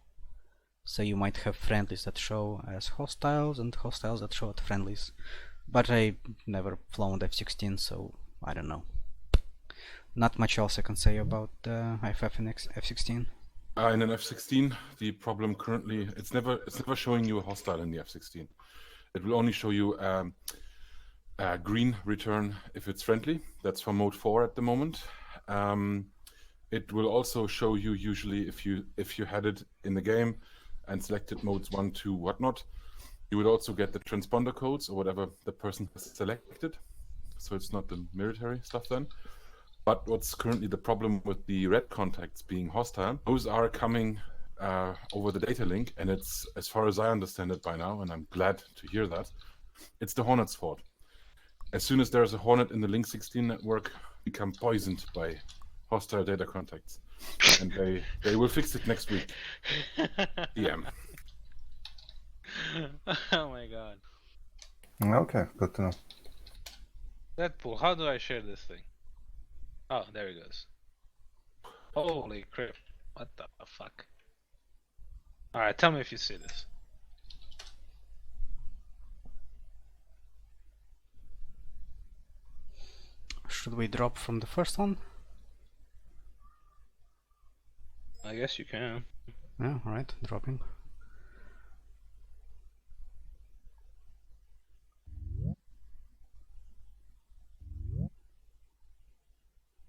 Speaker 1: So you might have friendlies that show as hostiles and hostiles that show as friendlies. But I never flown the F-16, so I don't know. Not much else I can say about the IFF in F-16.
Speaker 6: In an F-16, the problem currently it's never showing you a hostile in the F-16. It will only show you a green return if it's friendly. That's for mode 4 at the moment. It will also show you usually if you had it in the game and selected modes 1, 2, whatnot. You would also get the transponder codes or whatever the person has selected. So it's not the military stuff then. But what's currently the problem with the red contacts being hostile, those are coming over the data link, and it's, as far as I understand it by now, and I'm glad to hear that, it's the Hornet's fault. As soon as there's a Hornet in the Link 16 network, become poisoned by hostile data contacts. And they will fix it next week. DM.
Speaker 3: Oh my god.
Speaker 10: Okay, good to know.
Speaker 3: Deadpool, how do I share this thing? Oh, there it goes. Holy crap. What the fuck? Alright, tell me if you see this.
Speaker 1: Should we drop from the first one?
Speaker 3: I guess you can.
Speaker 1: Yeah, alright, dropping.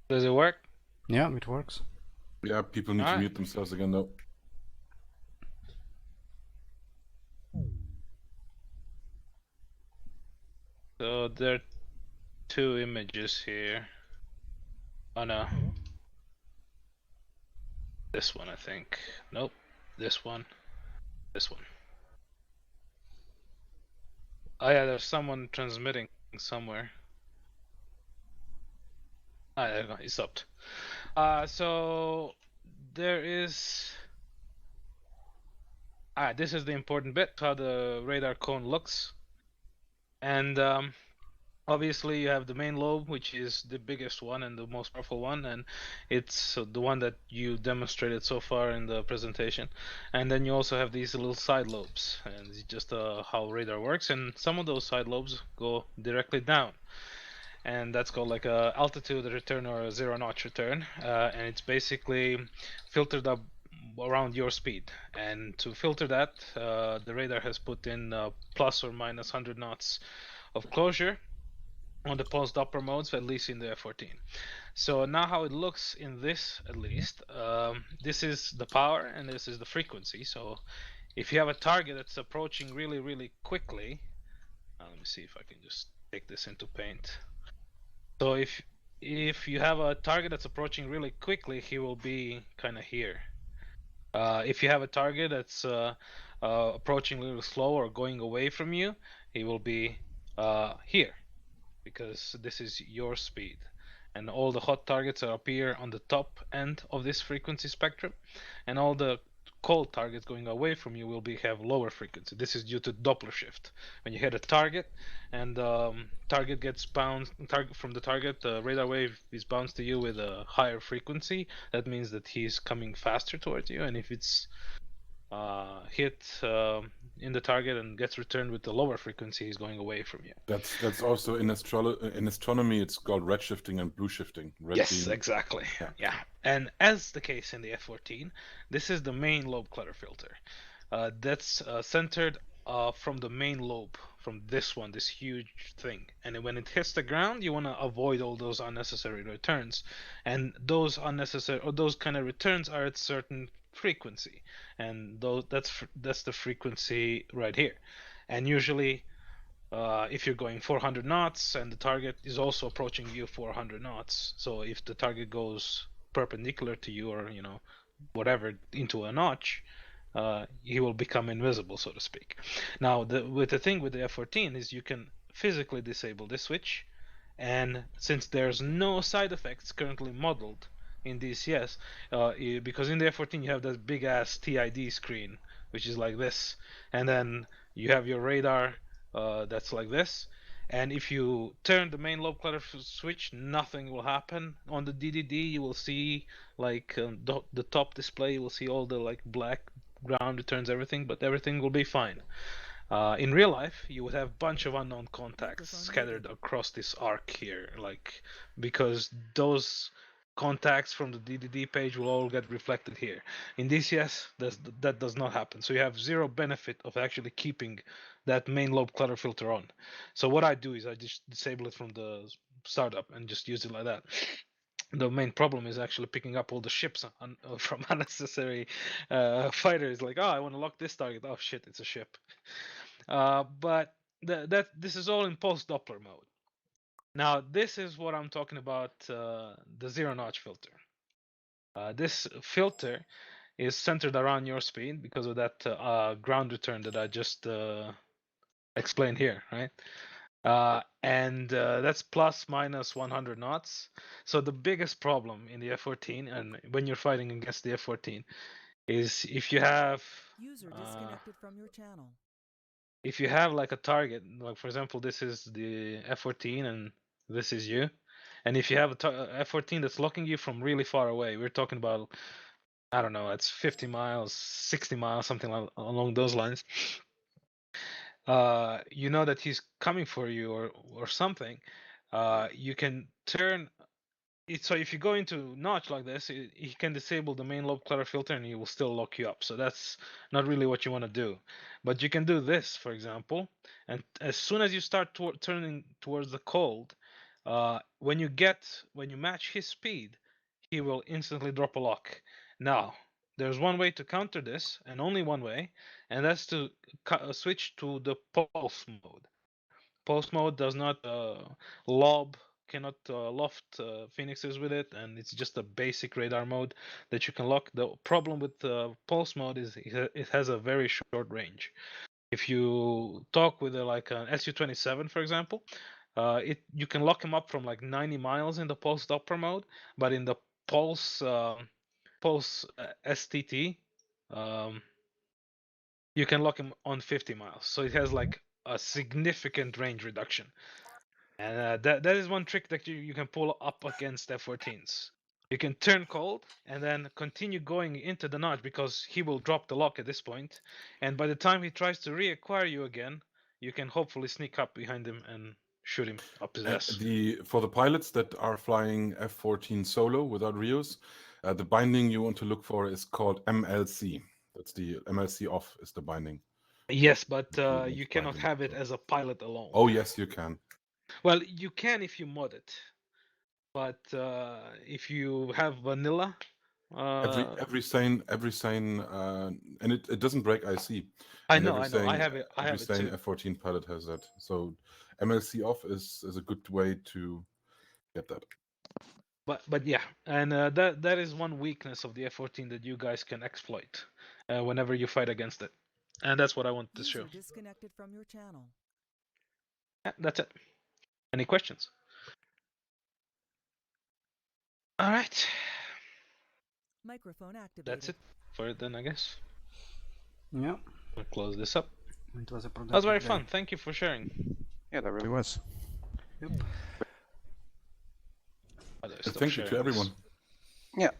Speaker 3: Does it work?
Speaker 1: Yeah, it works.
Speaker 6: Yeah, people need to mute themselves again though.
Speaker 3: So there are two images here. Oh no. This one, I think. Nope. This one. This one. Oh yeah, there's someone transmitting somewhere. Ah, there you go. He stopped. So there is. This is the important bit, how the radar cone looks. And obviously you have the main lobe, which is the biggest one and the most powerful one, and it's the one that you demonstrated so far in the presentation. And then you also have these little side lobes, and it's just how radar works. And some of those side lobes go directly down, and that's called like a altitude return or a zero notch return, and it's basically filtered up around your speed. And to filter that, the radar has put in plus or minus 100 knots of closure on the pulse Doppler modes, at least in the F-14. So now how it looks in this, at least, this is the power and this is the frequency. So if you have a target that's approaching really, really quickly, let me see if I can just take this into paint. So if you have a target that's approaching really quickly, he will be kind of here. If you have a target that's approaching a little slow or going away from you, he will be here, because this is your speed. And all the hot targets are up here on the top end of this frequency spectrum, and all the cold targets going away from you will have lower frequency. This is due to Doppler shift. When you hit a target and target gets bounced from the target, the radar wave is bounced to you with a higher frequency. That means that he's coming faster towards you, and if it's hit in the target and gets returned with the lower frequency, he's going away from you.
Speaker 6: That's also in astronomy it's called red shifting and blue shifting.
Speaker 3: Yes, exactly. Yeah. And as the case in the F-14, this is the main lobe clutter filter. That's centered from the main lobe, from this one, this huge thing. And when it hits the ground, you want to avoid all those unnecessary returns. And those unnecessary, or those kind of returns, are at certain frequency, and that's the frequency right here. And usually if you're going 400 knots and the target is also approaching you 400 knots, so if the target goes perpendicular to you, or whatever, into a notch, he will become invisible, so to speak. Now the thing with the F-14 is you can physically disable this switch, and since there's no side effects currently modeled in DCS, because in the F-14 you have that big ass TID screen, which is like this, and then you have your radar that's like this, and if you turn the main lobe clutter switch, nothing will happen. On the DDD you will see like the top display, you will see all the like black ground returns, everything, but everything will be fine. In real life, you would have a bunch of unknown contacts scattered across this arc here, like, because those contacts from the DDD page will all get reflected here. In DCS, that does not happen. So you have zero benefit of actually keeping that main lobe clutter filter on. So what I do is I just disable it from the startup and just use it like that. The main problem is actually picking up all the ships from unnecessary fighters. Like, oh, I want to lock this target. Oh shit, it's a ship. But this is all in post Doppler mode. Now, this is what I'm talking about, the zero notch filter. This filter is centered around your speed because of that ground return that I just explained here, right? And that's plus minus 100 knots. So the biggest problem in the F-14 and when you're fighting against the F-14 is if you have
Speaker 9: user disconnected from your channel.
Speaker 3: If you have like a target, like for example, this is the F-14 and this is you, and if you have a F-14 that's locking you from really far away, we're talking about, I don't know, it's 50 miles, 60 miles, something along those lines. You know that he's coming for you or something. You can turn it, so if you go into notch like this, he can disable the main lobe clutter filter and he will still lock you up. So that's not really what you want to do. But you can do this, for example, and as soon as you start turning towards the cold, when you match his speed, he will instantly drop a lock. Now, there's one way to counter this, and only one way, and that's to switch to the pulse mode. Pulse mode does not cannot loft phoenixes with it, and it's just a basic radar mode that you can lock. The problem with pulse mode is it has a very short range. If you talk with like an Su-27, for example, you can lock him up from like 90 miles in the pulse Doppler mode, but in the pulse STT, you can lock him on 50 miles. So it has like a significant range reduction. And that is one trick that you can pull up against F-14s. You can turn cold and then continue going into the notch because he will drop the lock at this point. And by the time he tries to reacquire you again, you can hopefully sneak up behind him and shoot him up his ass.
Speaker 6: For the pilots that are flying F-14 solo without Rios, the binding you want to look for is called MLC. That's the MLC off is the binding.
Speaker 3: Yes, but you cannot have it as a pilot alone.
Speaker 6: Oh yes, you can.
Speaker 3: Well, you can if you mod it, but if you have vanilla,
Speaker 6: every sane, and it doesn't break IC.
Speaker 3: I know. I have it. I have
Speaker 6: every sane F-14 pilot has that. So MLC off is a good way to get that.
Speaker 3: But yeah, and that is one weakness of the F-14 that you guys can exploit whenever you fight against it, and that's what I want to show.
Speaker 9: Disconnected from your channel.
Speaker 3: Yeah, that's it. Any questions? All right.
Speaker 9: Microphone activated.
Speaker 3: That's it for it then, I guess.
Speaker 1: Yeah.
Speaker 3: We'll close this up.
Speaker 1: It was a productive
Speaker 3: That was very
Speaker 1: day.
Speaker 3: fun. Thank you for sharing.
Speaker 7: Yeah, that really was.
Speaker 1: Yep.
Speaker 6: Thank you to everyone.
Speaker 7: Yeah.